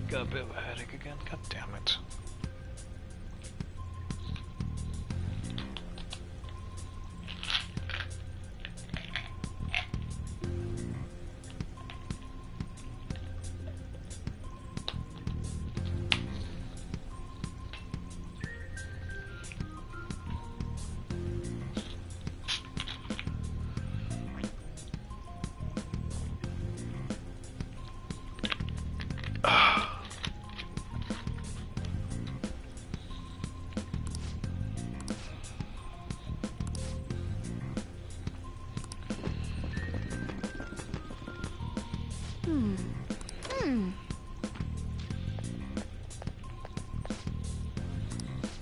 Got a bit of a headache again. God damn it.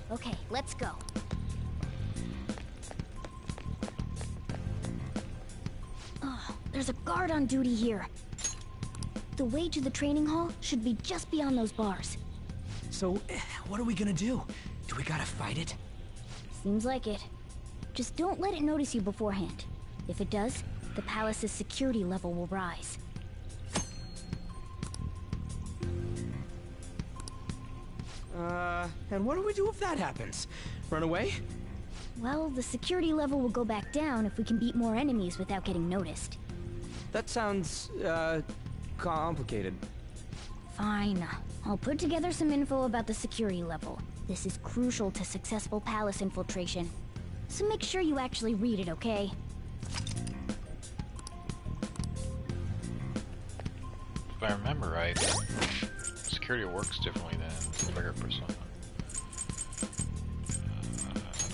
Okay, let's go. Oh, there's a guard on duty here. The way to the training hall should be just beyond those bars. So, what are we gonna do? Do we gotta fight it? Seems like it. Just don't let it notice you beforehand. If it does, the palace's security level will rise. And what do we do if that happens? Run away? Well, the security level will go back down if we can beat more enemies without getting noticed. That sounds, complicated. Fine. I'll put together some info about the security level. This is crucial to successful palace infiltration. So make sure you actually read it, okay? If I remember right, security works differently than regular Persona.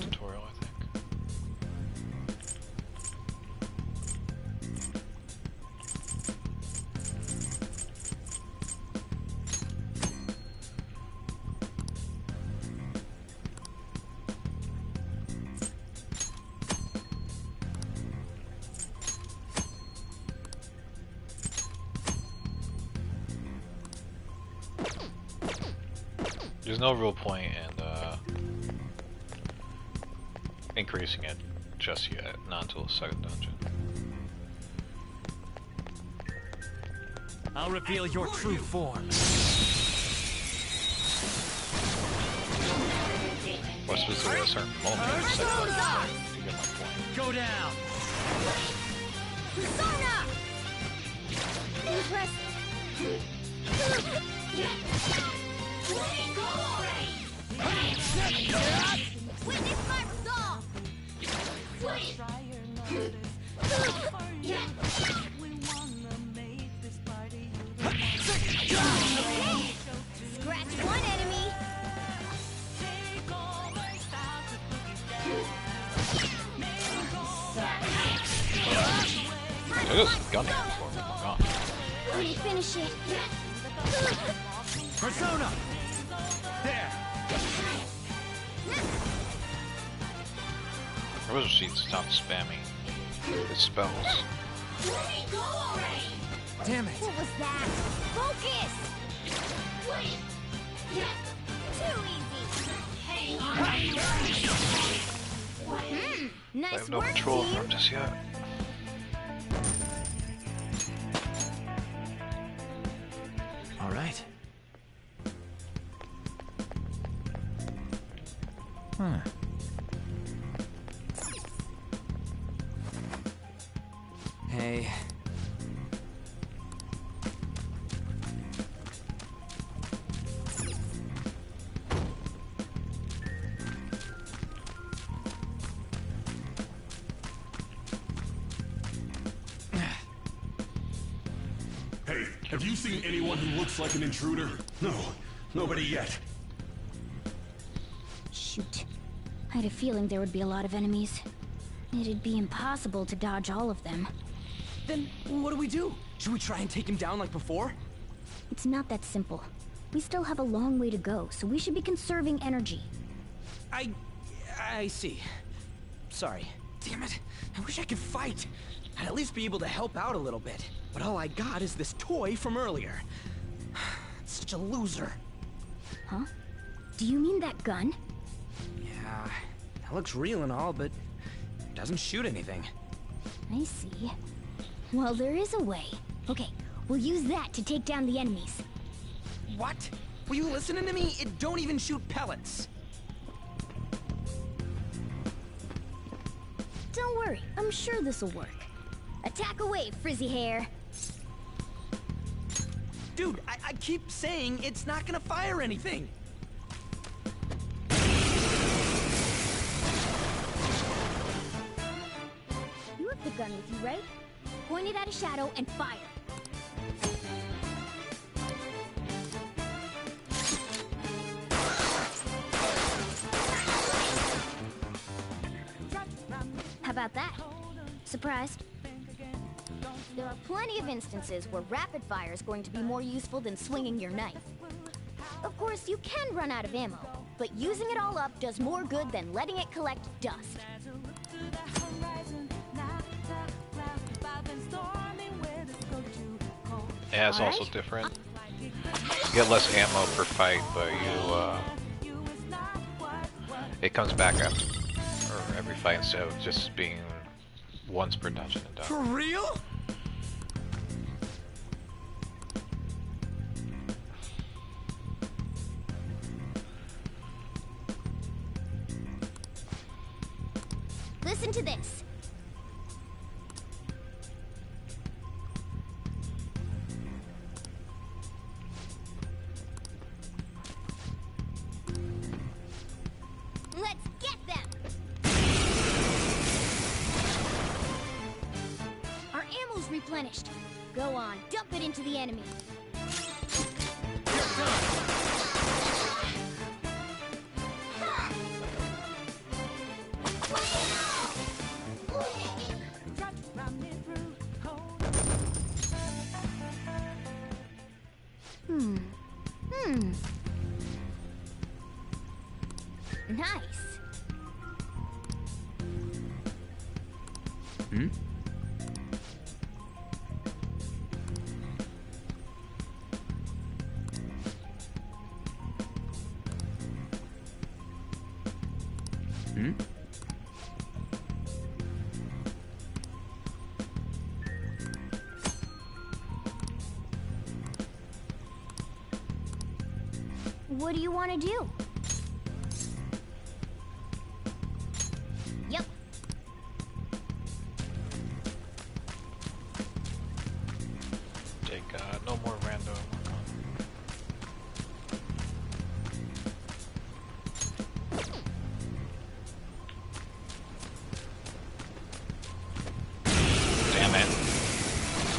Tutorial, I think. There's no real point in increasing it just yet, not until the second dungeon. I'll reveal your true form. Or specifically at a certain moment in the second dungeon, to get my point. Go down! Persona! Impress. Witness my resolve! Scratch one enemy! I just gun it before we move on. Let me finish it. Persona! There! I wish she'd stop spamming the spells. Damn it! What was that? Focus! Too easy. I Nice have no work, control over team. him just yet. All right. Huh. Hey. Hey, have you seen anyone who looks like an intruder? No, nobody yet. Shoot. I had a feeling there would be a lot of enemies. It'd be impossible to dodge all of them. Then what do we do? Should we try and take him down like before? It's not that simple. We still have a long way to go, so we should be conserving energy. I see. Sorry. Damn it. I wish I could fight. I'd at least be able to help out a little bit. But all I got is this toy from earlier. Such a loser. Huh? Do you mean that gun? Yeah, that looks real and all, but it doesn't shoot anything. I see. Well, there is a way. Okay, we'll use that to take down the enemies. What? Were you listening to me? It don't even shoot pellets. Don't worry, I'm sure this'll work. Attack away, frizzy hair. Dude, I keep saying it's not gonna fire anything. You have the gun with you, right? Point it at a shadow and fire. How about that? Surprised? There are plenty of instances where rapid fire is going to be more useful than swinging your knife. Of course, you can run out of ammo, but using it all up does more good than letting it collect dust. Yeah, it's also different. You get less ammo per fight, but it comes back after or every fight instead of just being once per dungeon and done. For real? Listen to this. Let's get them! Our ammo's replenished. Go on, dump it into the enemy. Nice. Hmm? Hmm? What do you want to do? Yep. Take no more random. Damn it.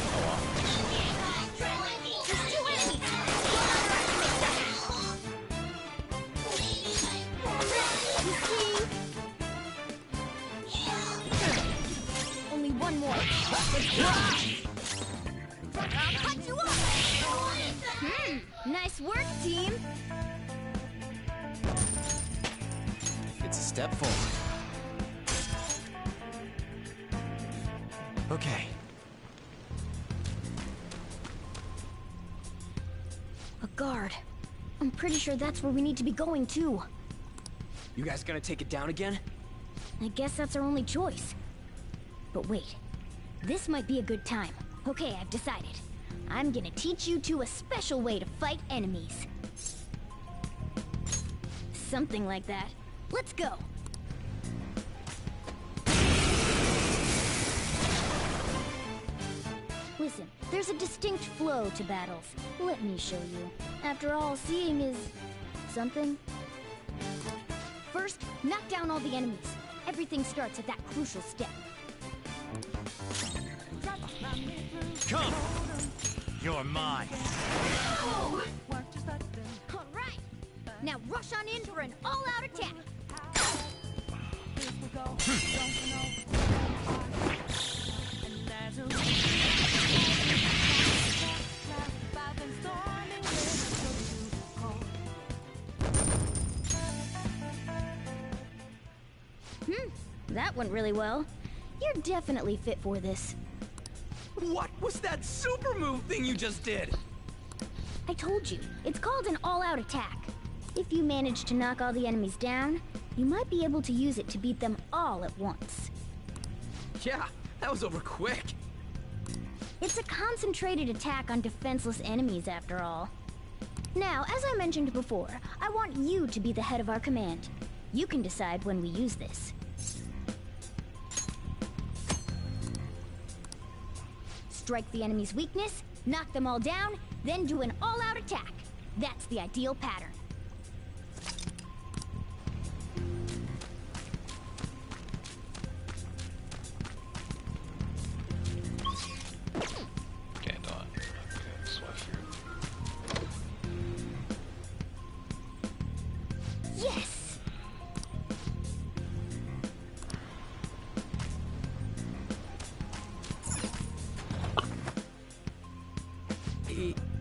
Oh well. There's 2 enemies. Only one more. I'll cut you off. Nice work, team. It's a step forward. Okay. A guard. I'm pretty sure that's where we need to be going too. You guys gonna take it down again? I guess that's our only choice. But wait, this might be a good time. Okay, I've decided. I'm gonna teach you two a special way to fight enemies. Something like that. Let's go. Listen, there's a distinct flow to battles. Let me show you. After all, seeing is something. First, knock down all the enemies. Everything starts at that crucial step. Come! You're mine. All right. Now rush on in for an all-out attack. That went really well. You're definitely fit for this. What was that super move thing you just did? I told you, it's called an all-out attack. If you manage to knock all the enemies down, you might be able to use it to beat them all at once. Yeah, that was over quick. It's a concentrated attack on defenseless enemies, after all. Now, as I mentioned before, I want you to be the head of our command. You can decide when we use this. Strike the enemy's weakness, knock them all down, then do an all-out attack. That's the ideal pattern. Okay, done. Okay, swift. Yes!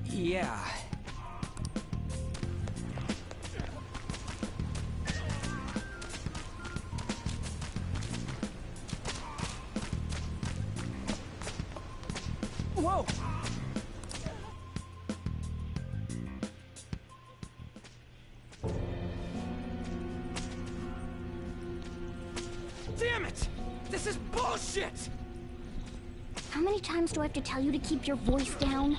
Yeah. Whoa! Damn it! This is bullshit! How many times do I have to tell you to keep your voice down?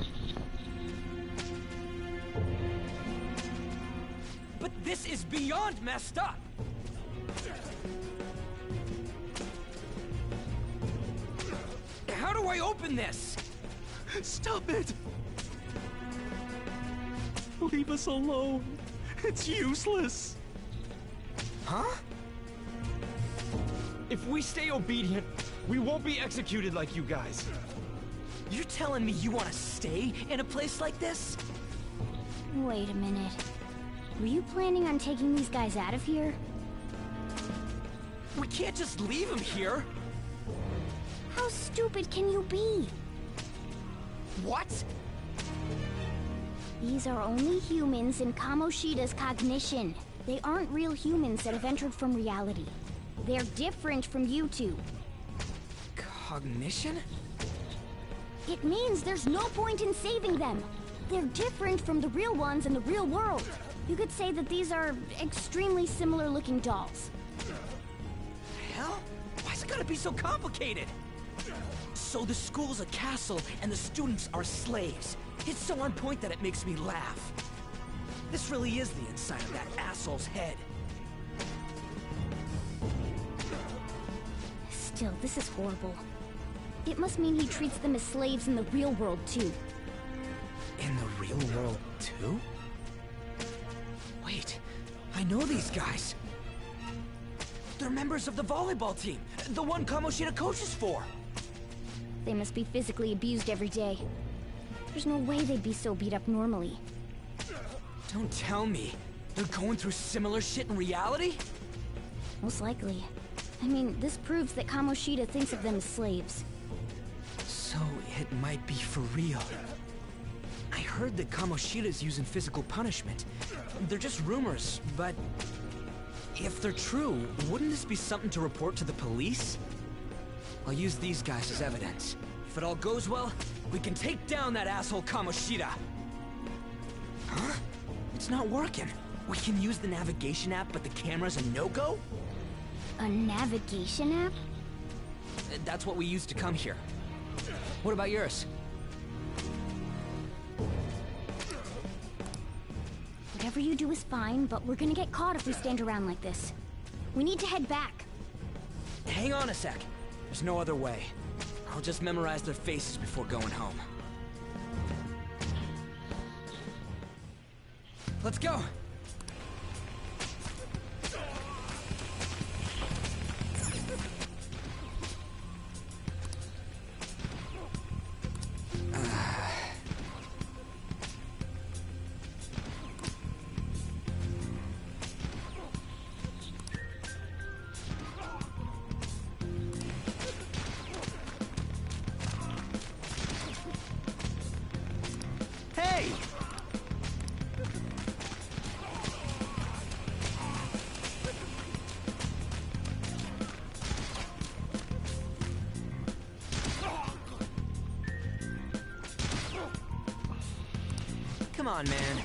But this is beyond messed up! How do I open this? Stop it! Leave us alone. It's useless. Huh? If we stay obedient, we won't be executed like you guys. You're telling me you want to stay in a place like this? Wait a minute. Were you planning on taking these guys out of here? We can't just leave them here. How stupid can you be? What? These are only humans in Kamoshida's cognition. They aren't real humans that have entered from reality. They're different from you two. Cognition? It means there's no point in saving them. They're different from the real ones in the real world. You could say that these are extremely similar looking dolls. Hell? Why's it gotta be so complicated? So the school's a castle and the students are slaves. It's so on point that it makes me laugh. This really is the inside of that asshole's head. Still, this is horrible. It must mean he treats them as slaves in the real world, too. In the real world, too? Wait, I know these guys. They're members of the volleyball team, the one Kamoshida coaches for. They must be physically abused every day. There's no way they'd be so beat up normally. Don't tell me. They're going through similar shit in reality? Most likely. I mean, this proves that Kamoshida thinks of them as slaves. So it might be for real. I heard that Kamoshida's using physical punishment. They're just rumors, but if they're true, wouldn't this be something to report to the police? I'll use these guys as evidence. If it all goes well, we can take down that asshole Kamoshida. Huh? It's not working. We can use the navigation app, but the camera's a no-go? A navigation app? That's what we used to come here. What about yours? Whatever you do is fine, but we're gonna get caught if we stand around like this. We need to head back. Hang on a sec. There's no other way. I'll just memorize their faces before going home. Let's go! Hey! Come on, man.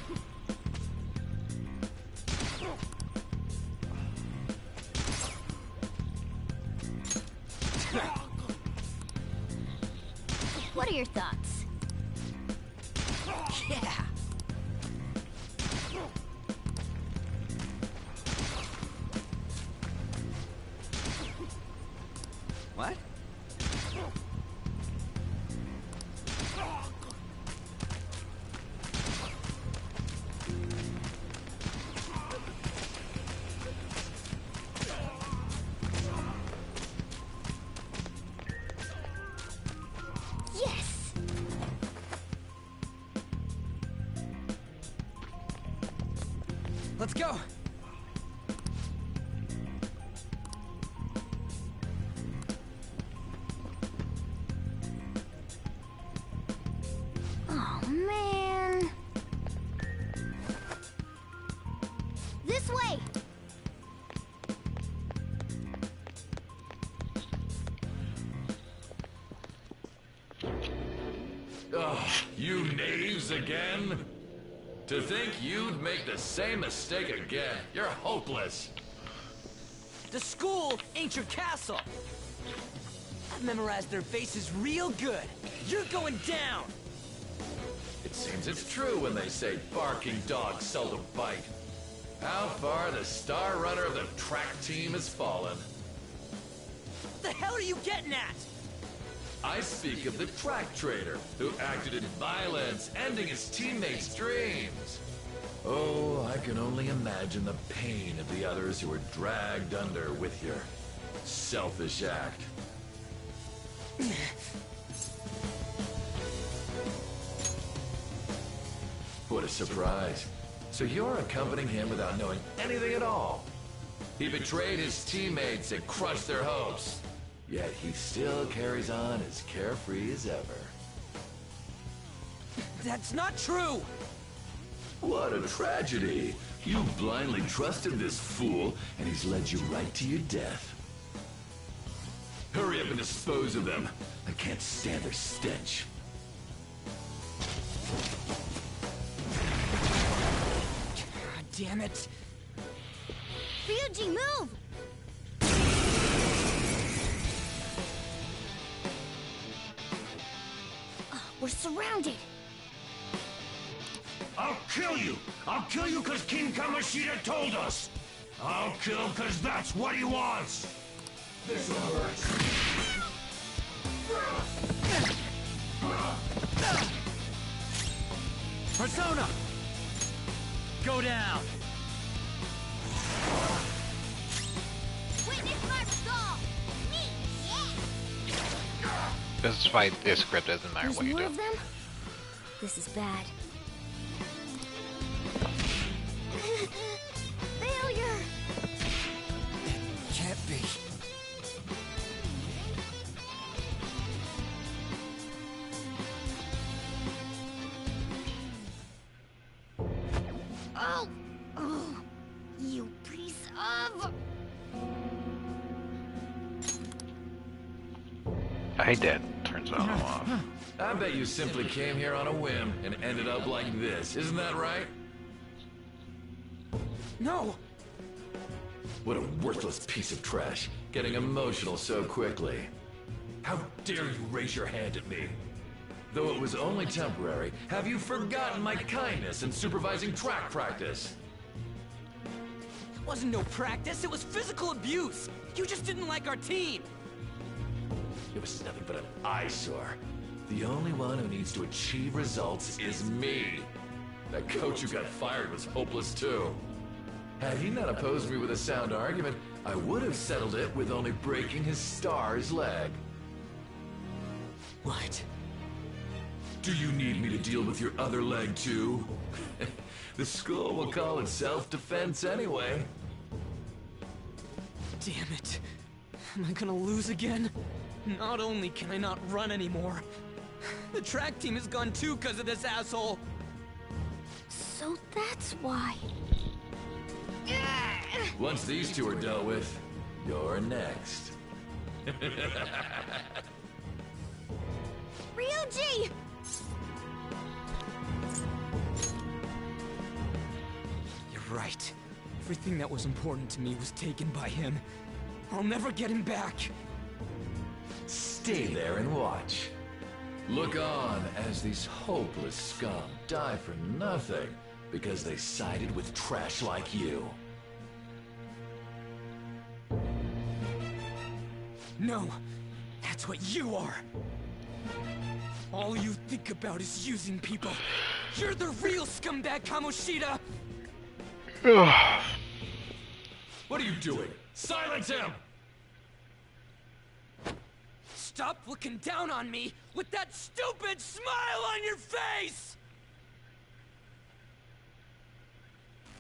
What are your thoughts? Yeah! Let's go. Oh, man. This way! Ugh, you knaves again? To think you'd make the same mistake again. You're hopeless. The school ain't your castle. I've memorized their faces real good. You're going down. It seems it's true when they say barking dogs seldom bite. How far the star runner of the track team has fallen. What the hell are you getting at? I speak of the track trader, who acted in violence, ending his teammates' dreams. Oh, I can only imagine the pain of the others who were dragged under with your selfish act. What a surprise. So you're accompanying him without knowing anything at all. He betrayed his teammates and crushed their hopes. Yet he still carries on as carefree as ever. That's not true! What a tragedy. You blindly trusted this fool, and he's led you right to your death. Hurry up and dispose of them. I can't stand their stench. God damn it. Ryuji, move! We're surrounded. I'll kill you! I'll kill you because King Kamoshida told us! I'll kill because that's what he wants! This'll hurt. Persona! Go down! Witness my resolve! Me, yeah! This fight is scripted, doesn't matter There's what you more do. of them? This is bad. Failure! Can't be. Oh! Oh! You piece of... I did. Turns it off. I bet you simply came here on a whim and ended up like this. Isn't that right? No! What a worthless piece of trash. Getting emotional so quickly. How dare you raise your hand at me? Though it was only temporary, have you forgotten my kindness in supervising track practice? It wasn't no practice, it was physical abuse! You just didn't like our team! It was nothing but an eyesore. The only one who needs to achieve results is me. That coach who got fired was hopeless too. Had he not opposed me with a sound argument, I would have settled it with only breaking his star's leg. What? Do you need me to deal with your other leg too? The school will call it self-defense anyway. Damn it. Am I gonna lose again? Not only can I not run anymore, the track team is gone too because of this asshole. So that's why. Once these two are dealt with, you're next. Ryuji! You're right. Everything that was important to me was taken by him. I'll never get him back. Stay there and watch. Look on as these hopeless scum die for nothing because they sided with trash like you. No, that's what you are. All you think about is using people. You're the real scumbag, Kamoshida! What are you doing? Silence him! Stop looking down on me with that stupid smile on your face!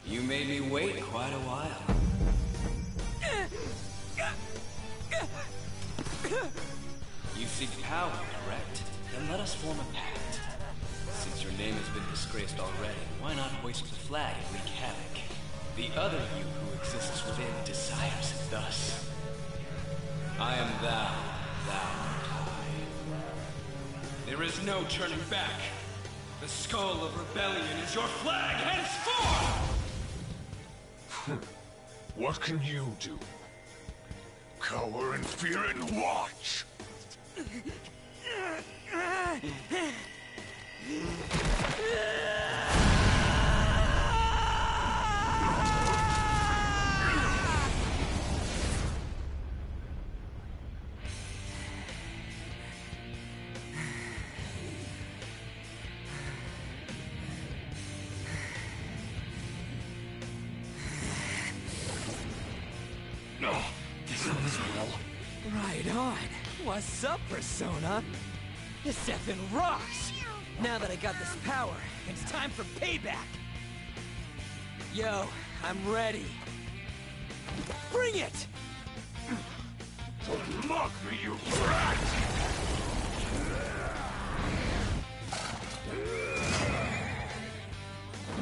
You made me wait quite a while. You seek power, correct? Then let us form a pact. Since your name has been disgraced already, why not hoist the flag and wreak havoc? The other you who exists within desires it thus. I am thou, thou art I. There is no turning back. The skull of rebellion is your flag henceforth! What can you do? Cower in fear and watch! Right on. What's up, Persona? This effing rocks! Now that I got this power, it's time for payback! Yo, I'm ready. Bring it! Don't mock me, you brat!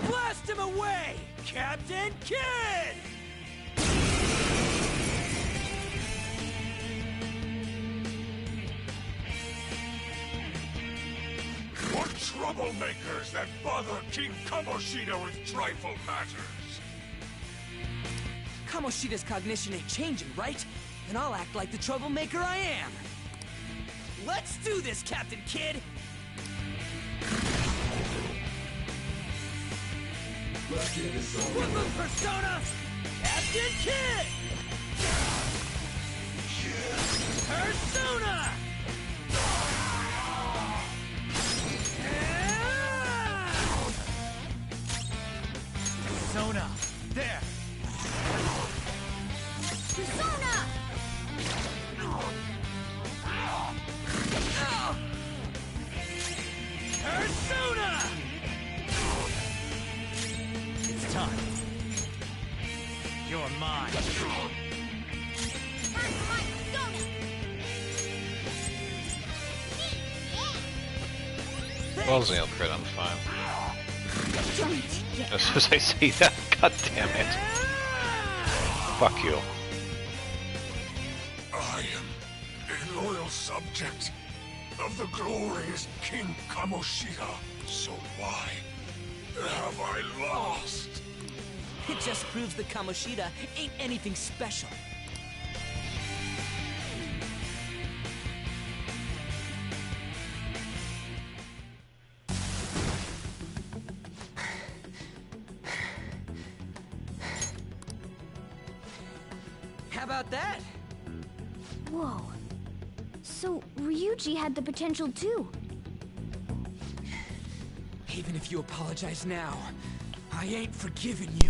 Blast him away, Captain Kidd! What troublemakers that bother King Kamoshida with trifle matters? Kamoshida's cognition ain't changing, right? And I'll act like the troublemaker I am. Let's do this, Captain Kidd! Let's get this over One move, Persona! Captain Kidd! Persona! Persona! There! Persona! Persona! It's time. You're mine. Well, Zale crit, I'm fine. As soon as I say that, god damn it. Fuck you. I am a loyal subject of the glorious King Kamoshida. So why have I lost? It just proves that Kamoshida ain't anything special. How about that? Whoa. So, Ryuji had the potential too. Even if you apologize now, I ain't forgiving you.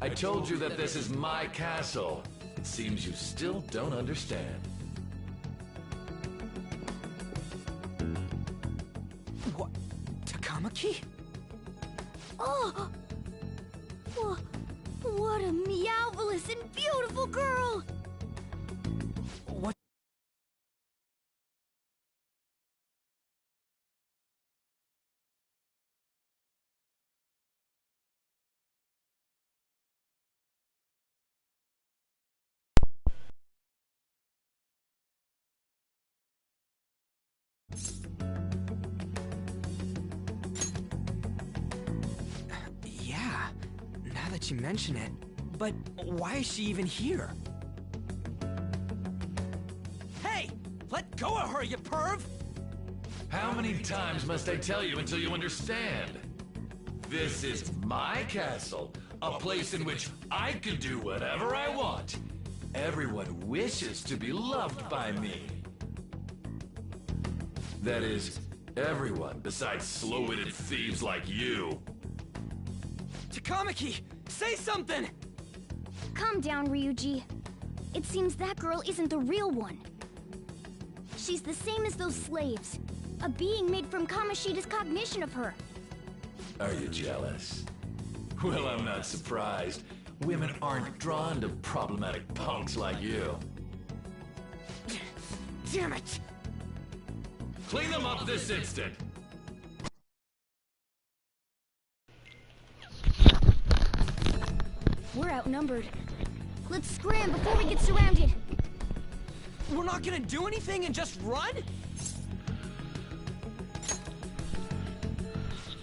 I told you that this is my castle. It seems you still don't understand. What? Takamaki? Oh! What a meowvelous and beautiful girl! What? Yeah, now that you mention it. But why is she even here? Hey! Let go of her, you perv! How many times must I tell you until you understand? This is my castle, a place in which I can do whatever I want. Everyone wishes to be loved by me. That is, everyone besides slow-witted thieves like you. Takamaki! Say something! Calm down, Ryuji. It seems that girl isn't the real one. She's the same as those slaves. A being made from Kamoshida's cognition of her. Are you jealous? Well, I'm not surprised. Women aren't drawn to problematic punks like you. Damn it! Clean them up this instant! We're outnumbered. Let's scram before we get surrounded. We're not gonna do anything and just run?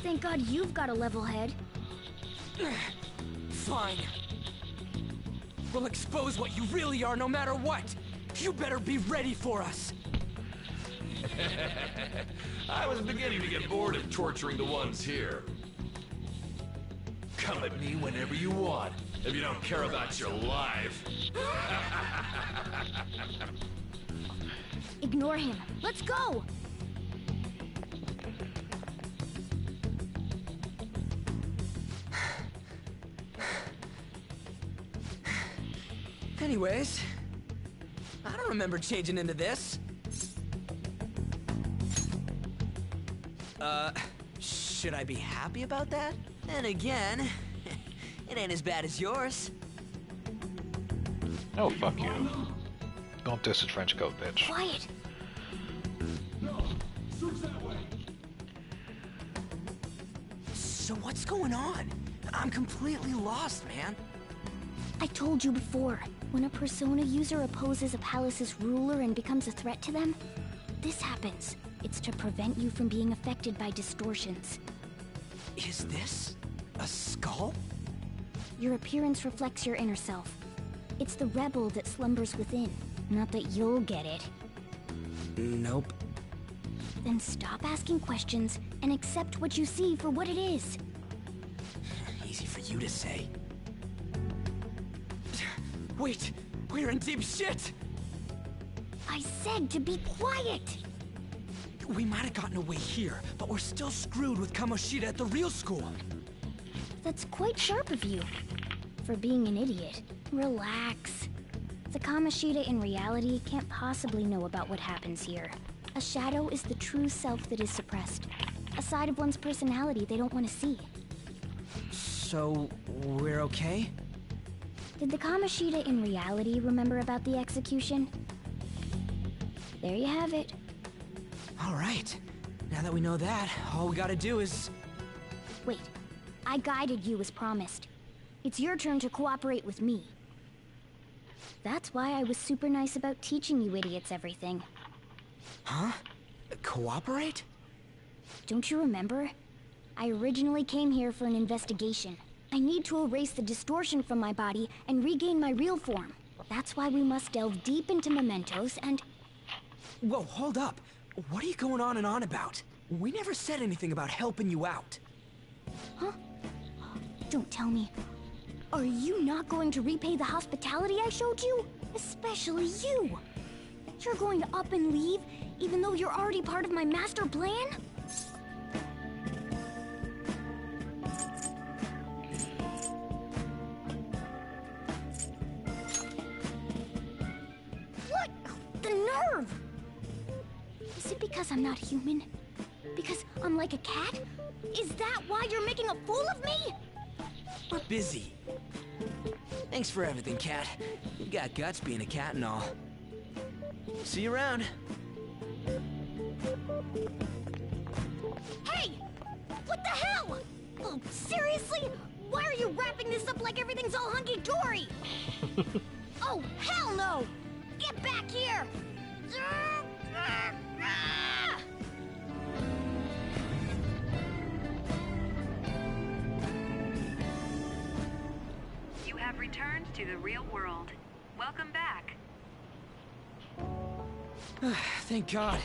Thank God you've got a level head. Fine. We'll expose what you really are no matter what. You better be ready for us. I was beginning to get bored of torturing the ones here. Come at me whenever you want, if you don't care about your life. Ignore him. Let's go! Anyways, I don't remember changing into this. Should I be happy about that? And again, it ain't as bad as yours. Oh, fuck you. Don't diss a trench coat, bitch. Quiet! So what's going on? I'm completely lost, man. I told you before, when a Persona user opposes a palace's ruler and becomes a threat to them, this happens. It's to prevent you from being affected by distortions. Is this a skull? Your appearance reflects your inner self. It's the rebel that slumbers within, not that you'll get it. Nope. Then stop asking questions and accept what you see for what it is. Easy for you to say. Wait, we're in deep shit! I said to be quiet! We might have gotten away here, but we're still screwed with Kamoshida at the real school. That's quite sharp of you. For being an idiot. Relax. The Kamoshida in reality can't possibly know about what happens here. A shadow is the true self that is suppressed. A side of one's personality they don't want to see. So, we're okay? Did the Kamoshida in reality remember about the execution? There you have it. All right. Now that we know that, all we gotta do is... Wait. I guided you as promised. It's your turn to cooperate with me. That's why I was super nice about teaching you idiots everything. Huh? Cooperate? Don't you remember? I originally came here for an investigation. I need to erase the distortion from my body and regain my real form. That's why we must delve deep into mementos and... Whoa, hold up. What are you going on and on about? We never said anything about helping you out. Huh? Don't tell me. Are you not going to repay the hospitality I showed you? Especially you! You're going to up and leave, even though you're already part of my master plan? What? The nerve! Is it because I'm not human? Because I'm like a cat? Is that why you're making a fool of me? We're busy. Thanks for everything, Cat. You got guts being a cat and all. See you around. Hey! What the hell? Oh, seriously? Why are you wrapping this up like everything's all hunky-dory? Oh, hell no! Get back here! You have returned to the real world. Welcome back. Thank God.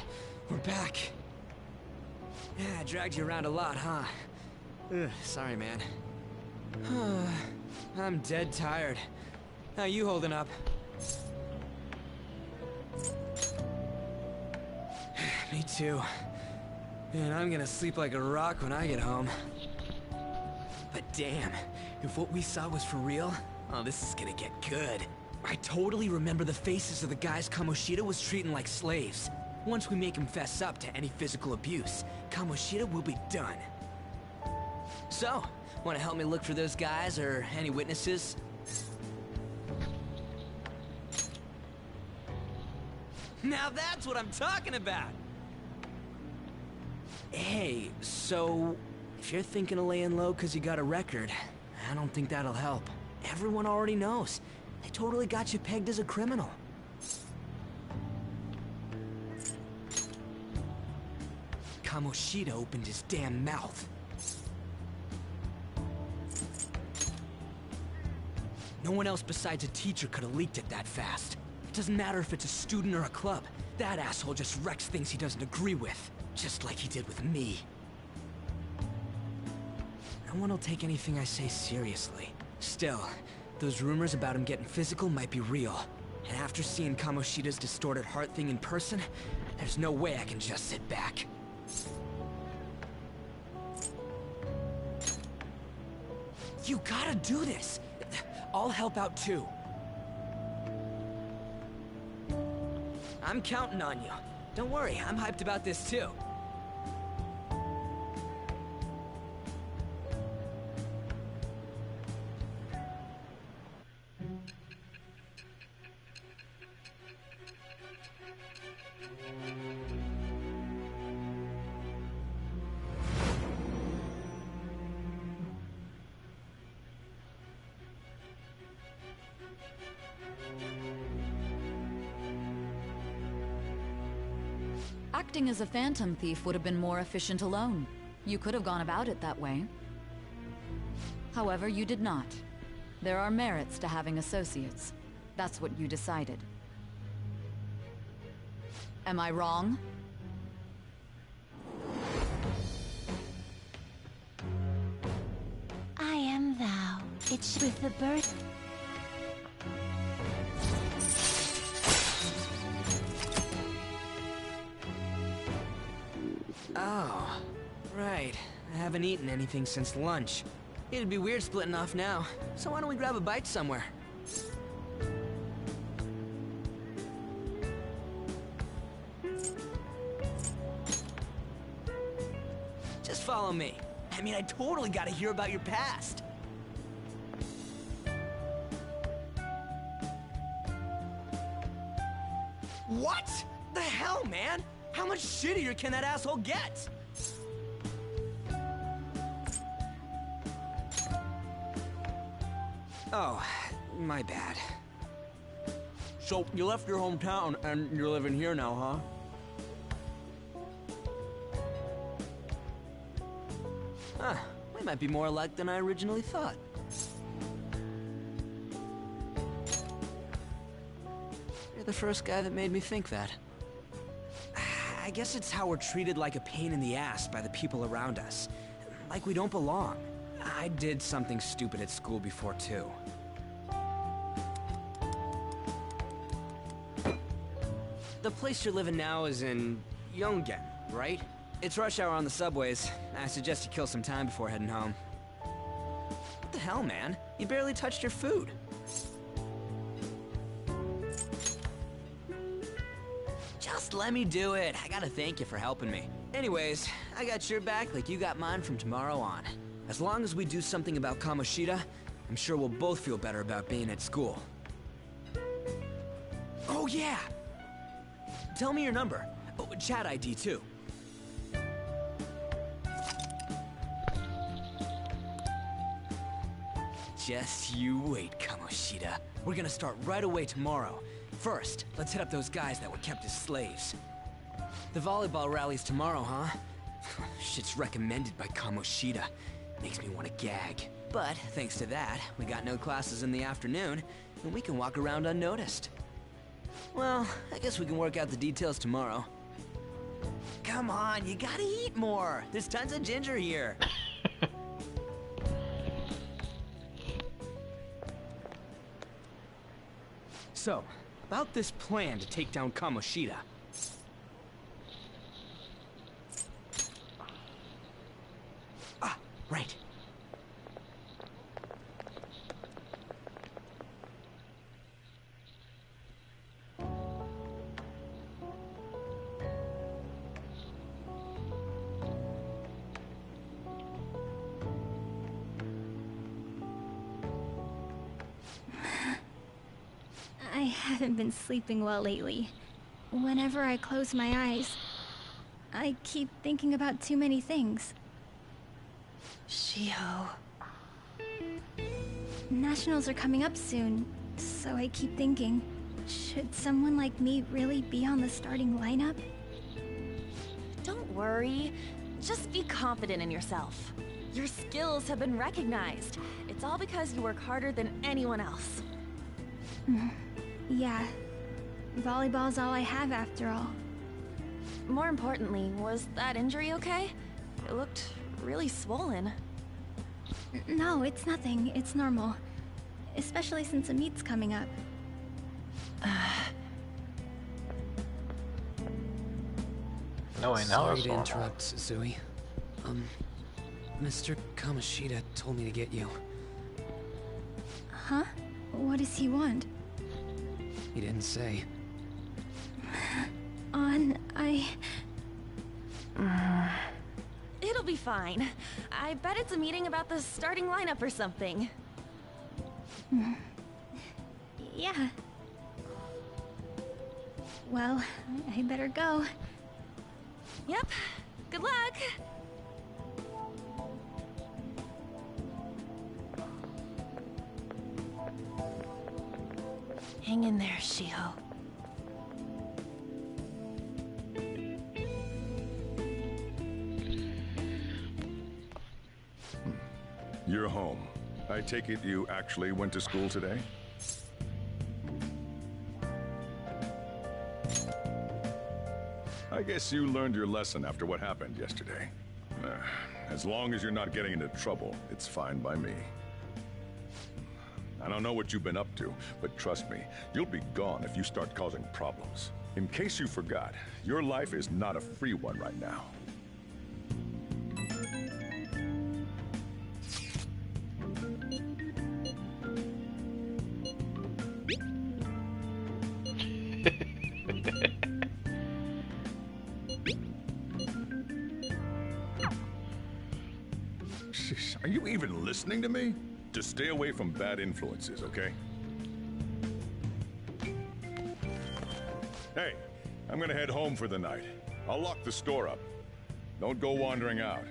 We're back. Yeah, I dragged you around a lot, huh? Sorry, man. I'm dead tired. How you holding up? Me too. And I'm gonna sleep like a rock when I get home. But damn, if what we saw was for real, oh, this is gonna get good. I totally remember the faces of the guys Kamoshida was treating like slaves. Once we make him fess up to any physical abuse, Kamoshida will be done. So, want to help me look for those guys or any witnesses? Now that's what I'm talking about! Hey, so if you're thinking of laying low because you got a record, I don't think that'll help. Everyone already knows. They totally got you pegged as a criminal. Kamoshida opened his damn mouth. No one else besides a teacher could have leaked it that fast. It doesn't matter if it's a student or a club. That asshole just wrecks things he doesn't agree with. Just like he did with me. No one will take anything I say seriously. Still, those rumors about him getting physical might be real. And after seeing Kamoshida's distorted heart thing in person, there's no way I can just sit back. You gotta do this! I'll help out too. I'm counting on you. Don't worry, I'm hyped about this too. Acting as a phantom thief would have been more efficient alone. You could have gone about it that way. However, you did not. There are merits to having associates. That's what you decided. Am I wrong? I am thou. It's with the birth. Oh, right. I haven't eaten anything since lunch. It'd be weird splitting off now, so why don't we grab a bite somewhere? Just follow me. I mean, I totally gotta hear about your past. What? The hell, man? How much shittier can that asshole get? Oh, my bad. So, you left your hometown and you're living here now, huh? Huh, we might be more alike than I originally thought. You're the first guy that made me think that. I guess it's how we're treated like a pain in the ass by the people around us. Like we don't belong. I did something stupid at school before, too. The place you're living now is in Yongen, right? It's rush hour on the subways. I suggest you kill some time before heading home. What the hell, man? You barely touched your food. Just let me do it. I gotta thank you for helping me. Anyways, I got your back like you got mine from tomorrow on. As long as we do something about Kamoshida, I'm sure we'll both feel better about being at school. Oh yeah! Tell me your number. Oh, chat ID too. Just you wait, Kamoshida. We're gonna start right away tomorrow. First, let's hit up those guys that were kept as slaves. The volleyball rally's tomorrow, huh? Shit's recommended by Kamoshida. Makes me want to gag. But, thanks to that, we got no classes in the afternoon, and we can walk around unnoticed. Well, I guess we can work out the details tomorrow. Come on, you gotta eat more! There's tons of ginger here! So, about this plan to take down Kamoshida. Ah, right. haven't been sleeping well lately. Whenever I close my eyes, I keep thinking about too many things. Shiho. Nationals are coming up soon, so I keep thinking, should someone like me really be on the starting lineup? Don't worry. Just be confident in yourself. Your skills have been recognized. It's all because you work harder than anyone else. Yeah. Volleyball's all I have after all. More importantly, was that injury okay? It looked really swollen. No, it's nothing. It's normal. Especially since a meet's coming up. No, I know Sorry it's to normal. interrupt, Zoe. Mr. Kamoshida told me to get you. Huh? What does he want? He didn't say. It'll be fine. I bet it's a meeting about the starting lineup or something. Yeah. Well, I better go. Yep. Good luck! Hang in there, Shiho. You're home. I take it you actually went to school today? I guess you learned your lesson after what happened yesterday. As long as you're not getting into trouble, it's fine by me. I don't know what you've been up to, but trust me, you'll be gone if you start causing problems. In case you forgot, your life is not a free one right now. Are you even listening to me? Just stay away from bad influences, okay? Hey, I'm gonna head home for the night. I'll lock the store up. Don't go wandering out.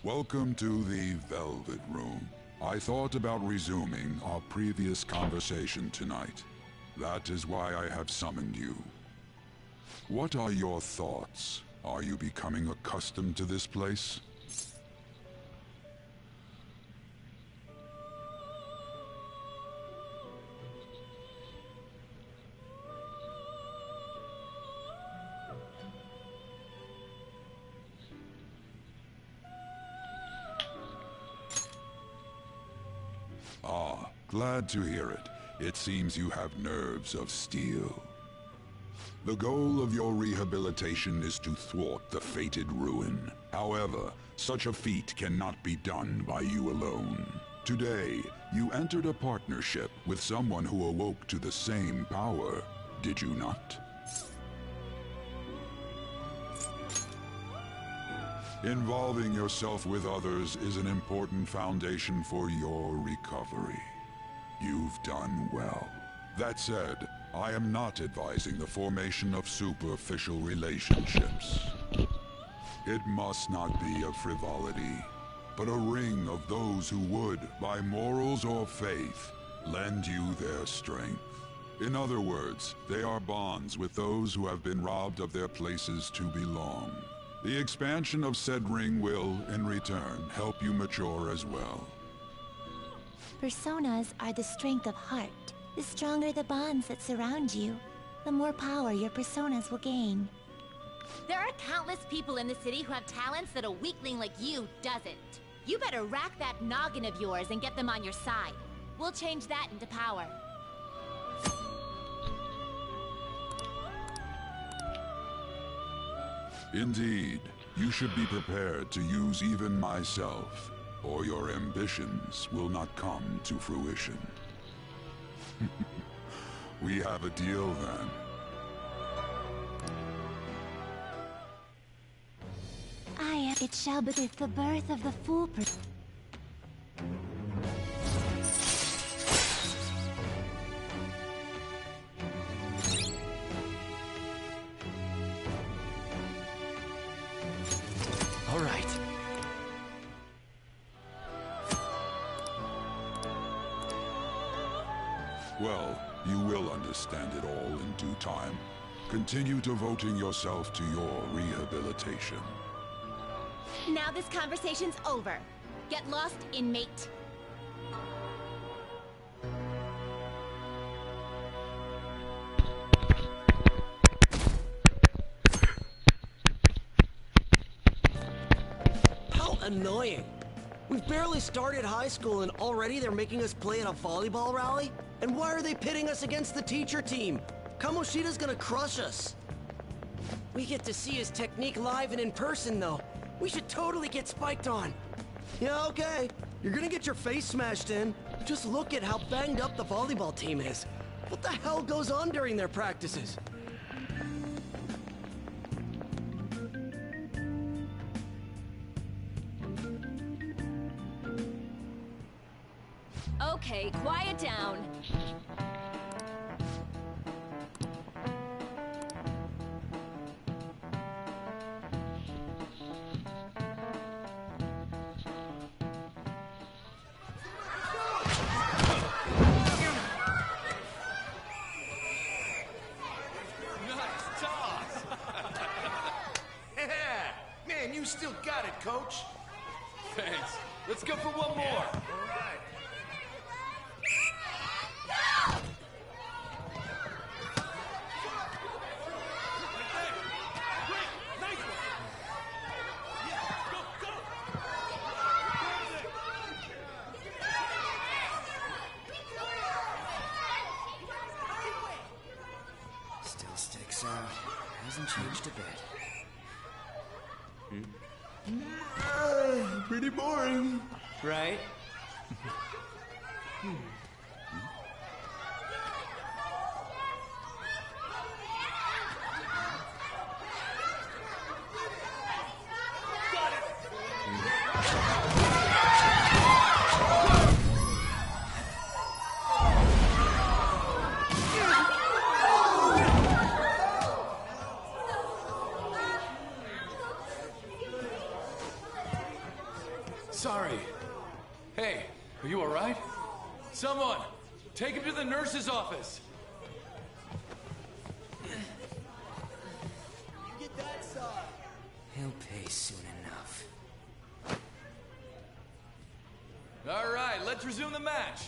Welcome to the Velvet Room. I thought about resuming our previous conversation tonight. That is why I have summoned you. What are your thoughts? Are you becoming accustomed to this place? Ah, glad to hear it. It seems you have nerves of steel. The goal of your rehabilitation is to thwart the fated ruin. However, such a feat cannot be done by you alone. Today, you entered a partnership with someone who awoke to the same power, did you not? Involving yourself with others is an important foundation for your recovery. You've done well. That said, I am not advising the formation of superficial relationships. It must not be a frivolity. but a ring of those who would, by morals or faith, lend you their strength. In other words, they are bonds with those who have been robbed of their places to belong. The expansion of said ring will, in return, help you mature as well. Personas are the strength of heart. The stronger the bonds that surround you, the more power your personas will gain. There are countless people in the city who have talents that a weakling like you doesn't. You better rack that noggin of yours and get them on your side. We'll change that into power. Indeed, you should be prepared to use even myself, or your ambitions will not come to fruition. We have a deal then. It shall be with the birth of the fool All right. Well, you will understand it all in due time. Continue devoting yourself to your rehabilitation. Now this conversation's over. Get lost, inmate. How annoying. We've barely started high school and already they're making us play in a volleyball rally? And why are they pitting us against the teacher team? Kamoshida's gonna crush us. We get to see his technique live and in person, though. We should totally get spiked on. Yeah, okay. You're gonna get your face smashed in. Just look at how banged up the volleyball team is. What the hell goes on during their practices? Okay, quiet down. Man, you still got it, coach. Thanks. Let's go for one more. All right. Still sticks out. Hasn't changed a bit. Pretty boring. Right? Sorry. Hey, are you alright? Someone, take him to the nurse's office. Get that side. He'll pay soon enough. Alright, let's resume the match.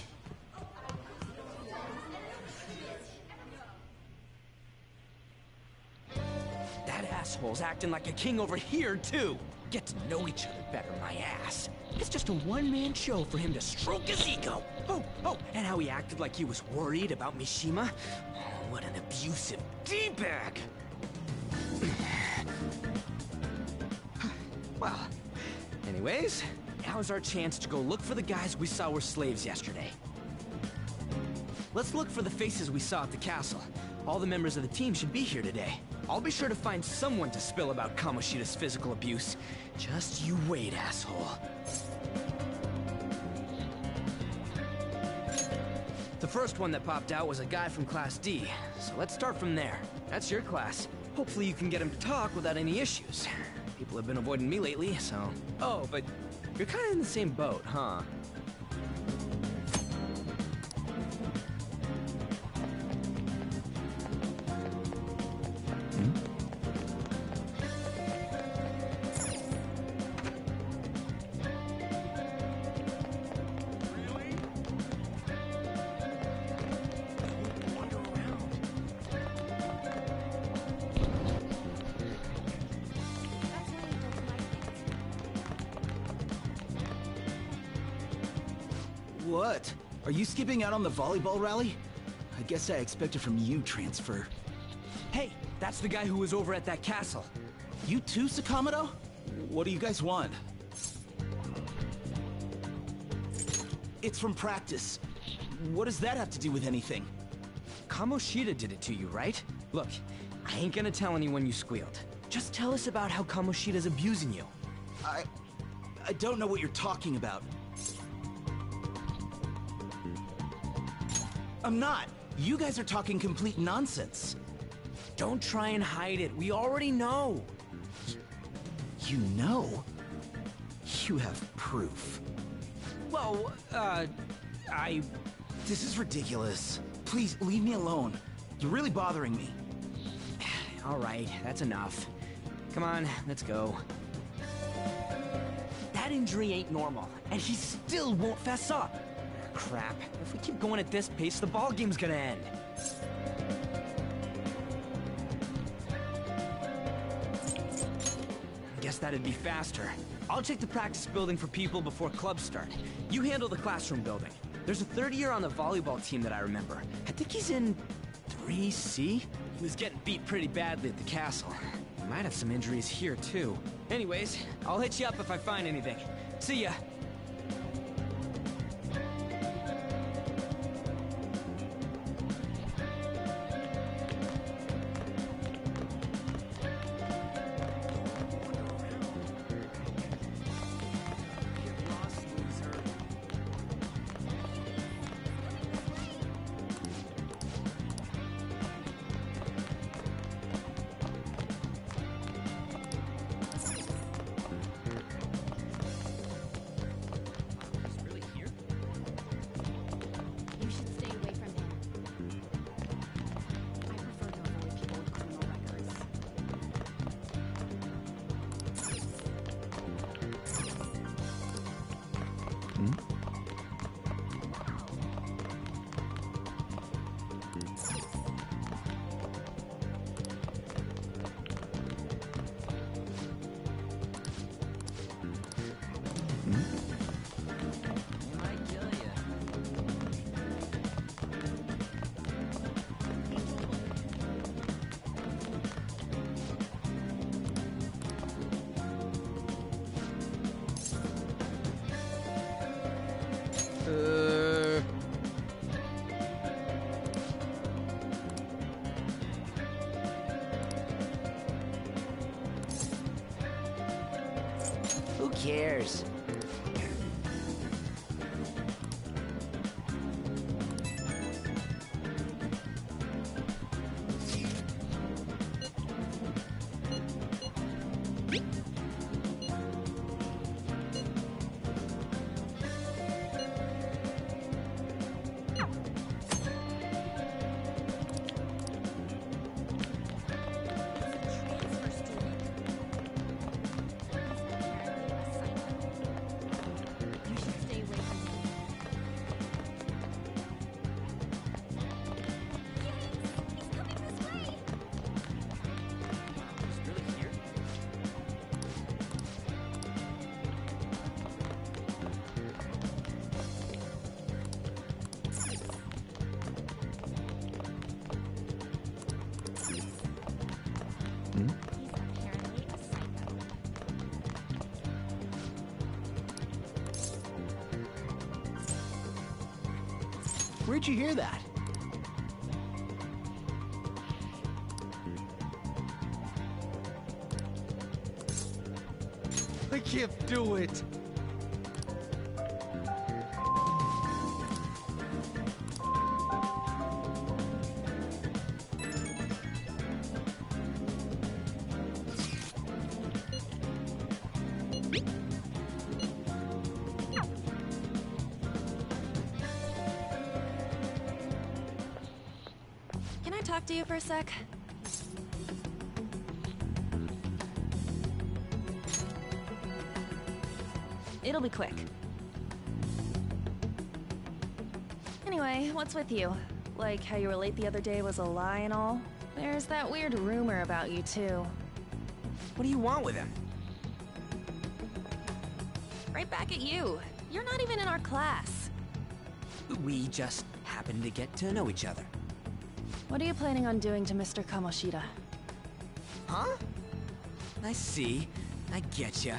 That asshole's acting like a king over here, too. Get to know each other better, my ass. It's just a one-man show for him to stroke his ego. Oh, and how he acted like he was worried about Mishima. Oh, what an abusive D-bag. Well, anyways, now's our chance to go look for the guys we saw were slaves yesterday. Let's look for the faces we saw at the castle. All the members of the team should be here today. I'll be sure to find someone to spill about Kamoshida's physical abuse. Just you wait, asshole. The first one that popped out was a guy from Class D, so let's start from there. That's your class. Hopefully you can get him to talk without any issues. People have been avoiding me lately, so... Oh, but You're kind of in the same boat, huh? What? Are you skipping out on the volleyball rally? I guess I expected from you, Transfer. Hey, that's the guy who was over at that castle. You too, Sakamoto? What do you guys want? It's from practice. What does that have to do with anything? Kamoshida did it to you, right? Look, I ain't gonna tell anyone you squealed. Just tell us about how Kamoshida's abusing you. I don't know what you're talking about. I'm not. You guys are talking complete nonsense. Don't try and hide it. We already know. You know? You have proof. Well, This is ridiculous. Please, leave me alone. You're really bothering me. All right, that's enough. Come on, let's go. That injury ain't normal, and he still won't fess up. Crap. If we keep going at this pace, the ball game's gonna end. Guess that'd be faster. I'll check the practice building for people before clubs start. You handle the classroom building. There's a third year on the volleyball team that I remember. I think he's in 3C? He was getting beat pretty badly at the castle. He might have some injuries here, too. Anyways, I'll hit you up if I find anything. See ya. Who cares? Where'd you hear that? I can't do it. to you for a sec? It'll be quick. Anyway, what's with you? Like how you were late the other day was a lie and all? There's that weird rumor about you, too. What do you want with him? Right back at you. You're not even in our class. We just happened to get to know each other. What are you planning on doing to Mr. Kamoshida? Huh? I see. I getcha.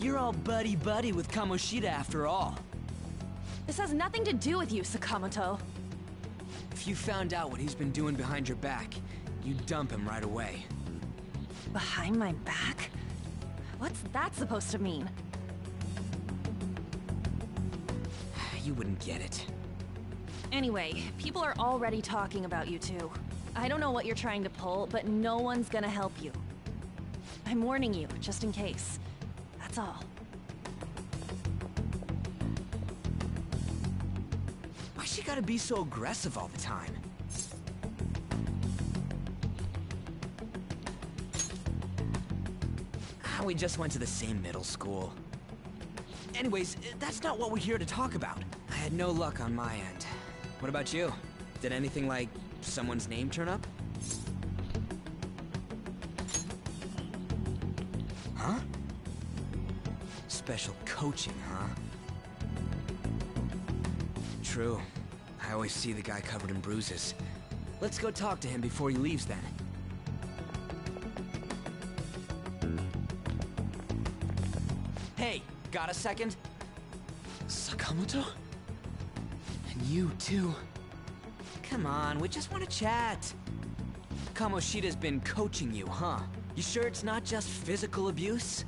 You're all buddy-buddy with Kamoshida after all. This has nothing to do with you, Sakamoto. If you found out what he's been doing behind your back, you'd dump him right away. Behind my back? What's that supposed to mean? You wouldn't get it. Anyway, people are already talking about you two. I don't know what you're trying to pull, but no one's gonna help you. I'm warning you, just in case. That's all. Why she gotta be so aggressive all the time? We just went to the same middle school. Anyways, that's not what we're here to talk about. I had no luck on my end. What about you? Did anything like someone's name turn up? Huh? Special coaching, huh? True. I always see the guy covered in bruises. Let's go talk to him before he leaves then. Hey, got a second? Sakamoto? And you too. Come on, we just want to chat. Kamoshida's been coaching you, huh? You sure it's not just physical abuse?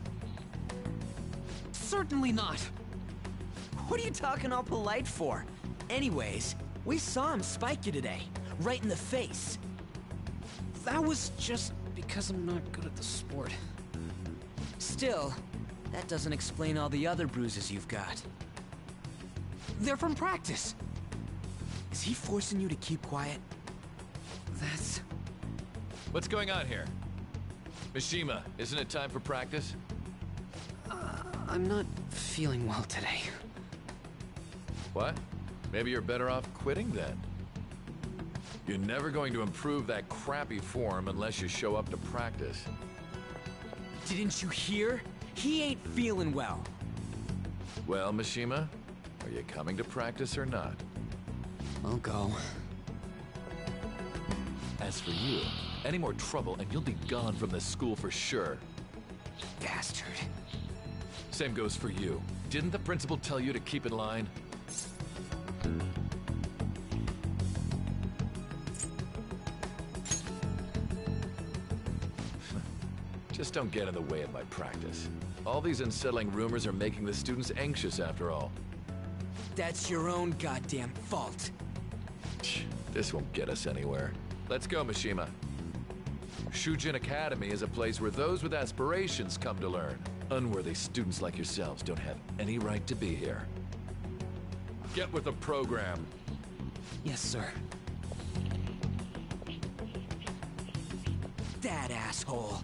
Certainly not. What are you talking all polite for? Anyways, we saw him spike you today, right in the face. That was just because I'm not good at the sport. Still, that doesn't explain all the other bruises you've got. They're from practice. Is he forcing you to keep quiet? That's... What's going on here? Mishima, isn't it time for practice? I'm not feeling well today. What? Maybe you're better off quitting then. You're never going to improve that crappy form unless you show up to practice. Didn't you hear? He ain't feeling well. Well, Mishima, are you coming to practice or not? I'll go. As for you, any more trouble and you'll be gone from this school for sure. Bastard. Same goes for you. Didn't the principal tell you to keep in line? Just don't get in the way of my practice. All these unsettling rumors are making the students anxious after all. That's your own goddamn fault. This won't get us anywhere. Let's go, Mishima. Shujin Academy is a place where those with aspirations come to learn. Unworthy students like yourselves don't have any right to be here. Get with the program. Yes, sir. That asshole.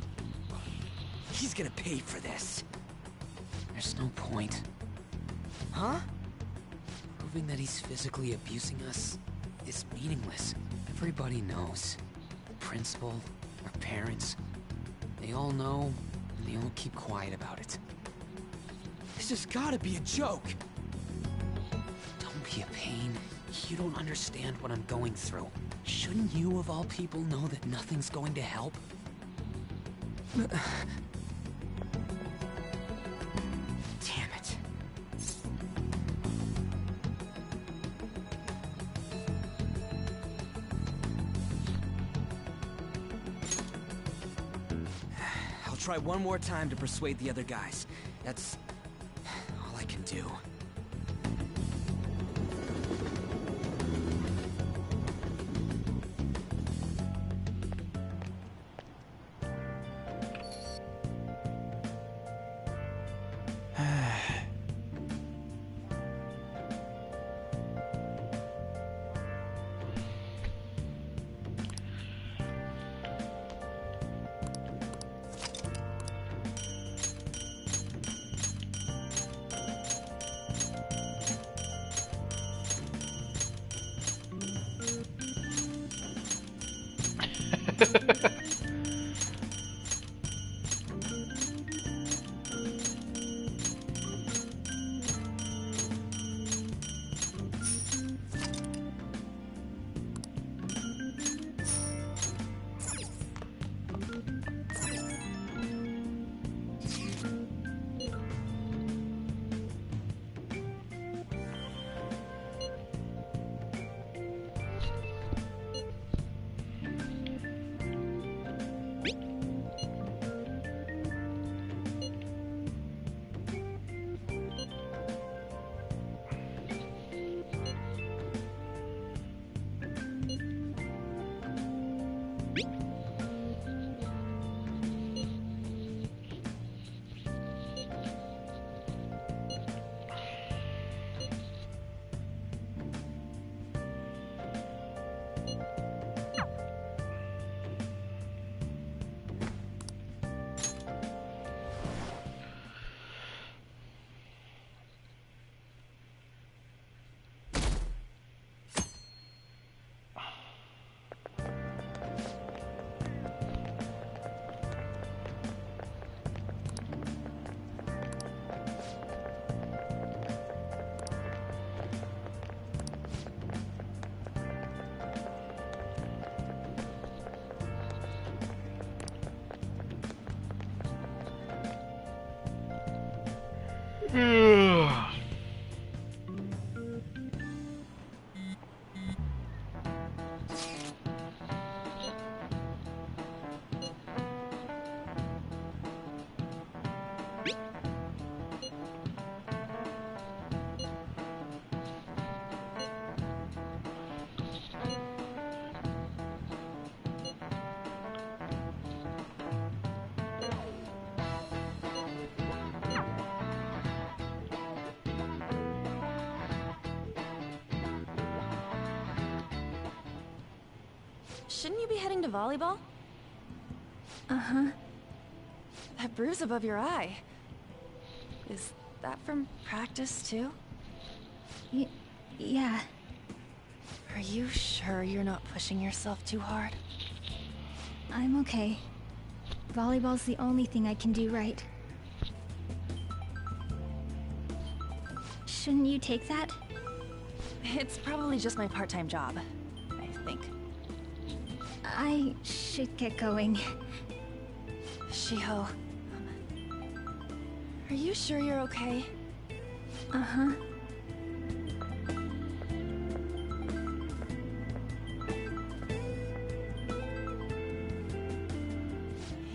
He's gonna pay for this. There's no point. Huh? Proving that he's physically abusing us is meaningless. Everybody knows. The principal, our parents, they all know, and they all keep quiet about it. This has gotta be a joke. Don't be a pain. You don't understand what I'm going through. Shouldn't you, of all people, know that nothing's going to help? Damn it. I'll try one more time to persuade the other guys. That's all I can do. Shouldn't you be heading to volleyball? Uh-huh. That bruise above your eye. Is that from practice, too? Yeah. Are you sure you're not pushing yourself too hard? I'm okay. Volleyball's the only thing I can do right. Shouldn't you take that? It's probably just my part-time job, I think. I should get going. Shiho, are you sure you're okay? Uh-huh.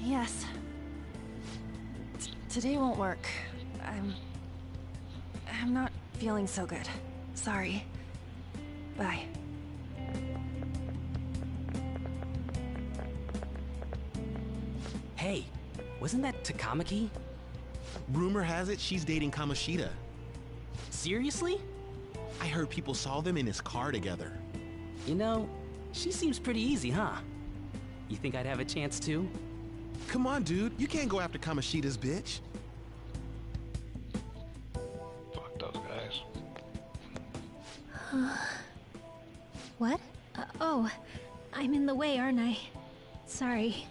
Yes. Today won't work. I'm not feeling so good. Sorry. Bye. Hey, wasn't that Takamaki? Rumor has it she's dating Kamoshida. Seriously? I heard people saw them in his car together. You know, she seems pretty easy, huh? You think I'd have a chance too? Come on, dude. You can't go after Kamoshida's bitch. Fuck those guys. What? Oh, I'm in the way, aren't I? Sorry.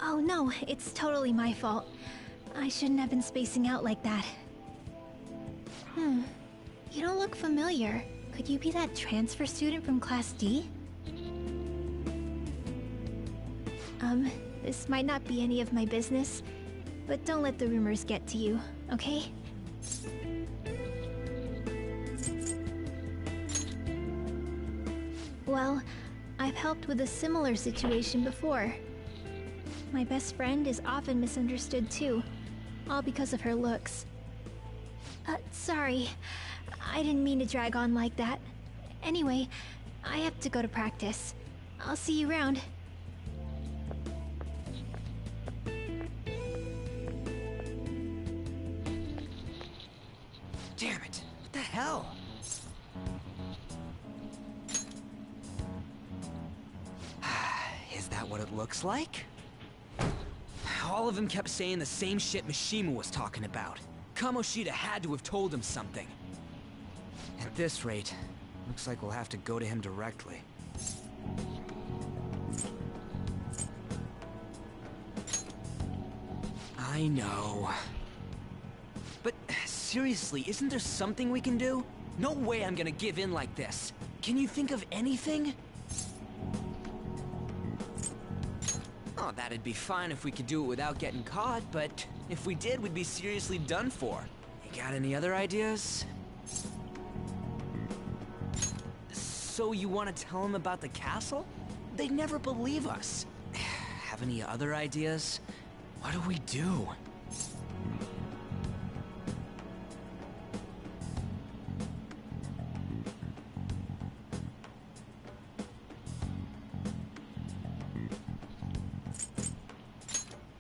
Oh no, it's totally my fault. I shouldn't have been spacing out like that. You don't look familiar. Could you be that transfer student from Class D? This might not be any of my business, but don't let the rumors get to you, okay? Well, I've helped with a similar situation before. My best friend is often misunderstood too, all because of her looks. Sorry. I didn't mean to drag on like that. Anyway, I have to go to practice. I'll see you around. Damn it! What the hell? Is that what it looks like? All of them kept saying the same shit Mishima was talking about. Kamoshida had to have told him something. At this rate, looks like we'll have to go to him directly. I know. But seriously, isn't there something we can do? No way I'm gonna give in like this. Can you think of anything? Oh, that'd be fine if we could do it without getting caught, but if we did, we'd be seriously done for. You got any other ideas? So you want to tell them about the castle? They'd never believe us. Have any other ideas? What do we do?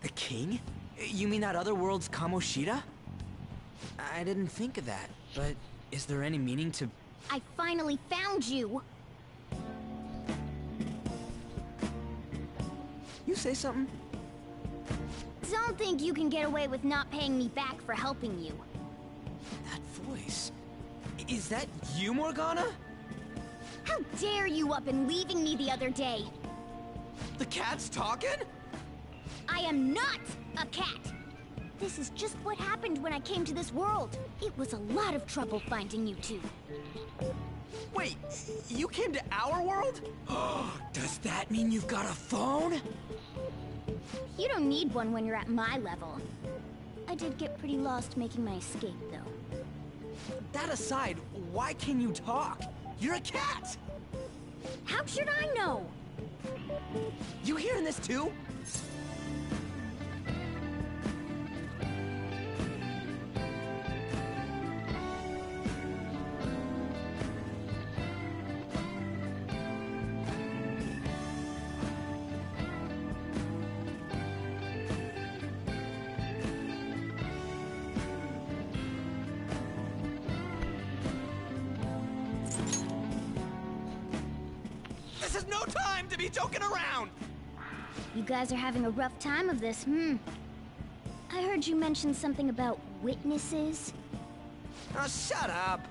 The king? You mean that other world's Kamoshida? I didn't think of that, but is there any meaning to... I finally found you! You say something? Don't think you can get away with not paying me back for helping you. That voice... Is that you, Morgana? How dare you up and leaving me the other day? The cat's talking? I am not a cat! This is just what happened when I came to this world. It was a lot of trouble finding you two. Wait, you came to our world? Does that mean you've got a phone? You don't need one when you're at my level. I did get pretty lost making my escape, though. That aside, why can you talk? You're a cat! How should I know? You hearing this too? This is no time to be joking around! You guys are having a rough time of this, I heard you mention something about witnesses. Oh, shut up!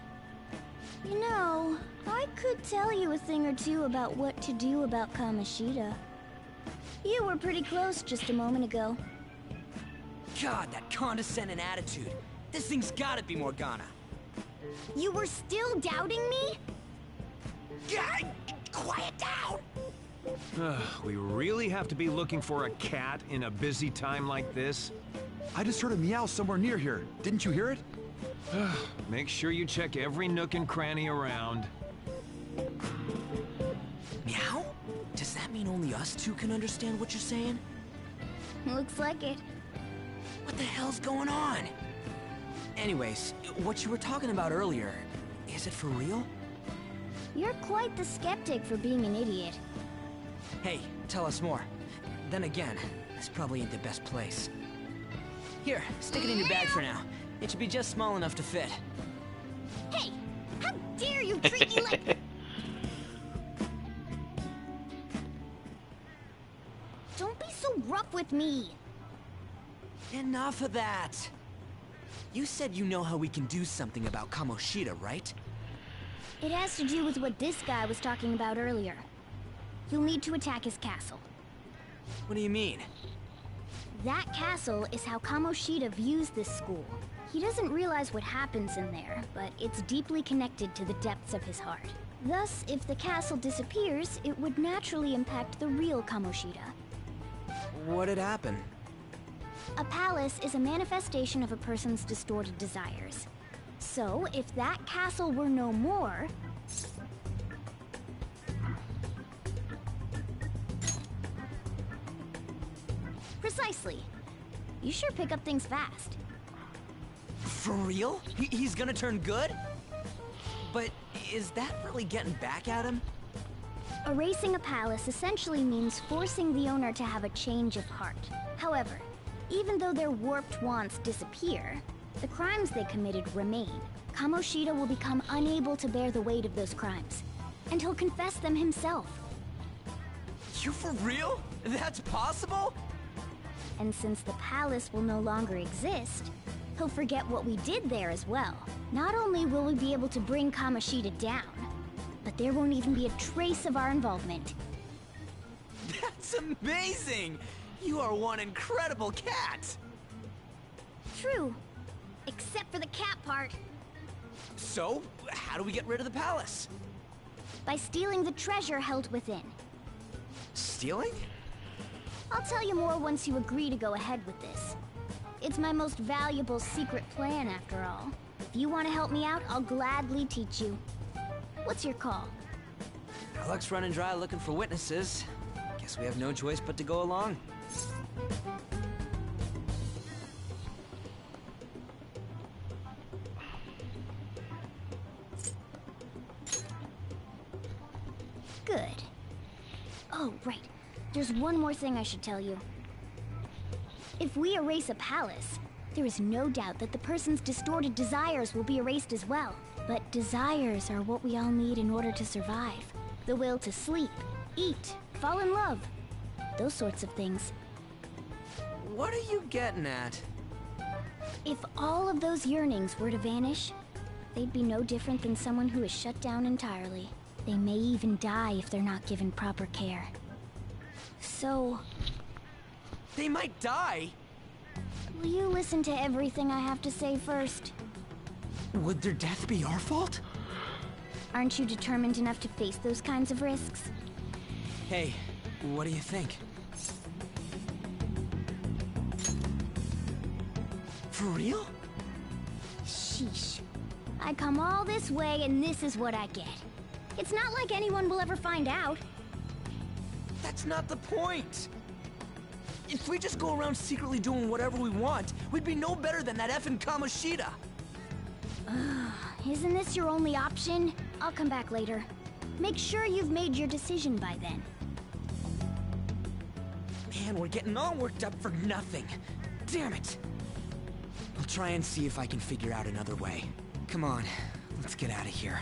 You know, I could tell you a thing or two about what to do about Kamoshida. You were pretty close just a moment ago. God, that condescending attitude. This thing's gotta be Morgana. You were still doubting me? Quiet down! We really have to be looking for a cat in a busy time like this? I just heard a meow somewhere near here. Didn't you hear it? Make sure you check every nook and cranny around. Meow? Does that mean only us two can understand what you're saying? Looks like it. What the hell's going on? Anyways, what you were talking about earlier, is it for real? You're quite the skeptic for being an idiot. Hey, tell us more. Then again, this probably ain't the best place. Here, stick it in your bag for now. It should be just small enough to fit. Hey! How dare you treat me like... Don't be so rough with me! Enough of that! You said you know how we can do something about Kamoshida, right? It has to do with what this guy was talking about earlier. You'll need to attack his castle. What do you mean? That castle is how Kamoshida views this school. He doesn't realize what happens in there, but it's deeply connected to the depths of his heart. Thus, if the castle disappears, it would naturally impact the real Kamoshida. What'd happen? A palace is a manifestation of a person's distorted desires. So, if that castle were no more... Precisely. You sure pick up things fast. For real? He's gonna turn good? But is that really getting back at him? Erasing a palace essentially means forcing the owner to have a change of heart. However, even though their warped wants disappear, the crimes they committed remain. Kamoshida will become unable to bear the weight of those crimes, and he'll confess them himself. You for real? That's possible? And since the palace will no longer exist, he'll forget what we did there as well. Not only will we be able to bring Kamoshida down, but there won't even be a trace of our involvement. That's amazing! You are one incredible cat! True. Except for the cat part. So, how do we get rid of the palace? By stealing the treasure held within. Stealing? I'll tell you more once you agree to go ahead with this. It's my most valuable secret plan, after all. If you want to help me out, I'll gladly teach you. What's your call? Our luck's running dry looking for witnesses. Guess we have no choice but to go along. Good. Oh, right. There's one more thing I should tell you. If we erase a palace, there is no doubt that the person's distorted desires will be erased as well. But desires are what we all need in order to survive. The will to sleep, eat, fall in love. Those sorts of things. What are you getting at? If all of those yearnings were to vanish, they'd be no different than someone who is shut down entirely. They may even die if they're not given proper care. So... They might die? Will you listen to everything I have to say first? Would their death be our fault? Aren't you determined enough to face those kinds of risks? Hey, what do you think? For real? Sheesh. I come all this way and this is what I get. It's not like anyone will ever find out. That's not the point! If we just go around secretly doing whatever we want, we'd be no better than that effing Kamoshida! Isn't this your only option? I'll come back later. Make sure you've made your decision by then. Man, we're getting all worked up for nothing. Damn it! I'll try and see if I can figure out another way. Come on, let's get out of here.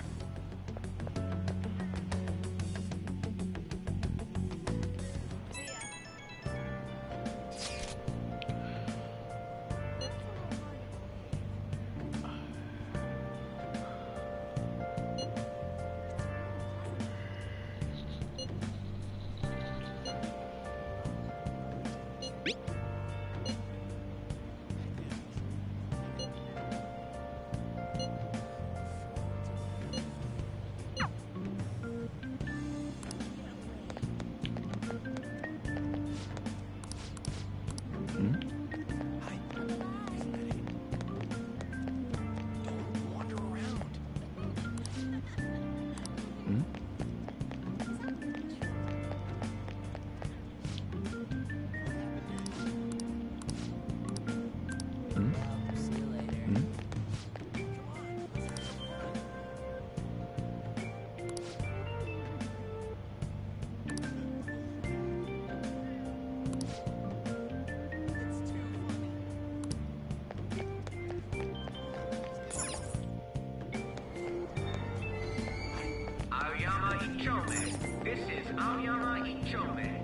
This is Aoyama Ichome.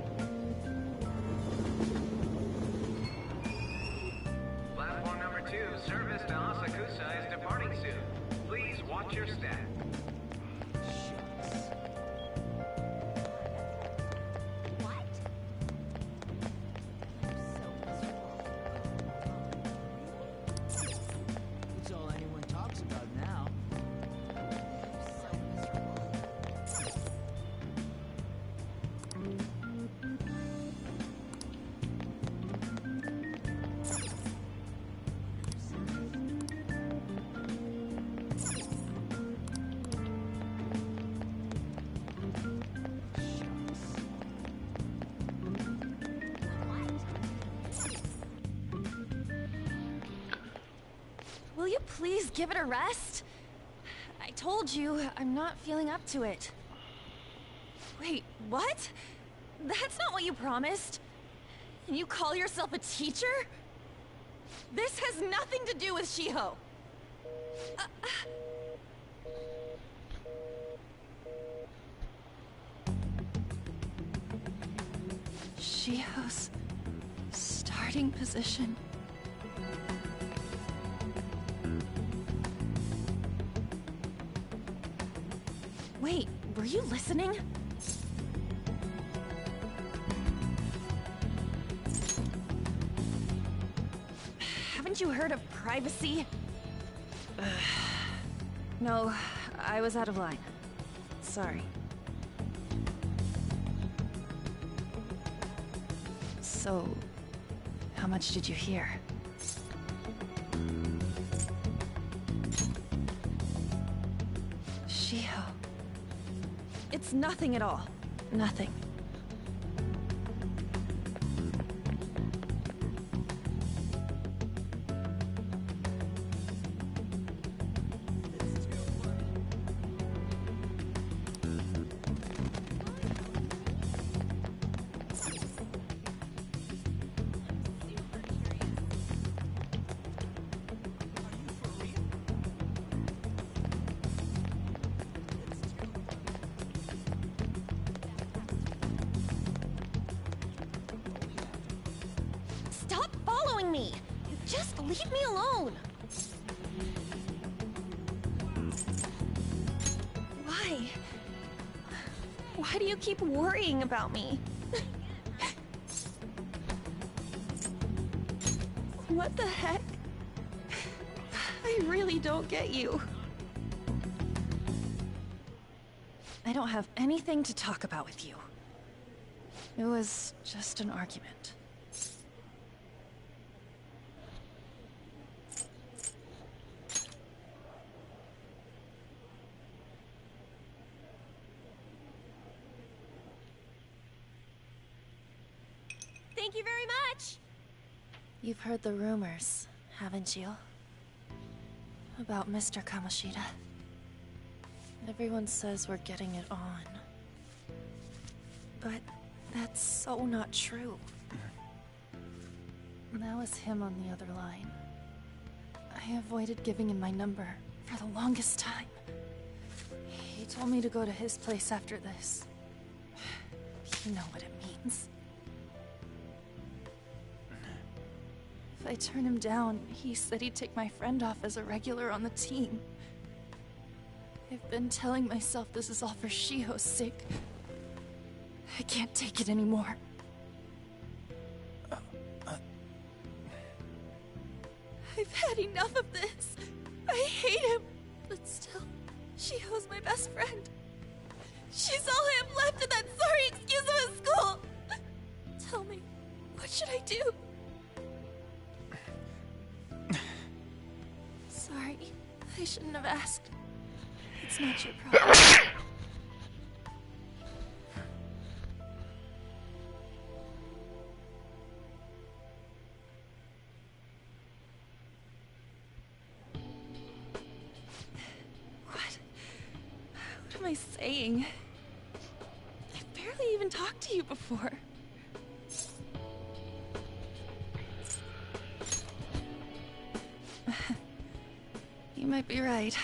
Platform number 2, service to Asakusa is departing soon. Please watch your step. It's all anyone talks about now. Will you please give it a rest? I told you, I'm not feeling up to it. Wait, what? That's not what you promised. And you call yourself a teacher? This has nothing to do with Shiho. Shiho's starting position. Wait, were you listening? Haven't you heard of privacy? No, I was out of line. Sorry. So, how much did you hear? Shiho. It's nothing at all. Nothing. Stop following me! Just leave me alone! Why? Why do you keep worrying about me? What the heck? I really don't get you. I don't have anything to talk about with you. It was just an argument. Thank you very much! You've heard the rumors, haven't you? About Mr. Kamoshida. Everyone says we're getting it on. But that's so not true. That was him on the other line. I avoided giving him my number for the longest time. He told me to go to his place after this. You know what it means. If I turn him down, he said he'd take my friend off as a regular on the team. I've been telling myself this is all for Shiho's sake. I can't take it anymore. I've had enough of this. I hate him. But still, Shiho's my best friend. She's all I have left in that sorry excuse of a school. Tell me, what should I do? Sorry, I shouldn't have asked. It's not your problem. What am I saying? I've barely even talked to you before. You might be right.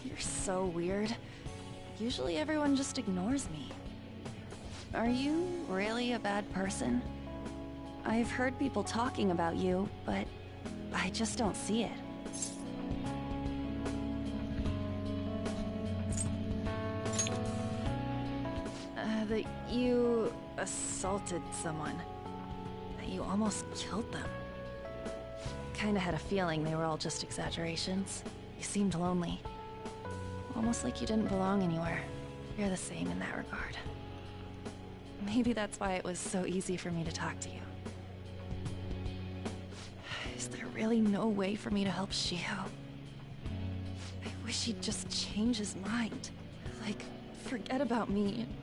You're so weird. Usually everyone just ignores me. Are you really a bad person? I've heard people talking about you, but I just don't see it. That you assaulted someone. That you almost killed them. Kinda had a feeling they were all just exaggerations. You seemed lonely. Almost like you didn't belong anywhere. You're the same in that regard. Maybe that's why it was so easy for me to talk to you. Is there really no way for me to help Shiho? I wish he'd just change his mind. Like, forget about me and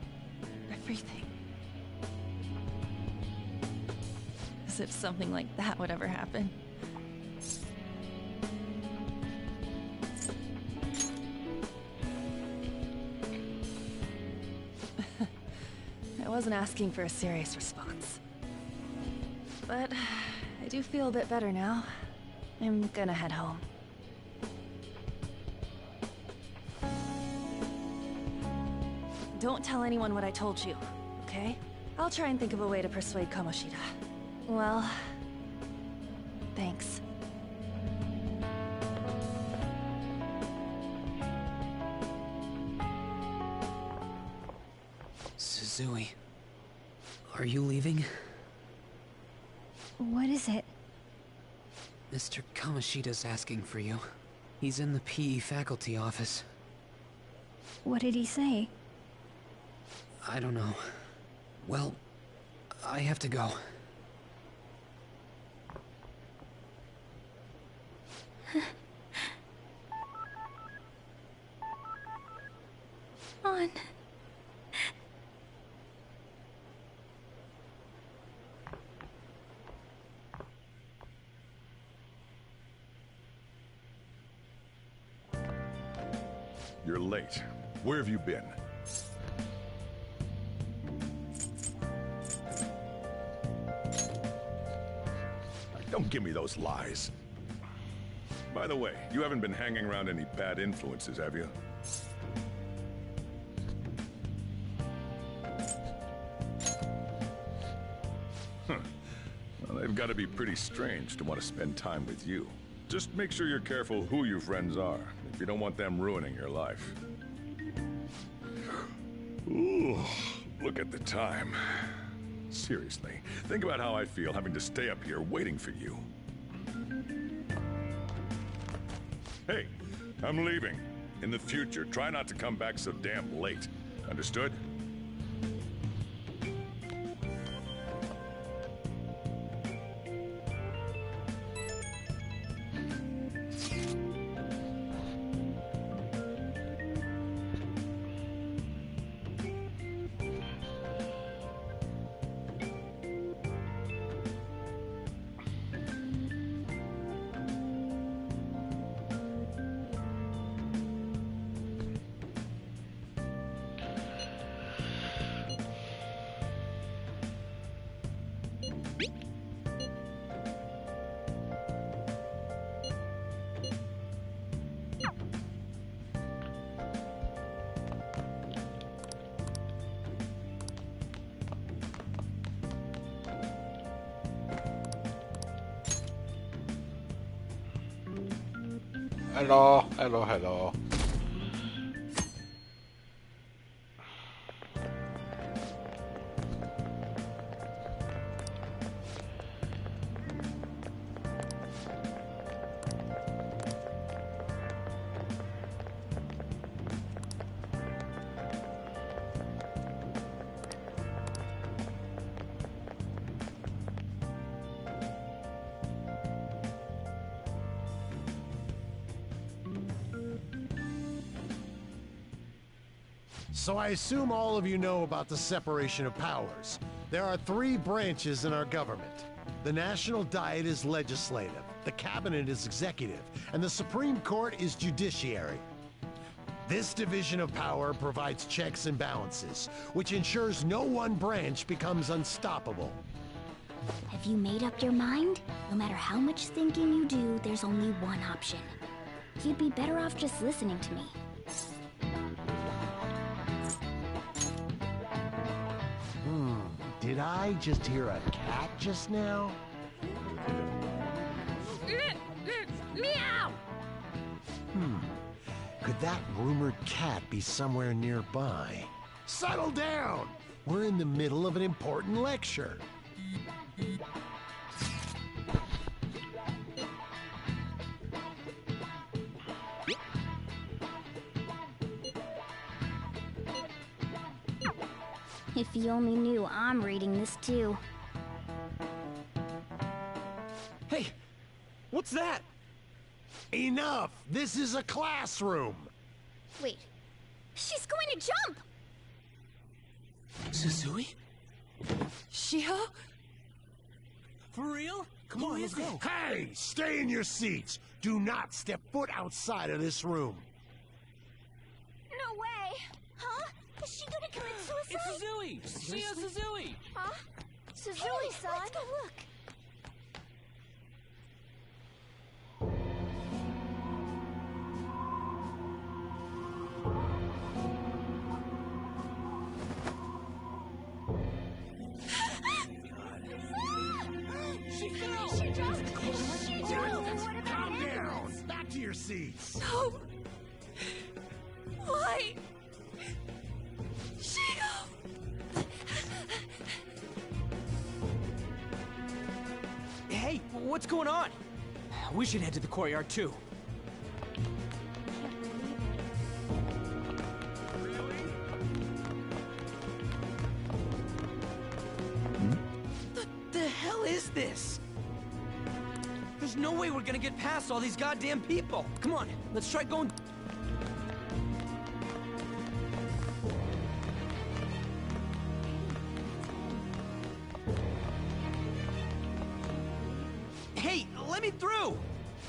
everything. As if something like that would ever happen. I wasn't asking for a serious response. But I do feel a bit better now. I'm gonna head home. Don't tell anyone what I told you, okay? I'll try and think of a way to persuade Kamoshida. Well, thanks. Suzui. Are you leaving? What is it? Mr. Kamoshida's asking for you. He's in the PE faculty office. What did he say? I don't know. Well, I have to go. On. You're late. Where have you been? Don't give me those lies. By the way, you haven't been hanging around any bad influences, have you? Huh. Well, they've got to be pretty strange to want to spend time with you. Just make sure you're careful who your friends are, if you don't want them ruining your life. Ooh, look at the time. Seriously, think about how I feel having to stay up here waiting for you. Hey, I'm leaving. In the future, try not to come back so damn late. Understood? Hello, hello, hello. So I assume all of you know about the separation of powers. There are 3 branches in our government. The National Diet is legislative, the Cabinet is executive, and the Supreme Court is judiciary. This division of power provides checks and balances, which ensures no one branch becomes unstoppable. Have you made up your mind? No matter how much thinking you do, there's only one option. You'd be better off just listening to me. Did I just hear a cat just now? Meow! Could that rumored cat be somewhere nearby? Settle down! We're in the middle of an important lecture. If you only knew I'm reading this too. Hey, what's that? Enough! This is a classroom! Wait, she's going to jump! Suzui? Shiho? For real? Come on, let's go. Hey! Stay in your seats! Do not step foot outside of this room! No way! Huh? Is she gonna commit suicide? It's Suzui! Shio Suzui! Huh? Suzui-san? Let's go look. She fell! She just... Calm down! Back to your seats! No! Why? Shio! what's going on? We should head to the courtyard too. The hell is this? There's no way we're gonna get past all these goddamn people. Come on, let's try going. Hey, let me through!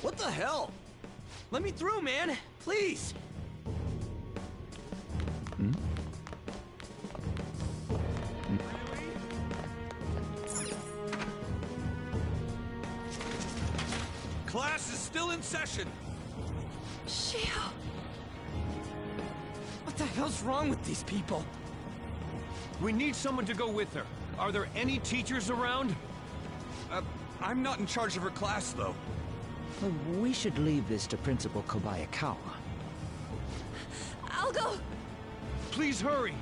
What the hell? Let me through, man! Please! Class is still in session. Shio! What the hell's wrong with these people? We need someone to go with her. Are there any teachers around? I'm not in charge of her class, though. Well, we should leave this to Principal Kobayakawa. I'll go! Please hurry!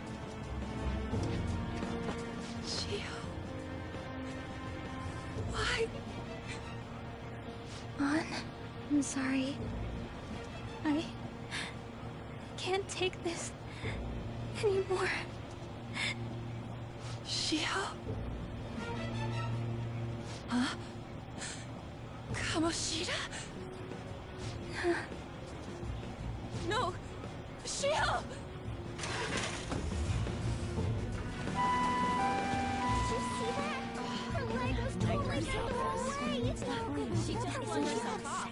Shio... Why? An, I'm sorry. I can't take this anymore. Shio? Huh? Kamoshida? No! Shio!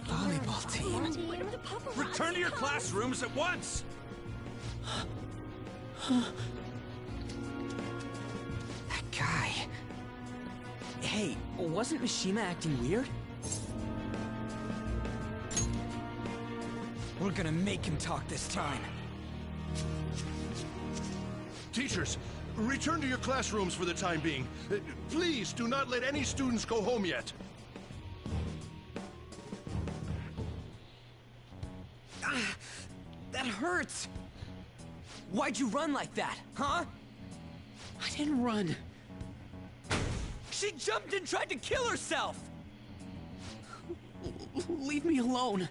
Volleyball team. Return to your classrooms at once! That guy... Hey, wasn't Mishima acting weird? We're gonna make him talk this time. Teachers, return to your classrooms for the time being. Please do not let any students go home yet. That hurts! Why'd you run like that, huh? I didn't run. She jumped and tried to kill herself! Leave me alone.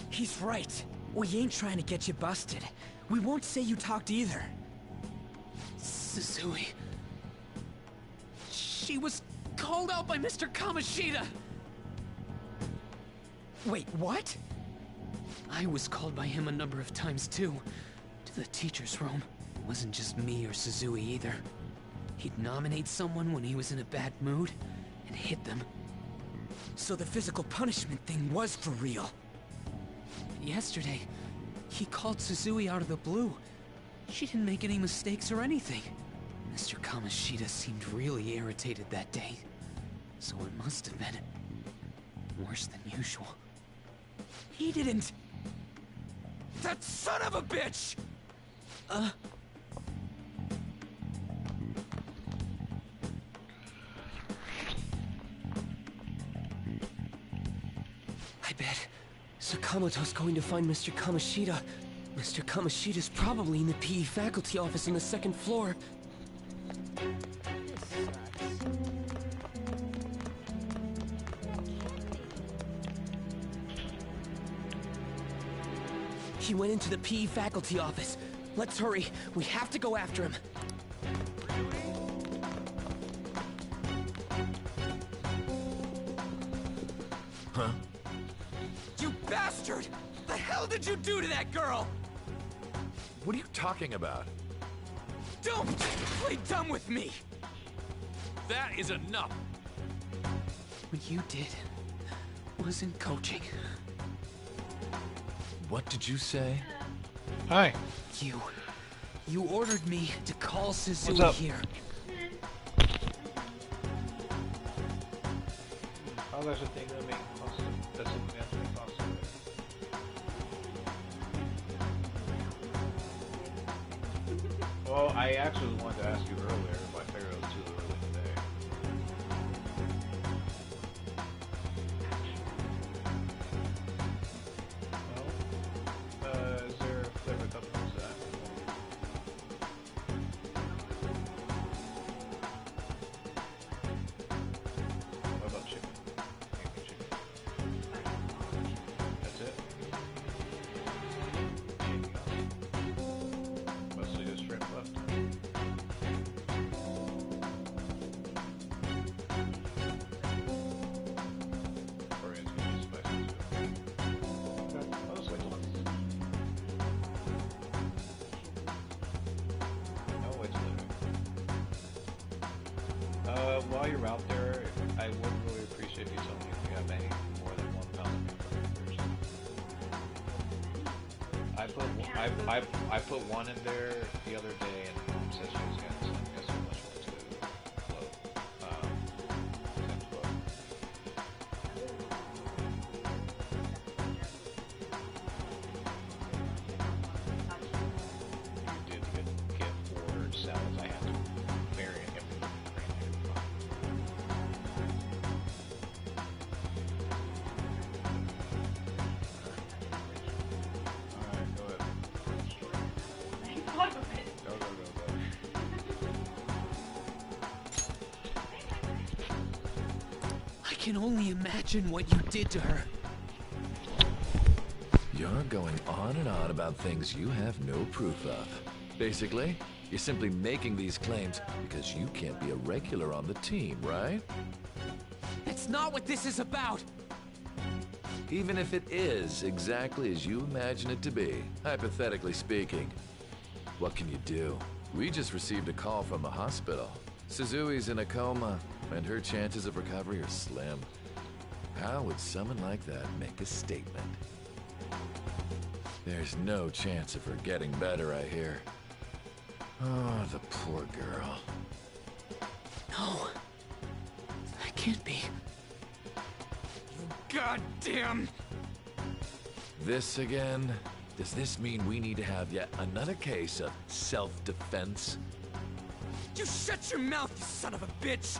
He's right. We ain't trying to get you busted. We won't say you talked either. Suzui... She was called out by Mr. Kamoshida! Wait, what? I was called by him a number of times too. To the teacher's room. It wasn't just me or Suzui either. He'd nominate someone when he was in a bad mood, and hit them. So the physical punishment thing was for real. Yesterday, he called Suzui out of the blue. She didn't make any mistakes or anything. Mr. Kamoshida seemed really irritated that day. So it must have been worse than usual. He didn't... That son of a bitch! I bet Sakamoto's going to find Mr. Kamoshida. Mr. Kamoshida's probably in the PE faculty office on the second floor. He went into the PE faculty office. Let's hurry. We have to go after him. Huh? You bastard! The hell did you do to that girl? What are you talking about? Don't play dumb with me! That is enough! What you did wasn't coaching. What did you say? Hi. You ordered me to call Suzui What's up? here. Oh, there's a thing that makes possible. That's actually possible. Well, I actually wanted to ask you earlier, but I figured it was too early today. Well, is there a flavor cup of that? while you're out there, I would really appreciate you telling me if you have any more than 1,000 members. I put one in there the other day, and it says she was getting some. Guess how much went to float. You did get 4 cells. I had to bury everything. Alright, go ahead. Go. I can only imagine what you did to her. You're going on and on about things you have no proof of. Basically, you're simply making these claims because you can't be a regular on the team, right? That's not what this is about! Even if it is exactly as you imagine it to be, hypothetically speaking, what can you do? We just received a call from the hospital. Suzui's in a coma, and her chances of recovery are slim. How would someone like that make a statement? There's no chance of her getting better, I hear. Oh, the poor girl. No. That can't be. Goddamn! This again? Does this mean we need to have yet another case of self-defense? You shut your mouth, you son of a bitch!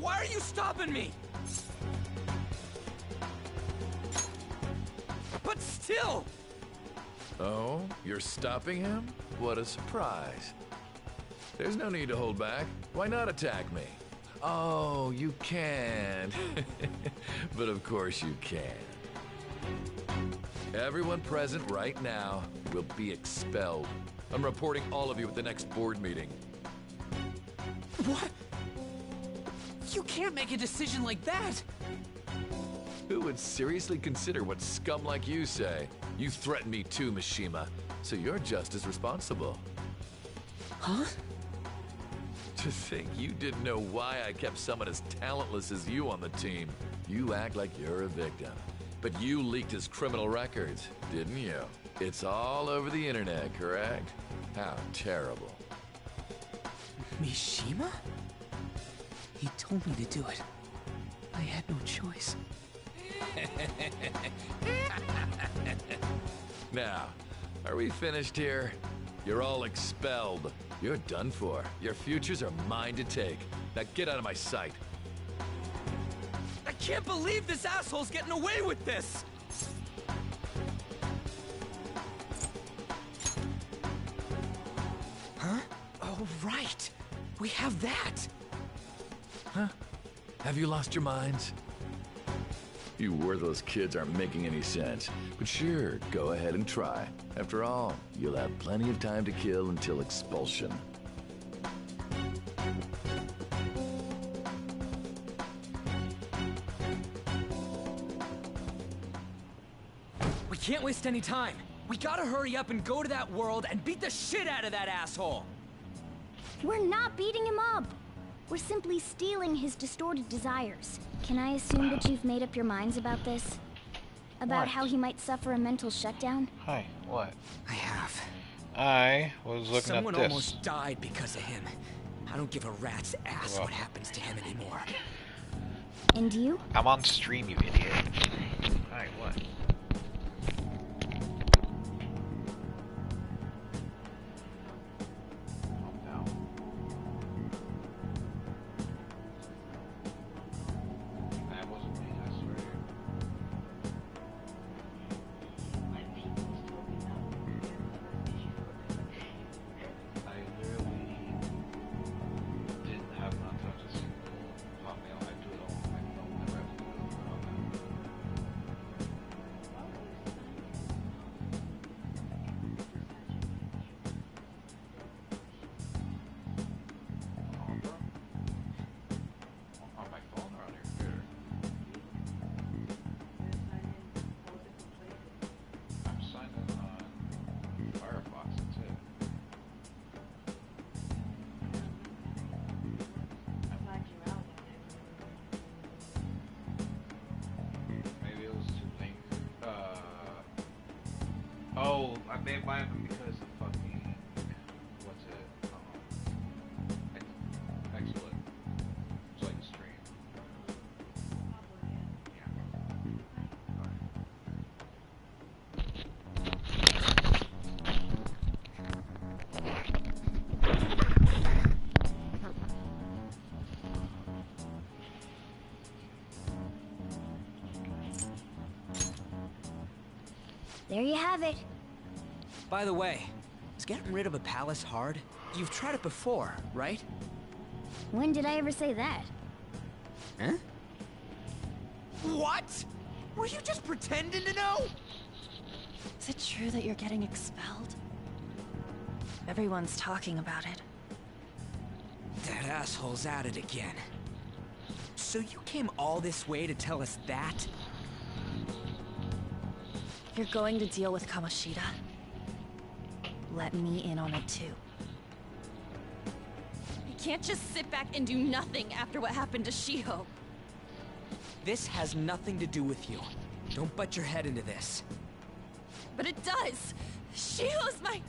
Why are you stopping me? But still! Oh, you're stopping him? What a surprise. There's no need to hold back. Why not attack me? Oh, you can. But of course you can. Everyone present right now will be expelled. I'm reporting all of you at the next board meeting. What? You can't make a decision like that! Who would seriously consider what scum like you say? You threatened me too, Mishima, so you're just as responsible. Huh? To think you didn't know why I kept someone as talentless as you on the team. You act like you're a victim. But you leaked his criminal records, didn't you? It's all over the internet, correct? How terrible. Mishima? He told me to do it. I had no choice. Now, are we finished here? You're all expelled. You're done for. Your futures are mine to take. Now get out of my sight. I can't believe this asshole's getting away with this! Huh? Oh, right. We have that. Huh? Have you lost your minds? You worthless kids aren't making any sense. But sure, go ahead and try. After all, you'll have plenty of time to kill until expulsion. We can't waste any time. We gotta hurry up and go to that world and beat the shit out of that asshole! We're not beating him up. We're simply stealing his distorted desires. Can I assume that you've made up your minds about this? About What? how he might suffer a mental shutdown? Hi, what? I have. I was looking Someone at this. almost died because of him. I don't give a rat's ass Well. what happens to him anymore. And you? I'm on stream, you idiot. Hi, what? they buy them because of fucking what's it? Excellent. It's like stream. There you have it. By the way, is getting rid of a palace hard? You've tried it before, right? When did I ever say that? Huh? What? Were you just pretending to know? Is it true that you're getting expelled? Everyone's talking about it. That asshole's at it again. So you came all this way to tell us that? You're going to deal with Kamoshida. Let me in on it too. You can't just sit back and do nothing after what happened to Shiho. This has nothing to do with you. Don't butt your head into this. But it does! Shiho's my...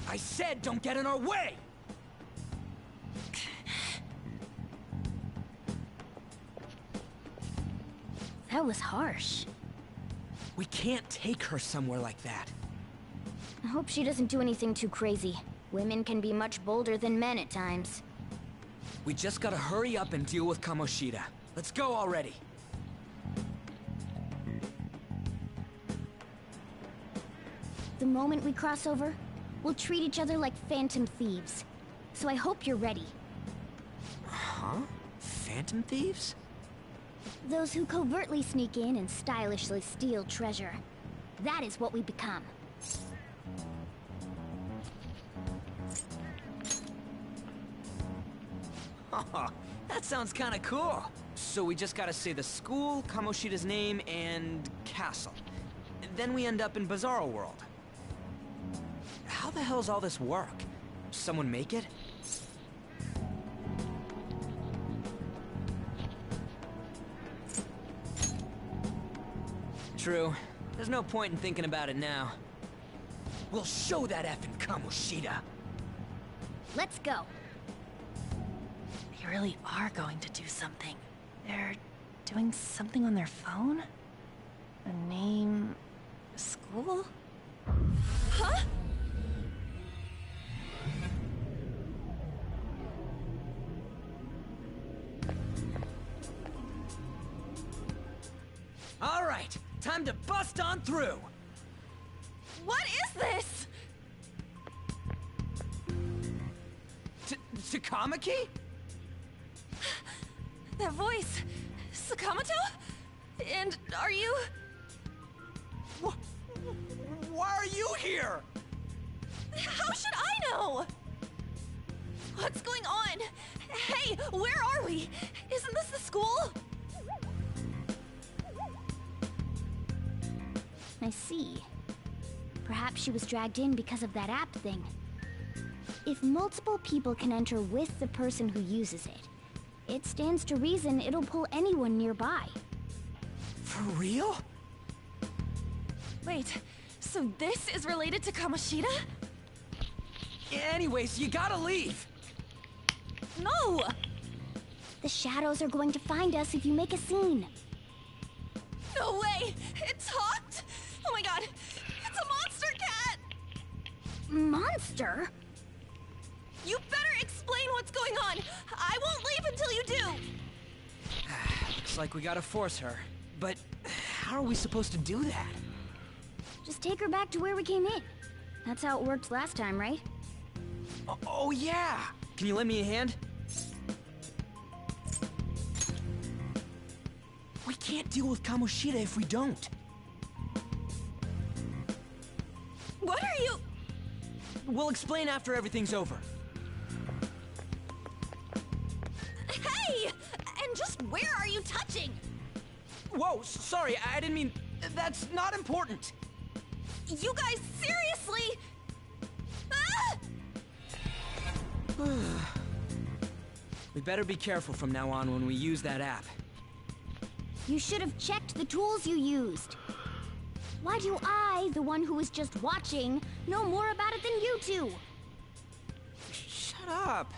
I said don't get in our way! That was harsh. We can't take her somewhere like that. I hope she doesn't do anything too crazy. Women can be much bolder than men at times. We just gotta hurry up and deal with Kamoshida. Let's go already. The moment we cross over, we'll treat each other like phantom thieves. So I hope you're ready. Huh? Phantom thieves? Those who covertly sneak in and stylishly steal treasure. That is what we become. Oh, that sounds kinda cool. So we just gotta say the school, Kamoshida's name, and castle. Then we end up in Bizarro World. How the hell's all this work? Someone make it? True. There's no point in thinking about it now. We'll show that effing Kamoshida. Let's go. They really are going to do something. They're doing something on their phone? A name... a school? Huh? All right, time to bust on through. What is this? Takamaki? That voice... Sakamoto? And are you... Why are you here? How should I know? What's going on? Hey, where are we? Isn't this the school? I see. Perhaps she was dragged in because of that app thing. If multiple people can enter with the person who uses it, it stands to reason it'll pull anyone nearby. For real? Wait, so this is related to Kamoshida? Anyways, you gotta leave. No! The shadows are going to find us if you make a scene. No way! It talked? Oh my god! It's a monster cat! Monster? You better explain what's going on! I won't leave until you do! Looks like we gotta force her. But how are we supposed to do that? Just take her back to where we came in. That's how it worked last time, right? Oh yeah! Can you lend me a hand? We can't deal with Kamoshida if we don't. What are you... We'll explain after everything's over. Hey! And just where are you touching? Whoa, sorry, I didn't mean... That's not important. You guys, seriously? Ah! We better be careful from now on when we use that app. You should have checked the tools you used. Why do I, the one who was just watching, know more about it than you two? Shut up.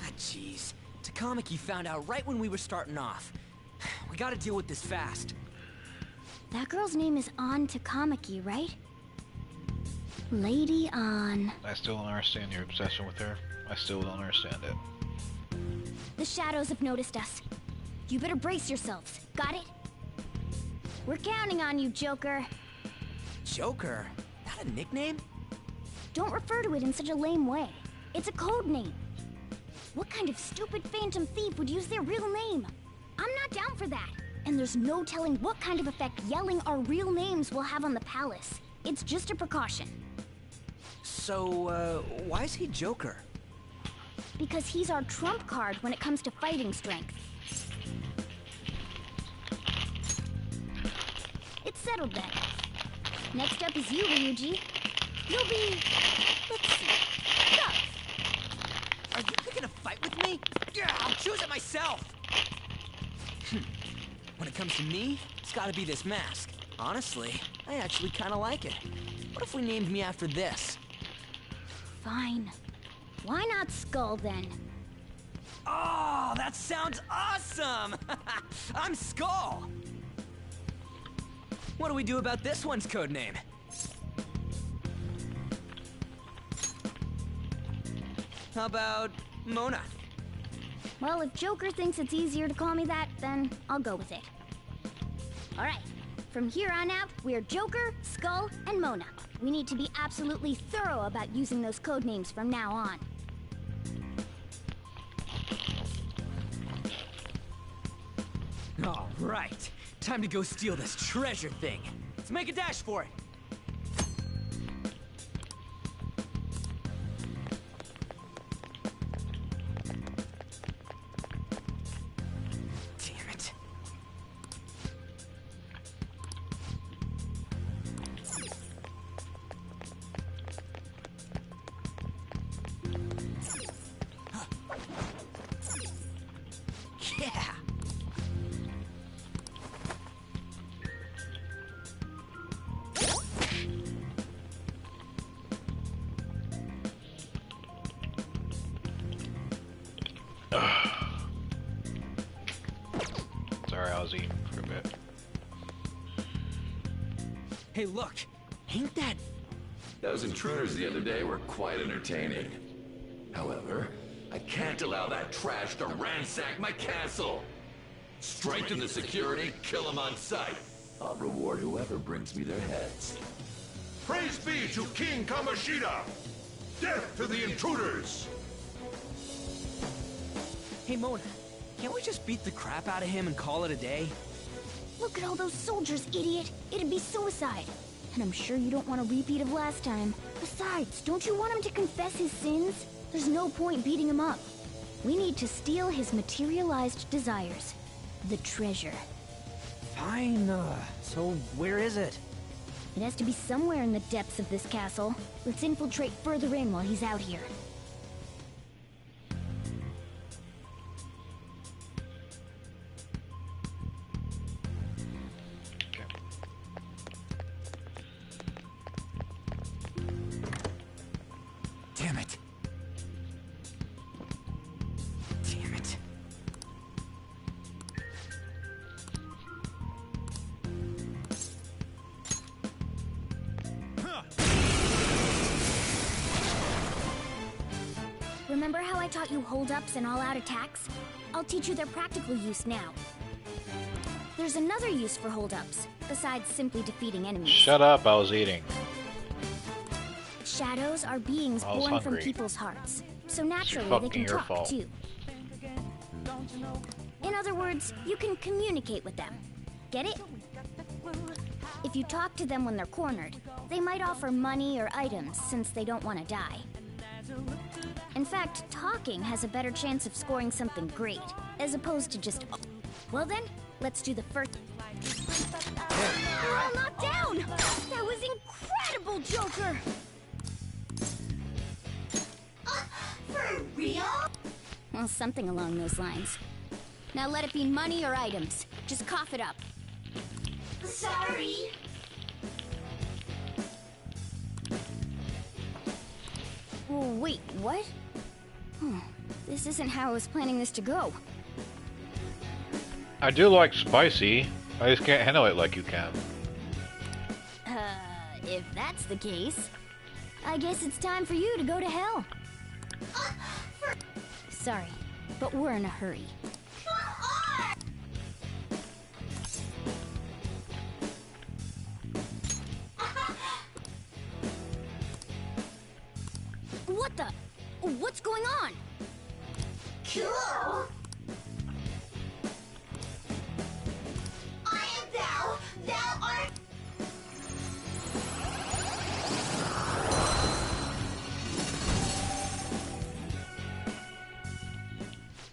Ah, jeez. Takamaki found out right when we were starting off. We gotta deal with this fast. That girl's name is An Takamaki, right? Lady An. I still don't understand your obsession with her. I still don't understand it. The shadows have noticed us. You better brace yourselves. Got it? We're counting on you, Joker. Joker? That a nickname? Don't refer to it in such a lame way. It's a code name. What kind of stupid phantom thief would use their real name? I'm not down for that. And there's no telling what kind of effect yelling our real names will have on the palace. It's just a precaution. So, why is he Joker? Because he's our trump card when it comes to fighting strength. It's settled then. Next up is you, Ryuji. You'll be... let's see... tough. Are you picking a fight with me? Yeah, I'll choose it myself! When it comes to me, it's gotta be this mask. Honestly, I actually kinda like it. What if we named me after this? Fine. Why not Skull, then? Oh, that sounds awesome! I'm Skull! What do we do about this one's codename? How about Mona? Well, if Joker thinks it's easier to call me that, then I'll go with it. Alright, from here on out, we're Joker, Skull, and Mona. We need to be absolutely thorough about using those codenames from now on. All right, time to go steal this treasure thing. Let's make a dash for it. Damn it. Yeah. Sorry, I was eating for a bit. Hey, look. Ain't that... Those intruders the other day were quite entertaining. However, I can't allow that trash to ransack my castle. Strengthen the security, kill them on sight. I'll reward whoever brings me their heads. Praise be to King Kamoshida! Death to the intruders! Hey, Mona. Can't we just beat the crap out of him and call it a day? Look at all those soldiers, idiot! It'd be suicide. And I'm sure you don't want a repeat of last time. Besides, don't you want him to confess his sins? There's no point beating him up. We need to steal his materialized desires. The treasure. Fine, so where is it? It has to be somewhere in the depths of this castle. Let's infiltrate further in while he's out here. Damn it. Damn it. Remember how I taught you hold-ups and all-out attacks? I'll teach you their practical use now. There's another use for hold-ups, besides simply defeating enemies. Shut up, I was eating. Shadows are beings I was born from hungry. people's hearts, so naturally they fucking can your talk fault. too. In other words, you can communicate with them. Get it? If you talk to them when they're cornered, they might offer money or items since they don't want to die. In fact, talking has a better chance of scoring something great, as opposed to just... Well then, let's do the first... They're all knocked down! That was incredible, Joker! For real? Well, something along those lines. Now let it be money or items. Just cough it up. Sorry. Oh, wait, what? This isn't how I was planning this to go. I do like spicy. I just can't handle it like you can. If that's the case, I guess it's time for you to go to hell. Sorry, but we're in a hurry. What the? What's going on? Cool. I am thou. Thou art.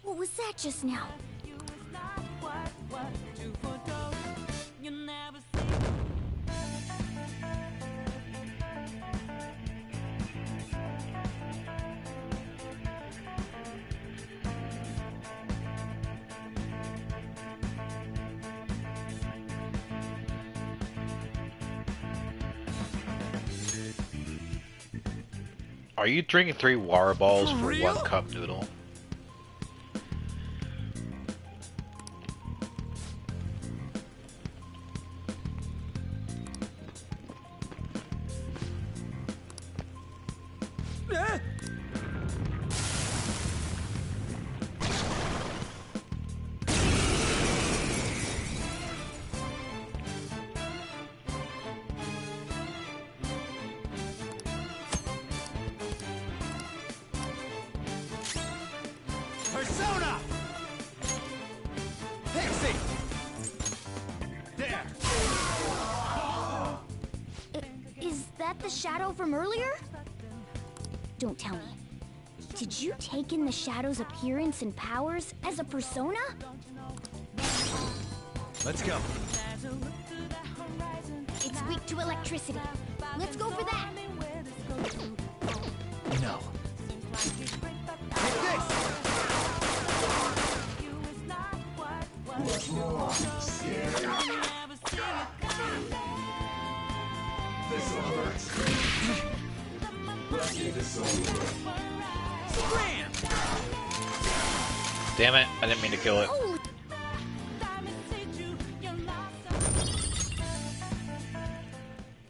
What was that just now? Are you drinking 3 water balls for real? 1 cup noodle? Persona! Pixie! There! Is that the shadow from earlier? Don't tell me. Did you take in the shadow's appearance and powers as a persona? Let's go. It's weak to electricity. Let's go for that. No. What's wrong? Scared? This'll hurt. Let's get this over. Damn it, I didn't mean to kill it.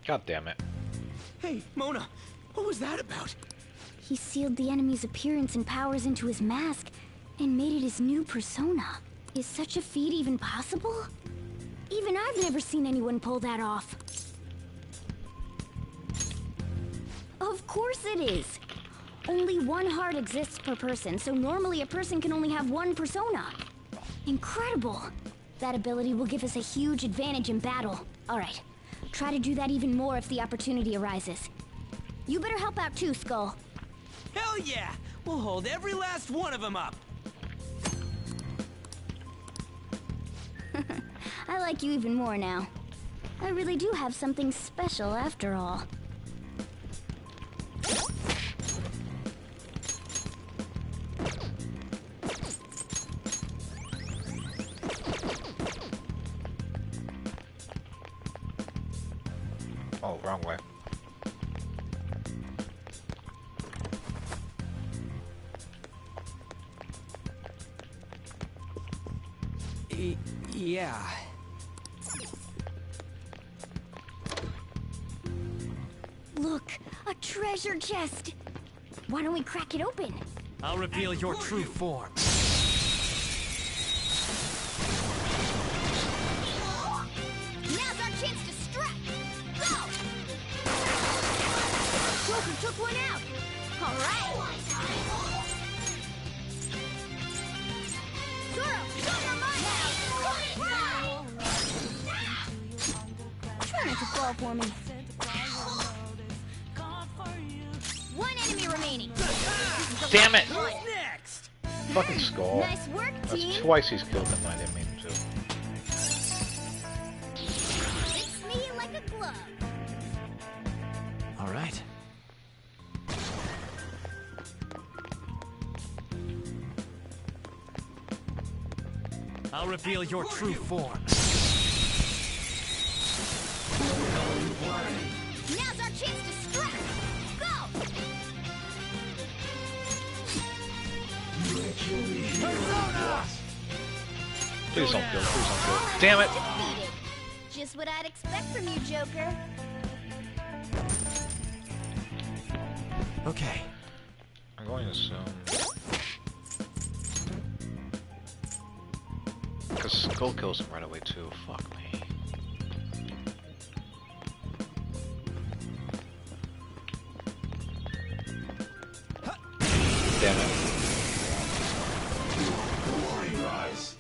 God damn it. Hey, Mona, what was that about? He sealed the enemy's appearance and powers into his mask and made it his new persona. Is such a feat even possible? Even I've never seen anyone pull that off. Of course it is. Only 1 heart exists per person, so normally a person can only have 1 persona. Incredible. That ability will give us a huge advantage in battle. All right, try to do that even more if the opportunity arises. You better help out too, Skull. Hell yeah! We'll hold every last one of them up! I like you even more now. I really do have something special after all. Oh, wrong way. Yeah. Look, a treasure chest! Why don't we crack it open? I'll reveal your true form. Now's our chance to strike! Go! Joker took one out! Alright! Zoro, show your mind out! Try not to fall for me. 1 enemy remaining. Damn it! Who's next? Fucking Skull. Nice work, team. That's twice he's killed him, I didn't mean to. Fits me like a glove. All right. I'll reveal your true form. Now's our chance to strike! Go! Persona! Please don't kill, please don't kill. Damn it! Defeated. Just what I'd expect from you, Joker. Okay. I'm going to assume... Because Skull kills him right away too, fuck me. Damn it.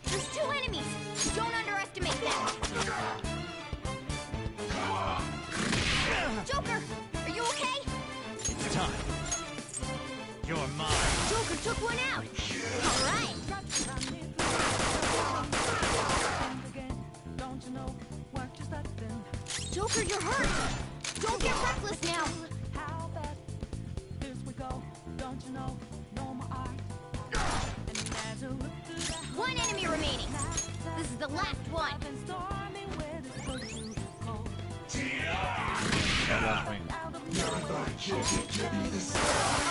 There's two enemies! Don't underestimate them! Joker! Are you okay? It's time. You're mine. Joker took one out! Alright! Joker, you're hurt! Don't get reckless now! One enemy remaining! This is the last one!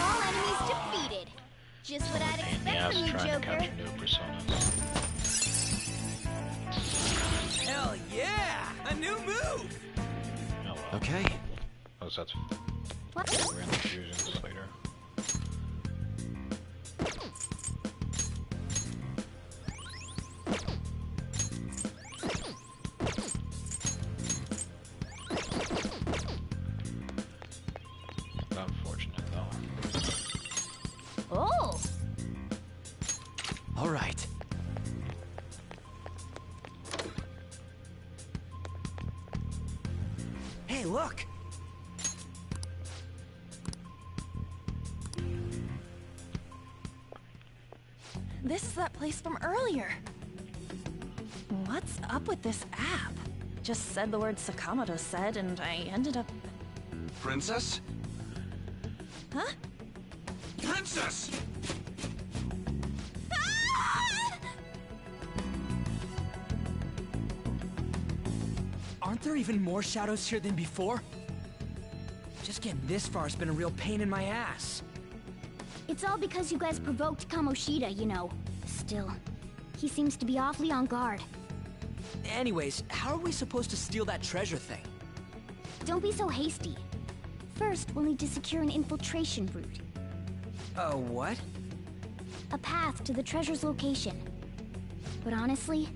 All enemies defeated! Just what I'd expect from you, trying to Joker. capture new personas. Hell yeah! A new move! Oh well. Okay. Oh, so that's... What? Random fusions later. Unfortunate though. Oh! All right. Hey, look! This is that place from earlier. What's up with this app? Just said the word Sakamoto said, and I ended up... Princess? Huh? Princess! Aren't there even more shadows here than before? Just getting this far has been a real pain in my ass. It's all because you guys provoked Kamoshida, you know. Still, he seems to be awfully on guard. Anyways, how are we supposed to steal that treasure thing? Don't be so hasty. First, we'll need to secure an infiltration route. What? A path to the treasure's location. But honestly,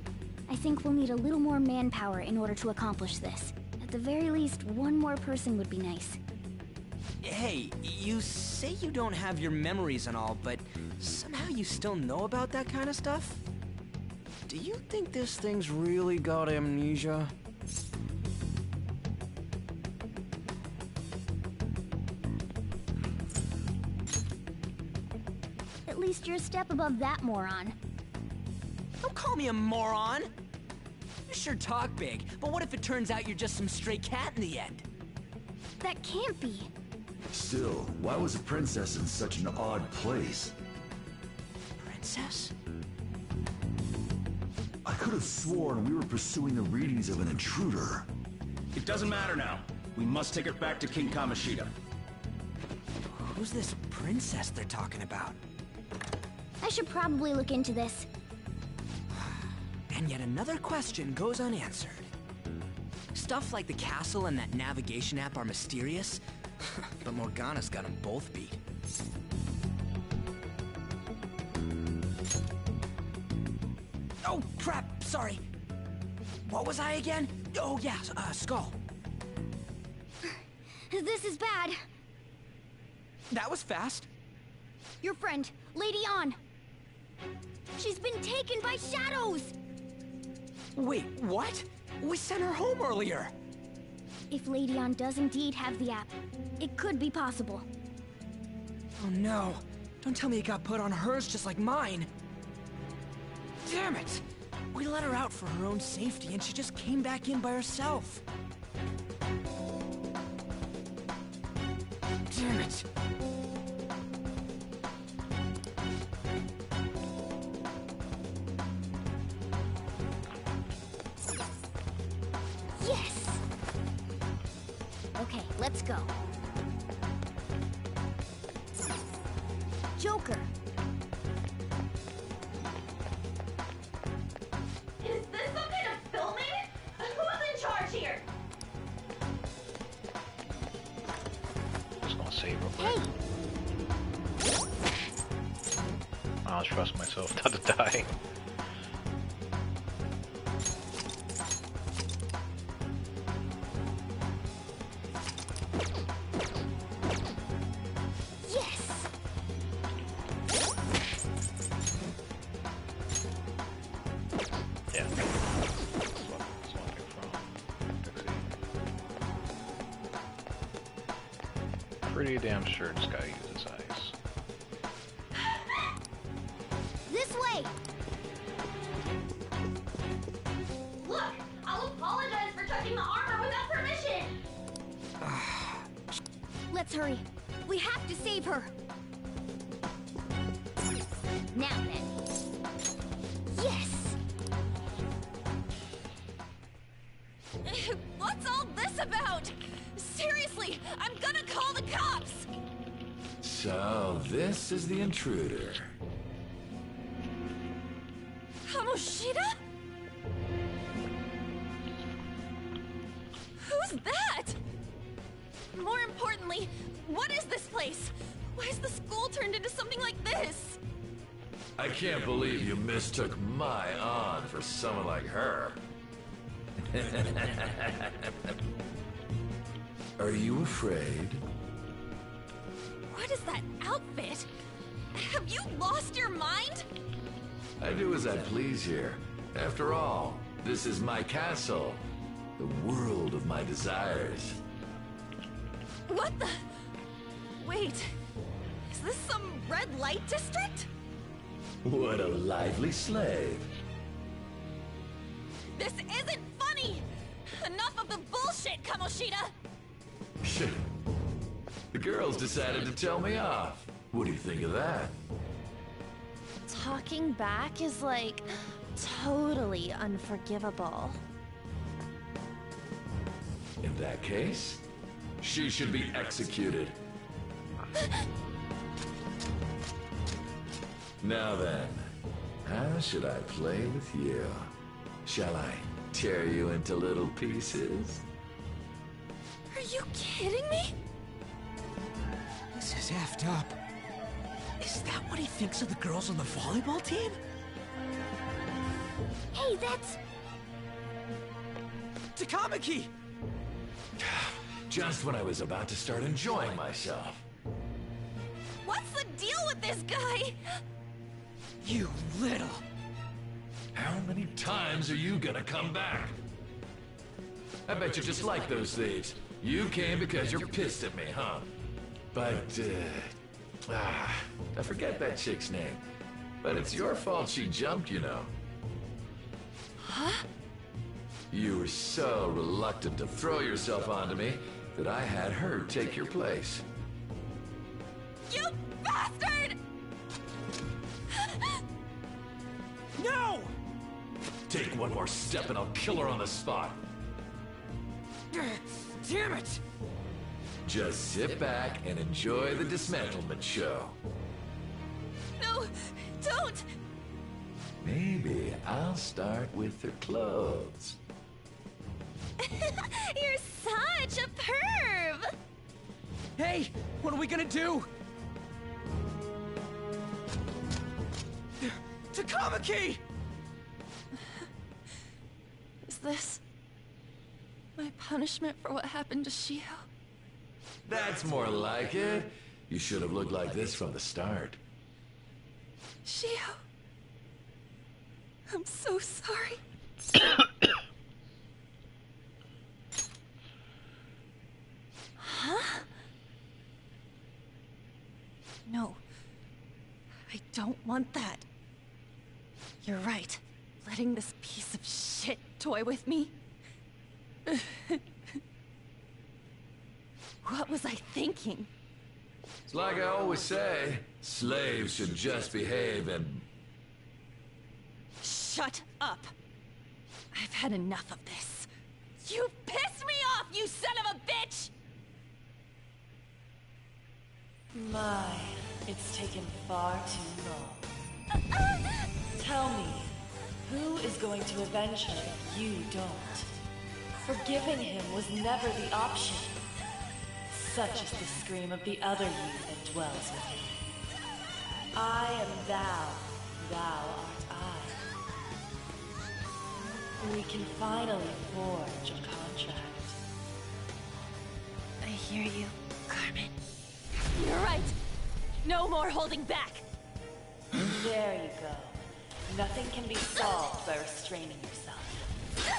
I think we'll need a little more manpower in order to accomplish this. At the very least, one more person would be nice. Hey, you say you don't have your memories and all, but somehow you still know about that kind of stuff? Do you think this thing's really got amnesia? At least you're a step above that moron. Don't call me a moron! You sure talk big, but what if it turns out you're just some stray cat in the end? That can't be. Still, why was a princess in such an odd place? Princess? I could have sworn we were pursuing the readings of an intruder. It doesn't matter now. We must take it back to King Kamoshida. Who's this princess they're talking about? I should probably look into this. And yet another question goes unanswered. Stuff like the castle and that navigation app are mysterious, but Morgana's got them both beat. Oh, crap! Sorry. What was I again? Oh, yeah, Skull. This is bad. That was fast. Your friend, Lady An. She's been taken by shadows! Wait, what? We sent her home earlier. If Lady An does indeed have the app, it could be possible. Oh no. Don't tell me it got put on hers just like mine. Damn it! We let her out for her own safety and she just came back in by herself. Damn it! Yes! go. Joker. Is this some kind of filming? Who's in charge here? Just gonna save real quick. I'll trust myself not to die. Pretty damn sure this guy uses ice. This way! Look! I'll apologize for touching the armor without permission! Let's hurry. We have to save her. Now then. Yes! What's all this about? Seriously, I'm gonna call the cops! So, this is the intruder. Kamoshida? Who's that? More importantly, what is this place? Why is the school turned into something like this? I can't believe you mistook my An for someone like her. Are you afraid? What is that outfit? Have you lost your mind? I do as I please here. After all, this is my castle. The world of my desires. What the? Wait, is this some red light district? What a lively slave. This isn't funny! Enough of the bullshit, Kamoshida! The girls decided to tell me off. What do you think of that? Talking back is like totally unforgivable. In that case, she should be executed. Now then, how should I play with you? Shall I tear you into little pieces? Are you kidding me? This is effed up. Is that what he thinks of the girls on the volleyball team? Hey, that's... Takamaki! Just when I was about to start enjoying myself. What's the deal with this guy? You little... How many times are you gonna come back? I bet you just like those thieves. You came because you're pissed at me, huh? But, I forget that chick's name. But it's your fault she jumped, you know. Huh? You were so reluctant to throw yourself onto me that I had her take your place. You bastard! No! Take one more step and I'll kill her on the spot. Damn it! Just sit back and enjoy the dismantlement show. No, don't! Maybe I'll start with her clothes. You're such a perv! Hey, what are we gonna do? Takamaki! Is this my punishment for what happened to Shio? That's more like it. You should have looked like this from the start. Shio, I'm so sorry. Huh? No, I don't want that. You're right. Letting this piece of shit toy with me. What was I thinking? It's like I always say, slaves should just behave and... Shut up! I've had enough of this. You pissed me off, you son of a bitch! My, it's taken far too long. Tell me, who is going to avenge her if you don't? Forgiving him was never the option. Such is the scream of the other you that dwells within. I am thou, thou art I. We can finally forge a contract. I hear you, Carmen. You're right. No more holding back. There you go. Nothing can be solved by restraining yourself.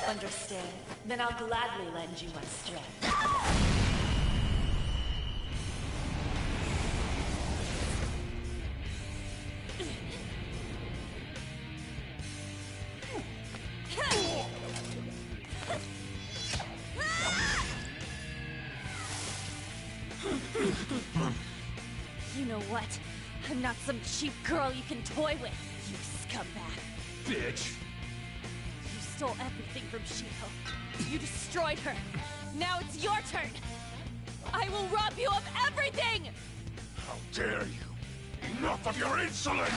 Understand? Then I'll gladly lend you my strength. You know what? I'm not some cheap girl you can toy with, you scumbag. Bitch! You stole everything from Shiho. You destroyed her. Now it's your turn. I will rob you of everything! How dare you! Enough of your insolence!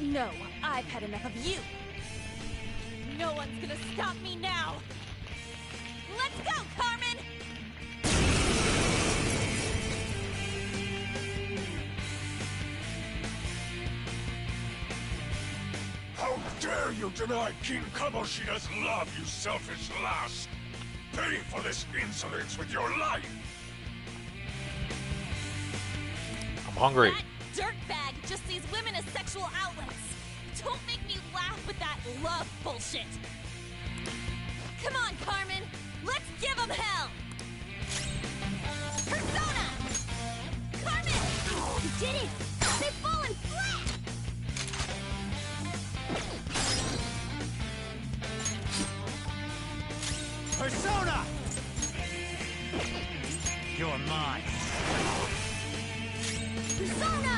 No, I've had enough of you. No one's gonna stop me now. Let's go, Carmen! How dare you deny King Kamoshida's love, you selfish lass! Pay for this insolence with your life! I'm hungry. That dirtbag just sees women as sexual outlets. Don't make me laugh with that love bullshit. Come on, Carmen. Let's give them hell. Persona! Carmen! You did it! They've fallen flat! Persona! You're mine. Persona!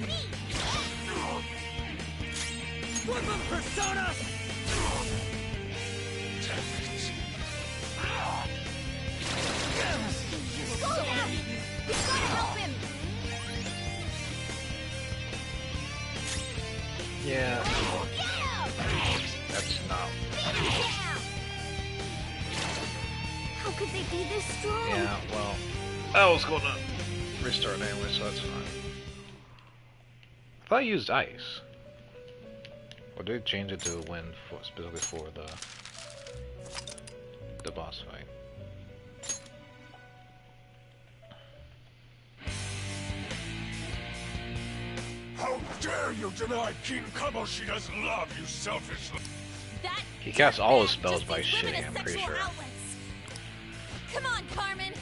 Me! Flip him, Persona! Slow down! You gotta help him! Yeah. That's not. How could they be this strong? Yeah, well, I was gonna restart anyway, so that's fine. I thought I used ice. Or did they change it to win for, specifically for the boss fight? How dare you deny King Kamoshida's love, you selfish... He casts all his spells by shitting, I'm pretty sure. Outlets. Come on, Carmen!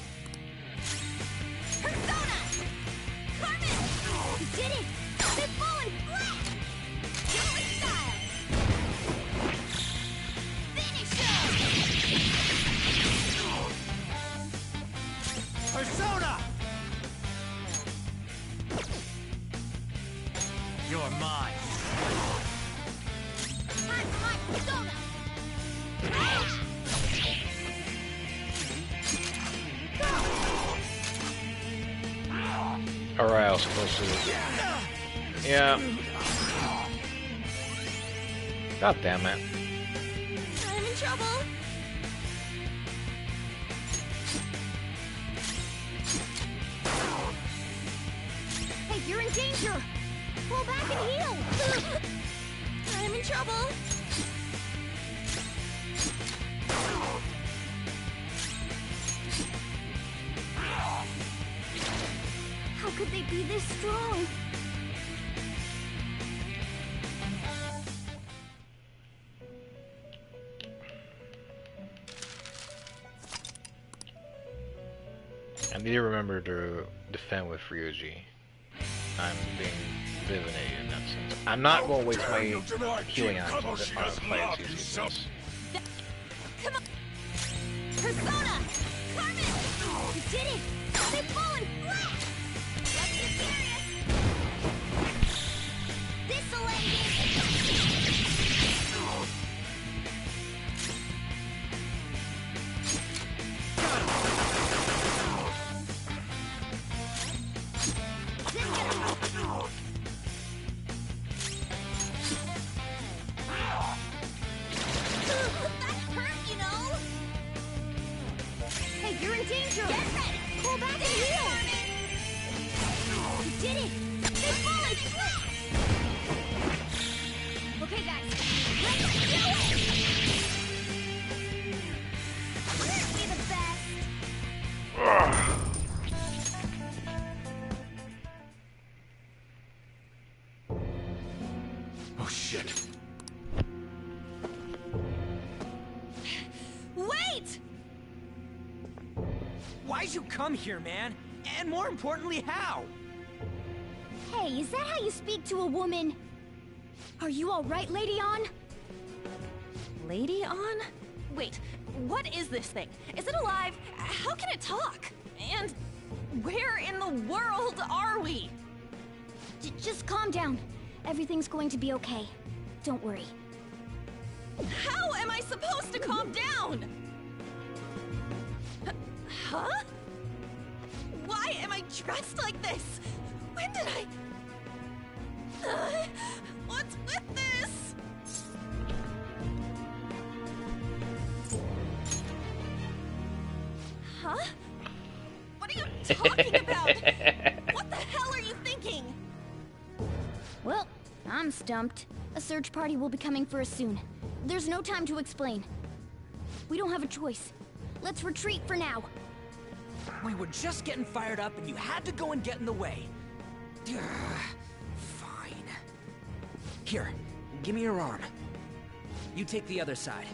Persona! Carmen! You did it! They've fallen flat! Dueling style! Finish him! Persona! You're mine. Time for my persona! Alright, I was supposed to. Yeah. God damn it. I'm in trouble. Hey, you're in danger! Pull back and heal! I'm in trouble. How could they be this strong? I need to remember to defend with Ryuji. I'm being divinated in that sense. I'm not going to waste my healing items on fights using this. Come on! Persona! Carmen! You did it! They've fallen flat! Let's get serious! This'll end it! did it! They've fallen flat! Okay, guys, let's do it! Aren't we the best? Oh shit. Wait! Why'd you come here, man? And more importantly, how? Hey, is that how you speak to a woman? Are you alright, Lady On? Lady On? Wait, what is this thing? Is it alive? How can it talk? And where in the world are we? Just calm down. Everything's going to be okay. Don't worry. How am I supposed to calm down? Huh? Why am I dressed like this? When did I... what's with this? Huh? What are you talking about? What the hell are you thinking? Well, I'm stumped. A search party will be coming for us soon. There's no time to explain. We don't have a choice. Let's retreat for now. We were just getting fired up and you had to go and get in the way. Fine. Here, give me your arm. You take the other side.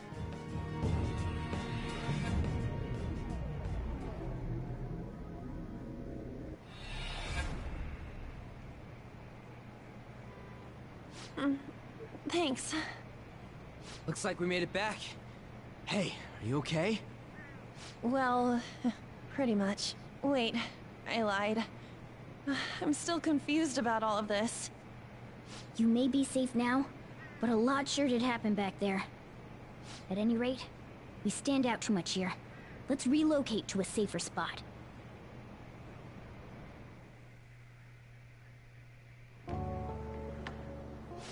Thanks. Looks like we made it back. Hey, are you okay? Well, pretty much. Wait, I lied. I'm still confused about all of this. You may be safe now, but a lot sure did happen back there. At any rate, we stand out too much here. Let's relocate to a safer spot.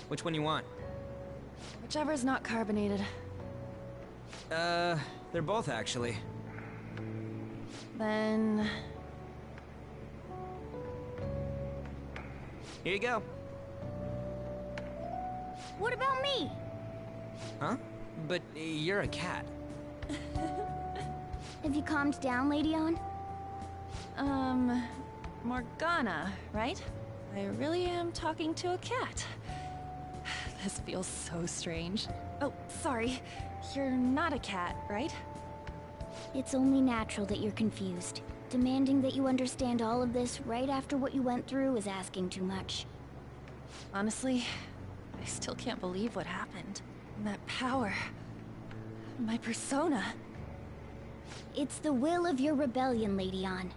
Which one you want? Whichever's not carbonated. They're both actually. Then... Here you go. What about me? Huh? But you're a cat. Have you calmed down, Lady On? Morgana, right? I really am talking to a cat. This feels so strange. Oh, sorry. You're not a cat, right? It's only natural that you're confused. Demanding that you understand all of this right after what you went through is asking too much. Honestly, I still can't believe what happened. And that power... my persona... It's the will of your rebellion, Lady On.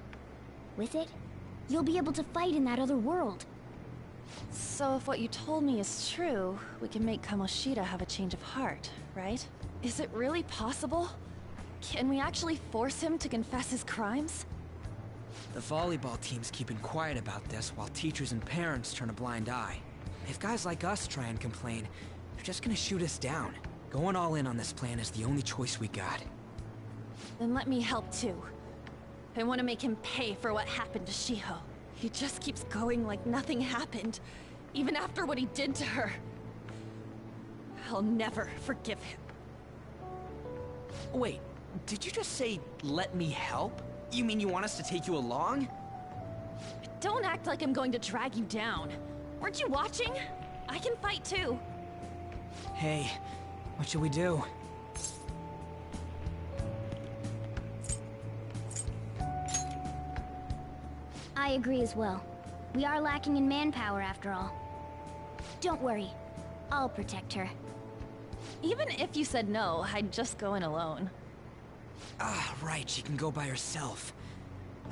With it, you'll be able to fight in that other world. So if what you told me is true, we can make Kamoshida have a change of heart, right? Is it really possible? Can we actually force him to confess his crimes? The volleyball team's keeping quiet about this while teachers and parents turn a blind eye. If guys like us try and complain, they're just gonna shoot us down. Going all in on this plan is the only choice we got. Then let me help too. I want to make him pay for what happened to Shiho. He just keeps going like nothing happened, even after what he did to her. I'll never forgive him. Wait, did you just say, let me help? You mean you want us to take you along? Don't act like I'm going to drag you down. Weren't you watching? I can fight too. Hey, what should we do? I agree as well. We are lacking in manpower after all. Don't worry. I'll protect her. Even if you said no, I'd just go in alone. Ah, right, she can go by herself.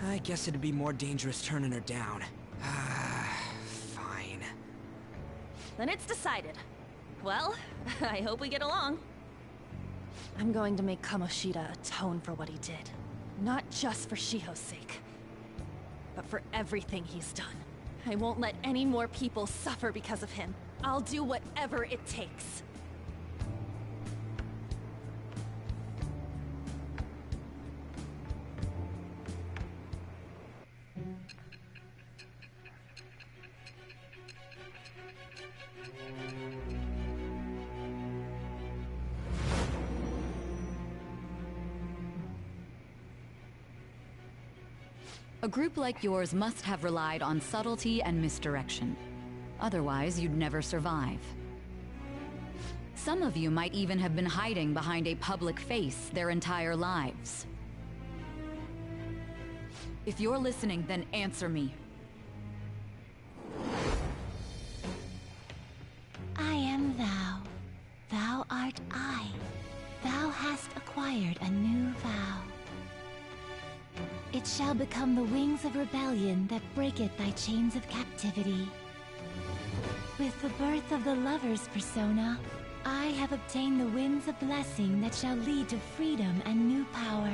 I guess it'd be more dangerous turning her down. Ah, fine. Then it's decided. Well, I hope we get along. I'm going to make Kamoshida atone for what he did. Not just for Shiho's sake, but for everything he's done. I won't let any more people suffer because of him. I'll do whatever it takes. A group like yours must have relied on subtlety and misdirection. Otherwise, you'd never survive. Some of you might even have been hiding behind a public face their entire lives. If you're listening, then answer me. I am thou. Thou art I. Thou hast acquired a new vow. It shall become the wings of rebellion that breaketh thy chains of captivity. With the birth of the lover's persona, I have obtained the winds of blessing that shall lead to freedom and new power.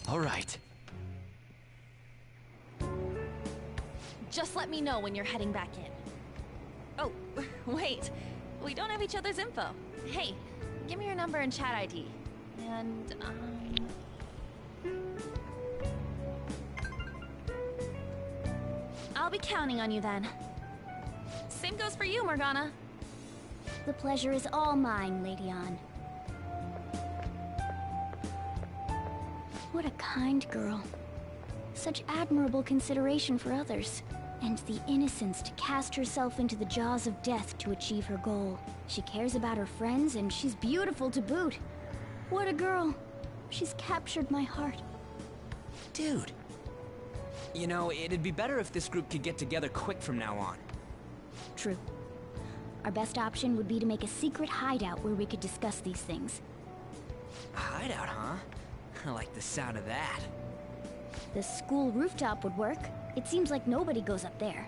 All right. Just let me know when you're heading back in. Oh, wait. We don't have each other's info. Hey, give me your number and chat ID. And, I'll be counting on you then. Same goes for you, Morgana. The pleasure is all mine, Lady Ann. What a kind girl. Such admirable consideration for others. And the innocence to cast herself into the jaws of death to achieve her goal. She cares about her friends, and she's beautiful to boot. What a girl. She's captured my heart. Dude. You know, it'd be better if this group could get together quick from now on. True. Our best option would be to make a secret hideout where we could discuss these things. A hideout, huh? I like the sound of that. The school rooftop would work. It seems like nobody goes up there.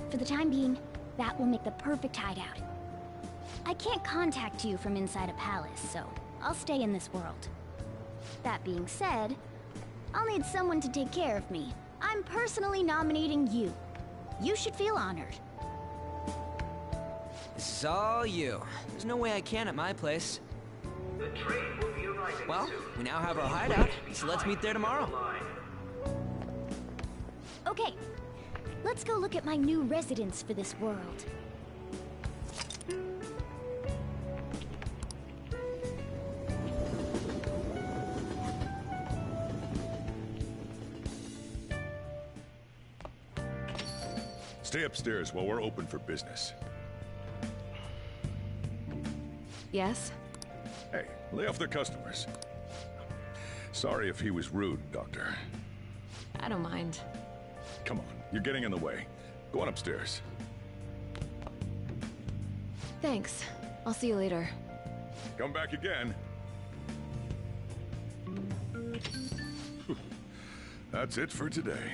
For the time being, that will make the perfect hideout. I can't contact you from inside a palace, so I'll stay in this world. That being said, I'll need someone to take care of me. I'm personally nominating you. You should feel honored. This is all you. There's no way I can at my place. The train will be arriving Well, soon. we now have our hideout, so let's meet there tomorrow. Okay, let's go look at my new residence for this world. Stay upstairs while we're open for business. Yes? Hey, lay off the customers. Sorry if he was rude, Doctor. I don't mind. Come on, you're getting in the way. Go on upstairs. Thanks. I'll see you later. Come back again. That's it for today.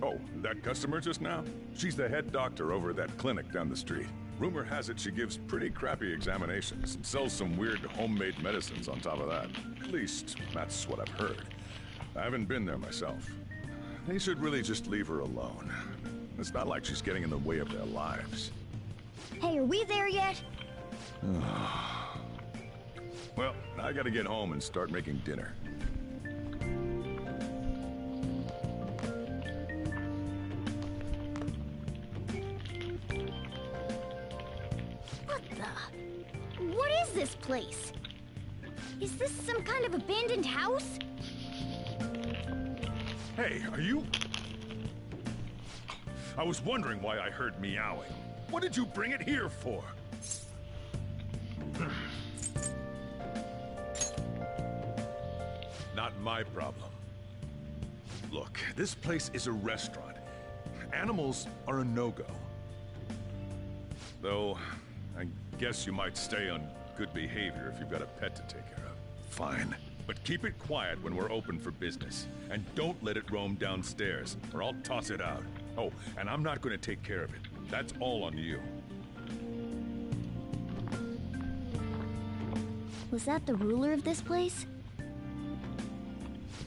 Oh, that customer just now? She's the head doctor over at that clinic down the street. Rumor has it she gives pretty crappy examinations and sells some weird homemade medicines on top of that. At least, that's what I've heard. I haven't been there myself. They should really just leave her alone. It's not like she's getting in the way of their lives. Hey, are we there yet? Well, I gotta get home and start making dinner. What is this place? Is this some kind of abandoned house? Hey, are you... I was wondering why I heard meowing. What did you bring it here for? Not my problem. Look, this place is a restaurant. Animals are a no-go. Though, I guess you might stay on good behavior if you've got a pet to take care of. Fine. But keep it quiet when we're open for business. And don't let it roam downstairs, or I'll toss it out. Oh, and I'm not going to take care of it. That's all on you. Was that the ruler of this place?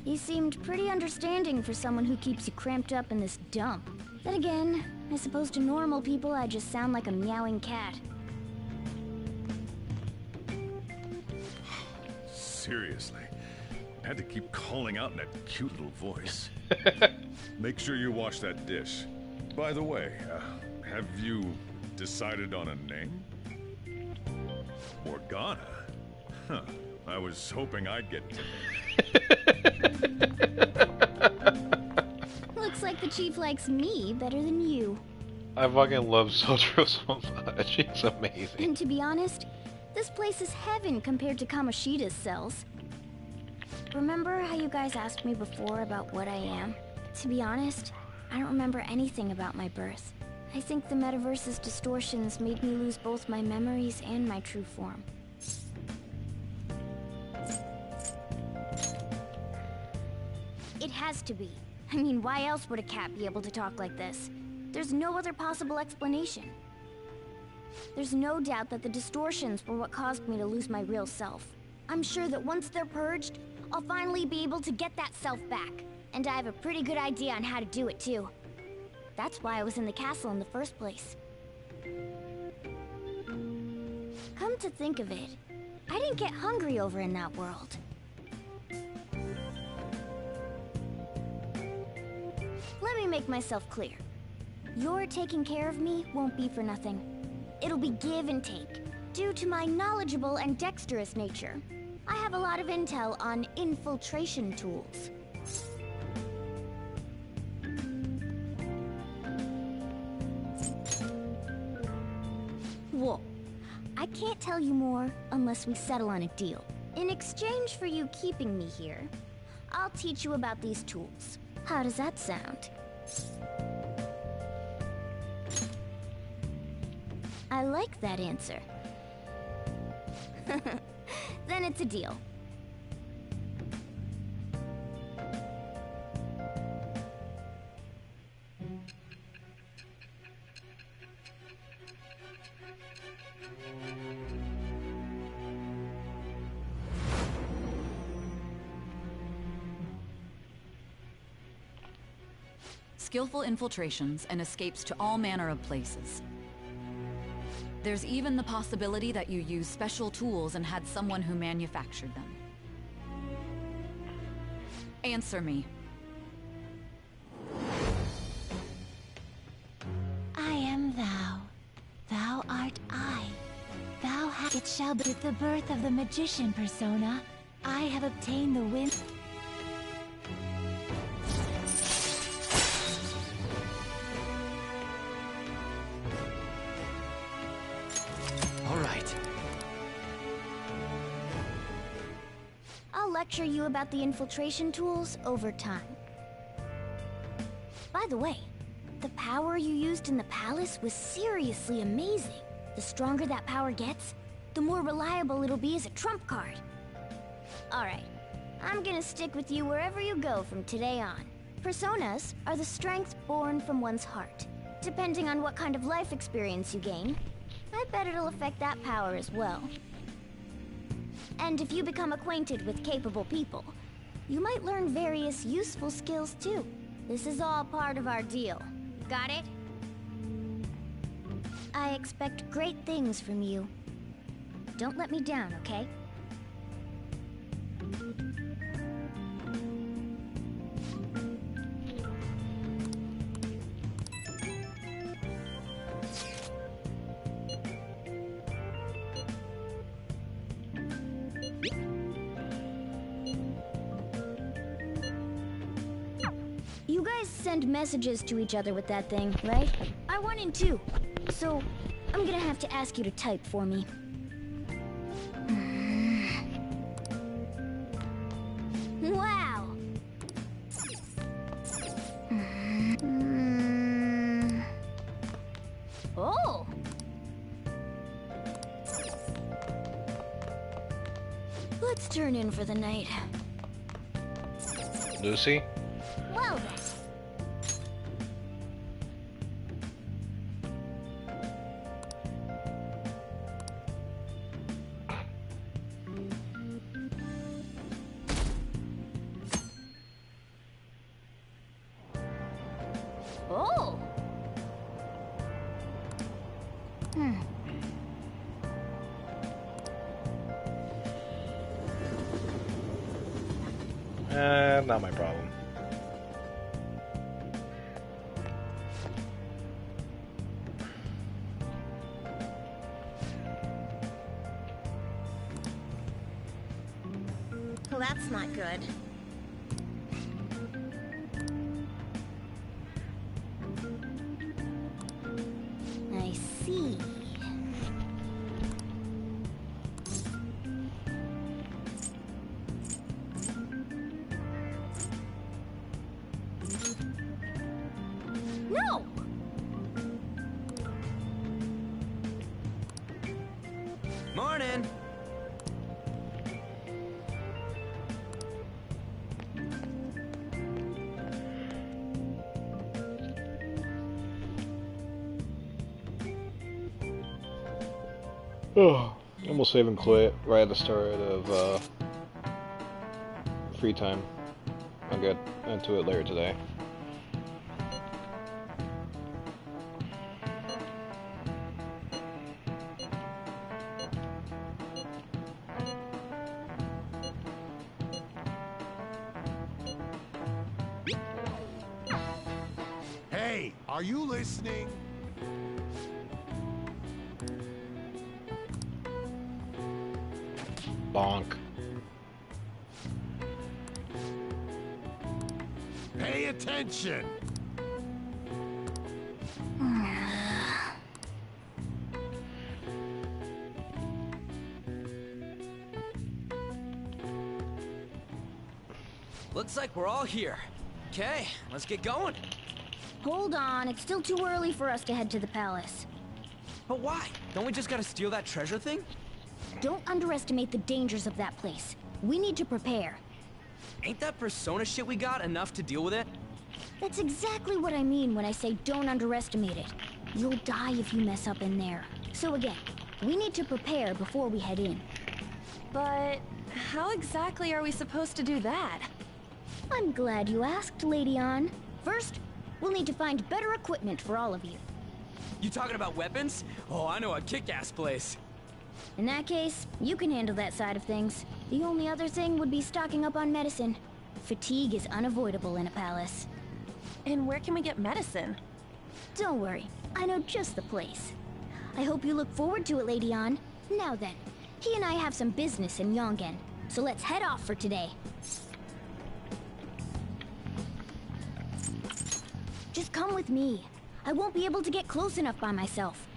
He seemed pretty understanding for someone who keeps you cramped up in this dump. Then again, I suppose to normal people I just sound like a meowing cat. Seriously. I had to keep calling out in that cute little voice. Make sure you wash that dish. By the way, Have you decided on a name? Morgana? Huh. I was hoping I'd get Looks like the chief likes me better than you. I fucking love Sotro so much. She's amazing. And to be honest, this place is heaven compared to Kamoshida's cells. Remember how you guys asked me before about what I am? To be honest, I don't remember anything about my birth. I think the metaverse's distortions made me lose both my memories and my true form. It has to be. I mean, why else would a cat be able to talk like this? There's no other possible explanation. There's no doubt that the distortions were what caused me to lose my real self. I'm sure that once they're purged, I'll finally be able to get that self back. And I have a pretty good idea on how to do it too. That's why I was in the castle in the first place. Come to think of it, I didn't get hungry over in that world. Let me make myself clear. Your taking care of me won't be for nothing. It'll be give and take. Due to my knowledgeable and dexterous nature, I have a lot of intel on infiltration tools. Whoa. I can't tell you more unless we settle on a deal. In exchange for you keeping me here, I'll teach you about these tools. How does that sound? I like that answer. Then it's a deal. Skillful infiltrations and escapes to all manner of places. There's even the possibility that you used special tools and had someone who manufactured them. Answer me. I am thou. Thou art I. Thou it shall be with the birth of the magician persona. I have obtained the wind. All right. I'll lecture you about the infiltration tools over time. By the way, the power you used in the palace was seriously amazing. The stronger that power gets, the more reliable it'll be as a trump card. Alright, I'm gonna stick with you wherever you go from today on. Personas are the strength born from one's heart. Depending on what kind of life experience you gain, I bet it'll affect that power as well. And if you become acquainted with capable people, you might learn various useful skills too. This is all part of our deal. Got it? I expect great things from you. Don't let me down, okay? You guys send messages to each other with that thing, right? I want in too. So, I'm gonna have to ask you to type for me. Wow! Oh! Let's turn in for the night. Lucy? Well then. Oh! Not my problem. Well, that's not good. I see. No! Morning! Oh, almost save and quit right at the start of free time. I'll get into it later today. Hey, are you listening? Bonk. Pay attention! Looks like we're all here. Okay, let's get going. Hold on, it's still too early for us to head to the palace. But why? Don't we just gotta steal that treasure thing? Don't underestimate the dangers of that place. We need to prepare. Ain't that persona shit we got enough to deal with it? That's exactly what I mean when I say don't underestimate it. You'll die if you mess up in there. So again, we need to prepare before we head in. But how exactly are we supposed to do that? I'm glad you asked, Lady Ann. First, we'll need to find better equipment for all of you. You talking about weapons? Oh, I know a kick-ass place. In that case, you can handle that side of things. The only other thing would be stocking up on medicine. Fatigue is unavoidable in a palace. And where can we get medicine? Don't worry, I know just the place. I hope you look forward to it, Lady Ann. Now then, he and I have some business in Yongen, so let's head off for today. Just come with me. I won't be able to get close enough by myself.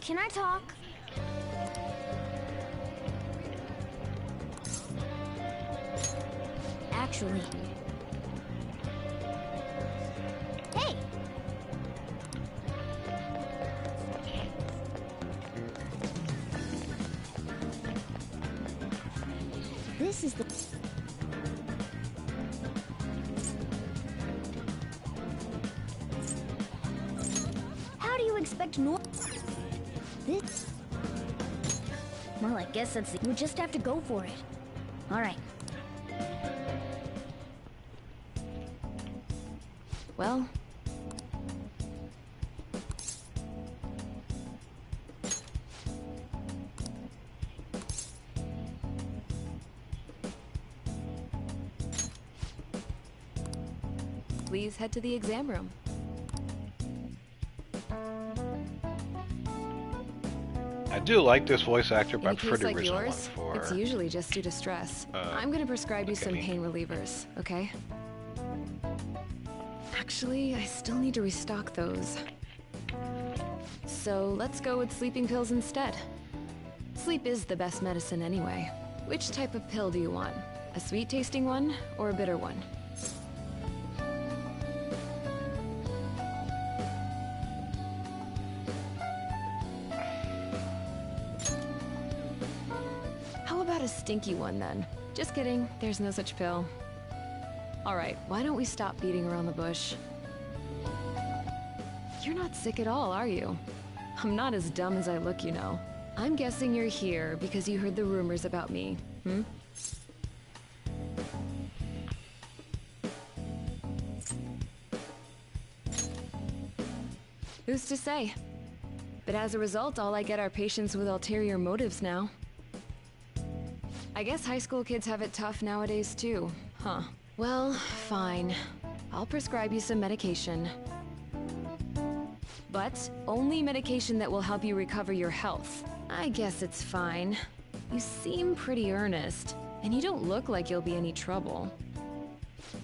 Can I talk? Actually... Hey! This is the... How do you expect this? Well, I guess that's the... We just have to go for it. All right. Well... Please head to the exam room. I do like this voice actor, but I In a prefer case the like original yours, one for... it's usually just due to stress. I'm gonna prescribe you some pain relievers, okay? Actually, I still need to restock those. So let's go with sleeping pills instead. Sleep is the best medicine anyway. Which type of pill do you want? A sweet-tasting one or a bitter one? How about a stinky one then? Just kidding, there's no such pill. Alright, why don't we stop beating around the bush? You're not sick at all, are you? I'm not as dumb as I look, you know. I'm guessing you're here because you heard the rumors about me, hmm? Who's to say? But as a result, all I get are patients with ulterior motives now. I guess high school kids have it tough nowadays too, huh? Well, fine. I'll prescribe you some medication. But only medication that will help you recover your health. I guess it's fine. You seem pretty earnest, and you don't look like you'll be any trouble.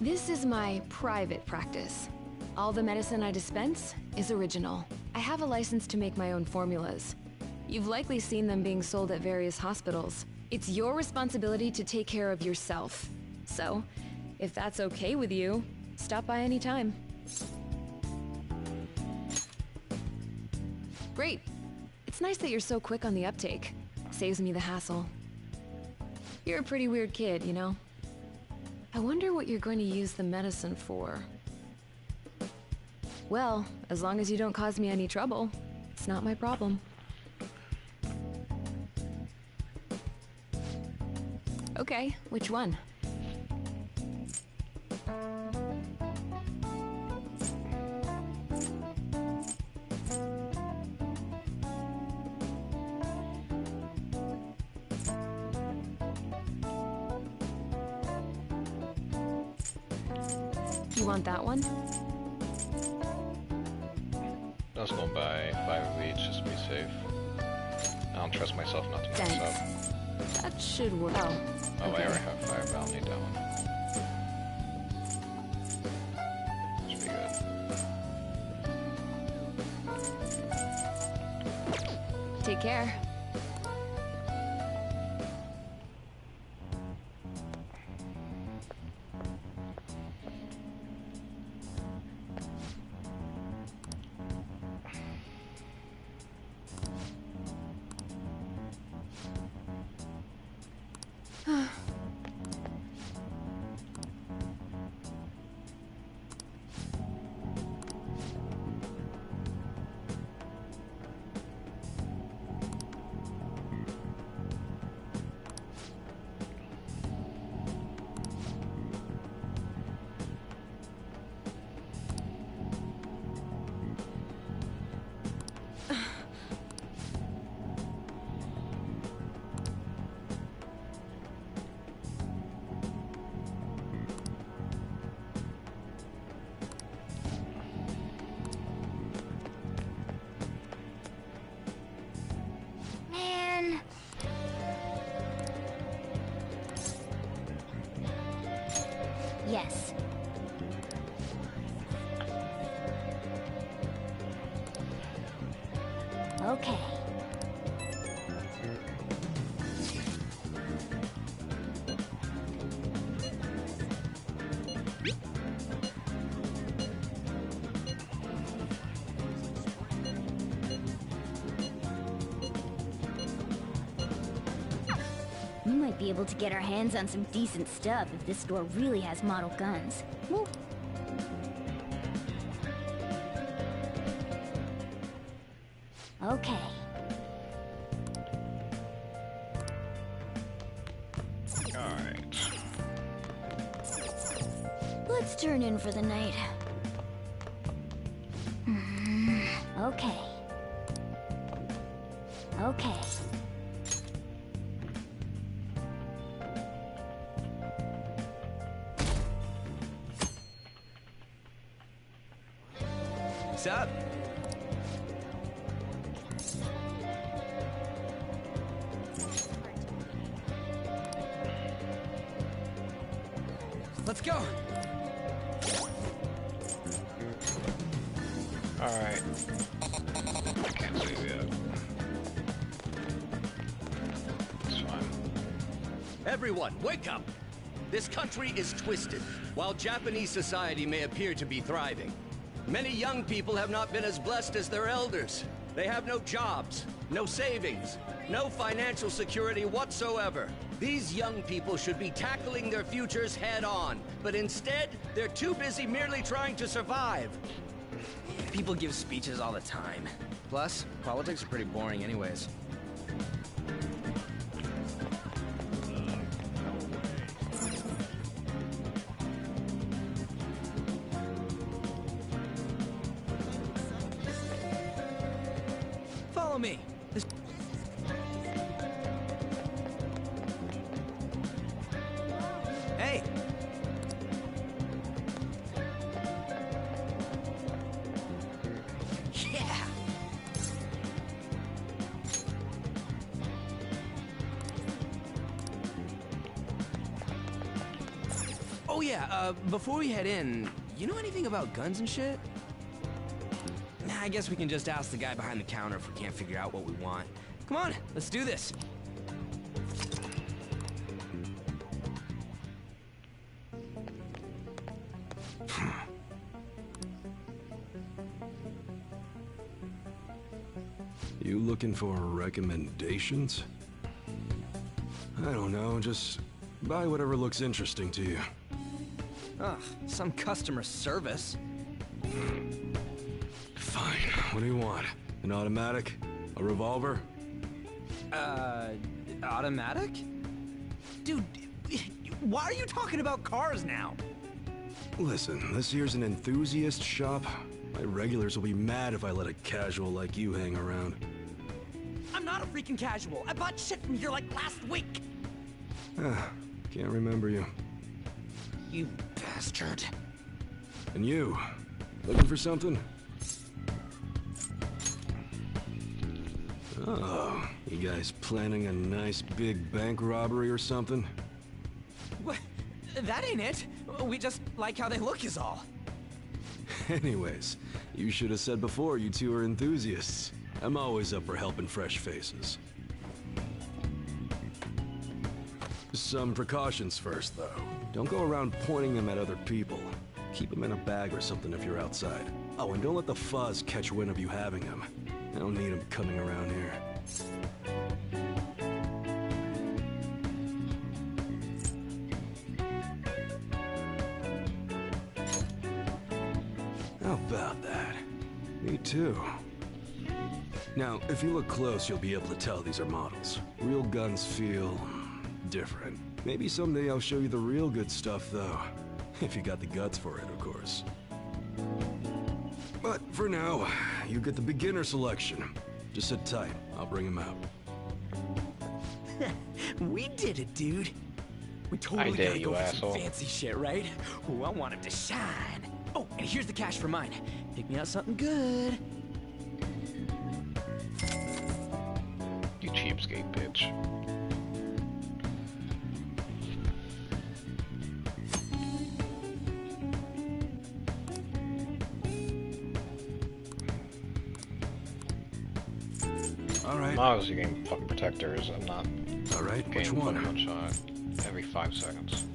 This is my private practice. All the medicine I dispense is original. I have a license to make my own formulas. You've likely seen them being sold at various hospitals. It's your responsibility to take care of yourself. So, if that's okay with you, stop by anytime. Great. It's nice that you're so quick on the uptake. Saves me the hassle. You're a pretty weird kid, you know? I wonder what you're going to use the medicine for. Well, as long as you don't cause me any trouble, it's not my problem. Okay, which one? You want that one? Let's go buy 5 of each just to be safe. I don't trust myself not to mess up. That should work. Oh, I okay. already have 5, but I'll need that one. Should be good. Take care. Man. Yes. Okay. We might be able to get our hands on some decent stuff if this store really has model guns. Well, okay. Alright. Let's turn in for the night. Okay. Okay. What's up? Let's go. Alright. Can't save yet. It's fine. Everyone, wake up! This country is twisted. While Japanese society may appear to be thriving, many young people have not been as blessed as their elders. They have no jobs, no savings, no financial security whatsoever. These young people should be tackling their futures head-on, but instead, they're too busy merely trying to survive. People give speeches all the time. Plus, politics are pretty boring anyways. Follow me. Hey! Yeah! yeah, before we head in, you know anything about guns and shit? Nah, I guess we can just ask the guy behind the counter if we can't figure out what we want. Come on, let's do this. You looking for recommendations? I don't know, just buy whatever looks interesting to you. Ugh, some customer service. Fine, what do you want? An automatic? A revolver? Automatic? Dude, why are you talking about cars now? Listen, this here's an enthusiast shop. My regulars will be mad if I let a casual like you hang around. I'm not a freaking casual. I bought shit from here like last week. Can't remember you. You bastard. And you, looking for something? Oh, you guys planning a nice big bank robbery or something? What? That ain't it. We just like how they look is all. Anyways, you should have said before you two are enthusiasts. I'm always up for helping fresh faces. Some precautions first, though. Don't go around pointing them at other people. Keep them in a bag or something if you're outside. Oh, and don't let the fuzz catch wind of you having them. I don't need them coming around here. How about that? Me too. Now, if you look close, you'll be able to tell these are models. Real guns feel different. Maybe someday I'll show you the real good stuff, though. If you got the guts for it, of course. But for now, you get the beginner selection. Just sit tight. I'll bring him out. We did it, dude. We totally gotta go for some fancy shit, right? Ooh, I want him to shine. Oh, and here's the cash for mine. Pick me out something good. You cheapskate bitch. Alright. I'm obviously getting fucking protectors. I'm not. Alright, which getting one? fucking one shot every 5 seconds.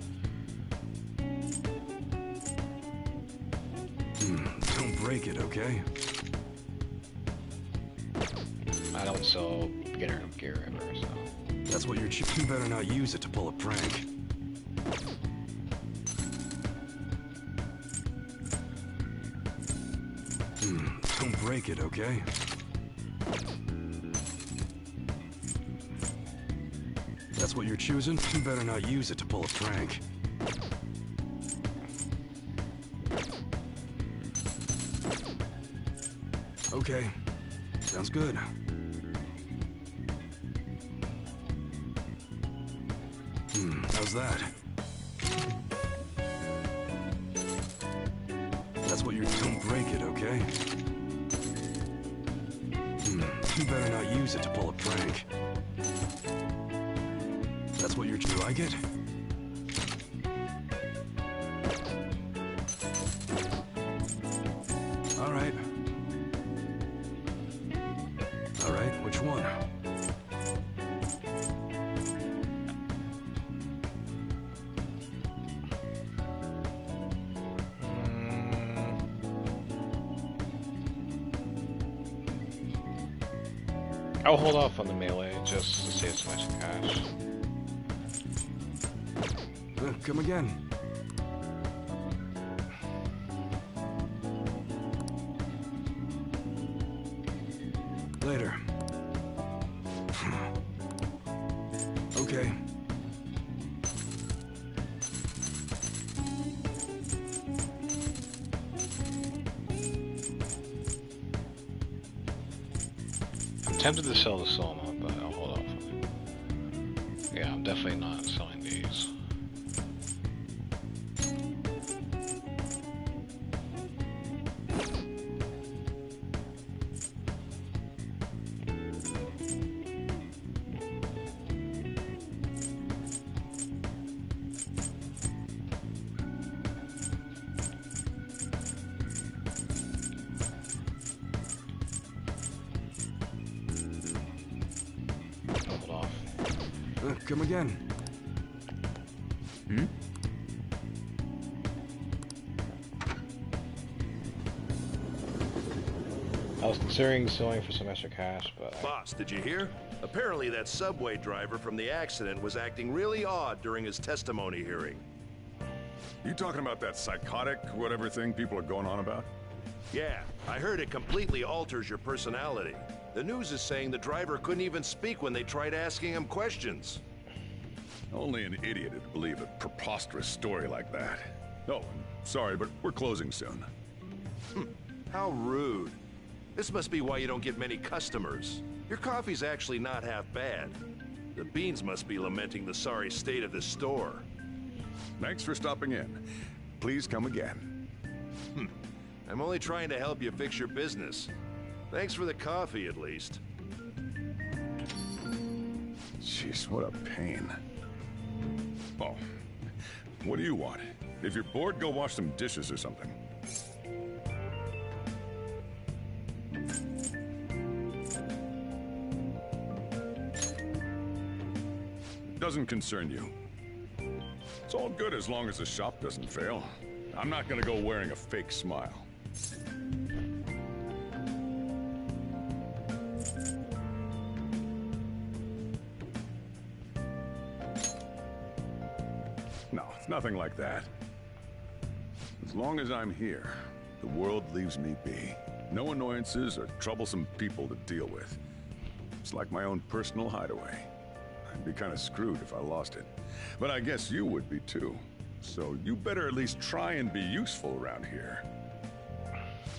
Don't break it, okay? I don't sell beginner gear ever, so. That's what you're you better not use it to pull a prank. Don't break it, okay? That's what you're choosing? You better not use it to pull a prank. Okay. Sounds good. How's that? That's what you're... Don't break it, okay? You better not use it to pull a prank. That's what you're... Do you like it? Alright. Alright, which one? I'll hold off on the melee just to save some extra cash. Come again. Later. Okay. I'm tempted to sell the Soma, but I'll hold off on it. Yeah, I'm definitely not selling these. Come again. Hmm? I was considering selling for some extra cash, but Boss, did you hear? Apparently that subway driver from the accident was acting really odd during his testimony hearing. You talking about that psychotic whatever thing people are going on about? Yeah, I heard it completely alters your personality. The news is saying the driver couldn't even speak when they tried asking him questions. Only an idiot would believe a preposterous story like that. Oh, sorry, but we're closing soon. How rude. This must be why you don't get many customers. Your coffee's actually not half bad. The beans must be lamenting the sorry state of this store. Thanks for stopping in. Please come again. I'm only trying to help you fix your business. Thanks for the coffee, at least. Jeez, what a pain. Oh, what do you want? If you're bored, go wash some dishes or something. Doesn't concern you. It's all good as long as the shop doesn't fail. I'm not gonna go wearing a fake smile. No, it's nothing like that. As long as I'm here, the world leaves me be. No annoyances or troublesome people to deal with. It's like my own personal hideaway. I'd be kind of screwed if I lost it. But I guess you would be too. So you better at least try and be useful around here.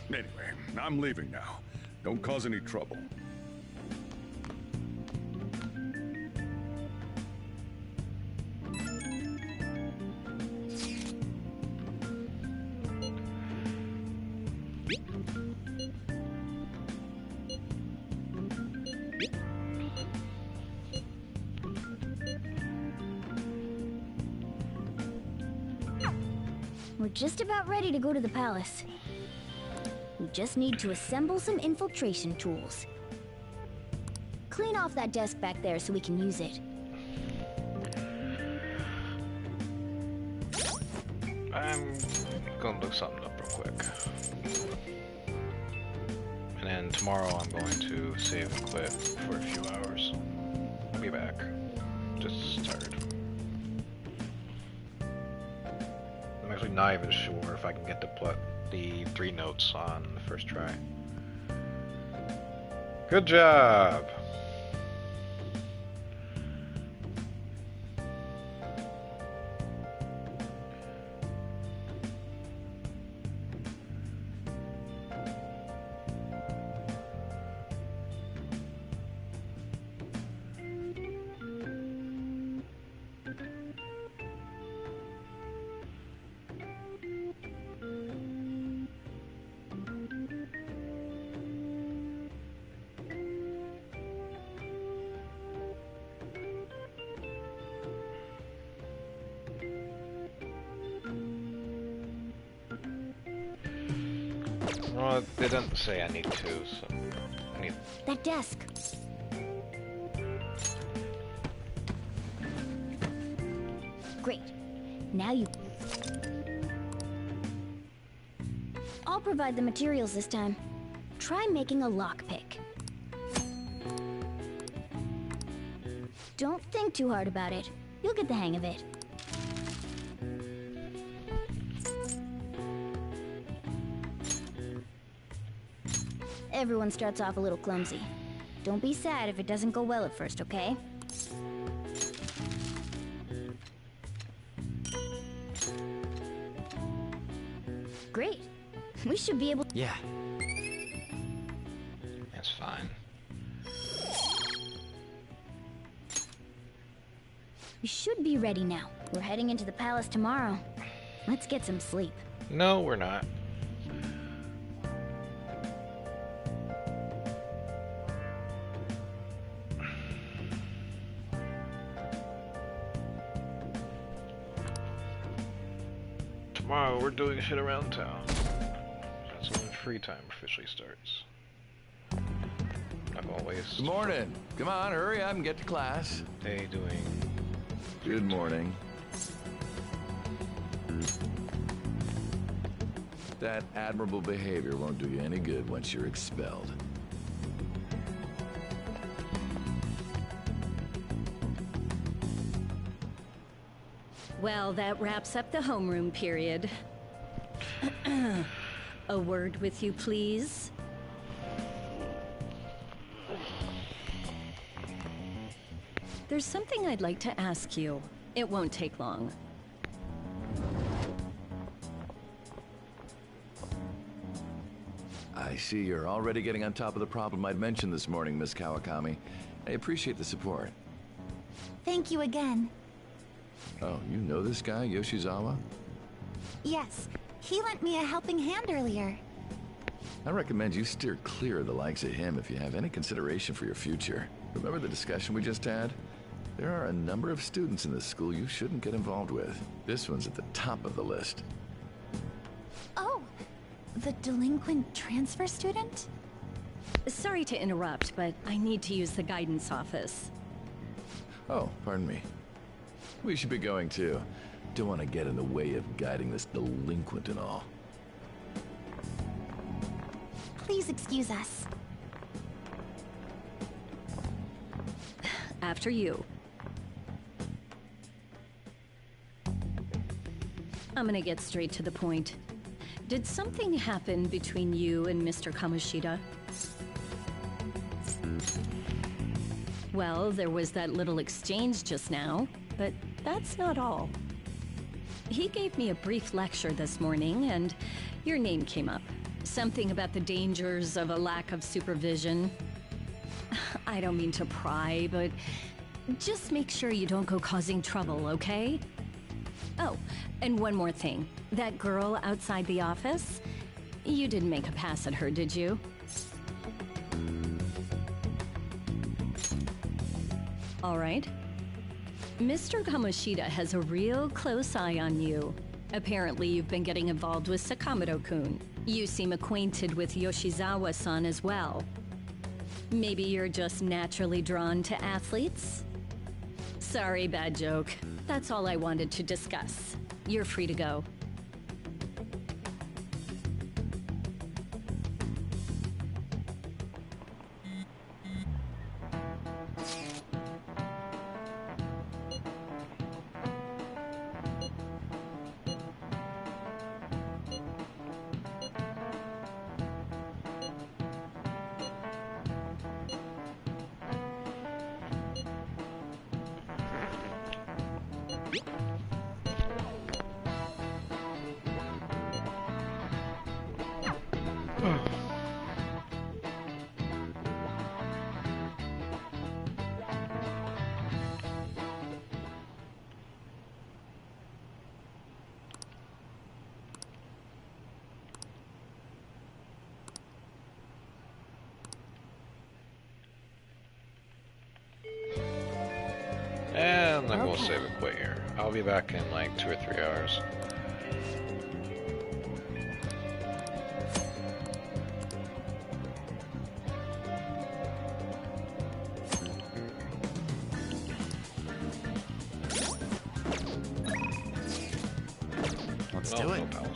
Anyway, I'm leaving now. Don't cause any trouble. We're just about ready to go to the palace. We just need to assemble some infiltration tools. Clean off that desk back there so we can use it. I'm gonna look something up real quick. And then tomorrow I'm going to save and quit for a few hours. I'll be back. Just tired. I'm actually not even sure if I can get the 3 notes on the first try. Good job! Well, they didn't say I need to, so I need... That desk. Great. Now you... I'll provide the materials this time. Try making a lockpick. Don't think too hard about it. You'll get the hang of it. Everyone starts off a little clumsy. Don't be sad if it doesn't go well at first, okay? Great. We should be able... Yeah. That's fine. We should be ready now. We're heading into the palace tomorrow. Let's get some sleep. No, we're not. Tomorrow we're doing shit around town. That's when free time officially starts. Not gonna waste. Good morning. Come on, hurry up and get to class. How you doing? Good morning. That admirable behavior won't do you any good once you're expelled. Well, that wraps up the homeroom period. A word with you, please? There's something I'd like to ask you. It won't take long. I see you're already getting on top of the problem I'd mentioned this morning, Miss Kawakami. I appreciate the support. Thank you again. Oh, you know this guy, Yoshizawa? Yes, he lent me a helping hand earlier. I recommend you steer clear of the likes of him if you have any consideration for your future. Remember the discussion we just had? There are a number of students in this school you shouldn't get involved with. This one's at the top of the list. Oh, the delinquent transfer student? Sorry to interrupt, but I need to use the guidance office. Oh, pardon me. We should be going too. Don't want to get in the way of guiding this delinquent and all. Please excuse us. After you. I'm gonna get straight to the point. Did something happen between you and Mr. Kamoshida? Well, there was that little exchange just now, but that's not all. He gave me a brief lecture this morning, and your name came up. Something about the dangers of a lack of supervision. I don't mean to pry, but just make sure you don't go causing trouble, okay? Oh, and one more thing. That girl outside the office? You didn't make a pass at her, did you? All right. Mr. Kamoshida has a real close eye on you. Apparently, you've been getting involved with Sakamoto-kun. You seem acquainted with Yoshizawa-san as well. Maybe you're just naturally drawn to athletes? Sorry, bad joke. That's all I wanted to discuss. You're free to go. And then we'll save it quit here. I'll be back in like 2 or 3 hours. Let's do it.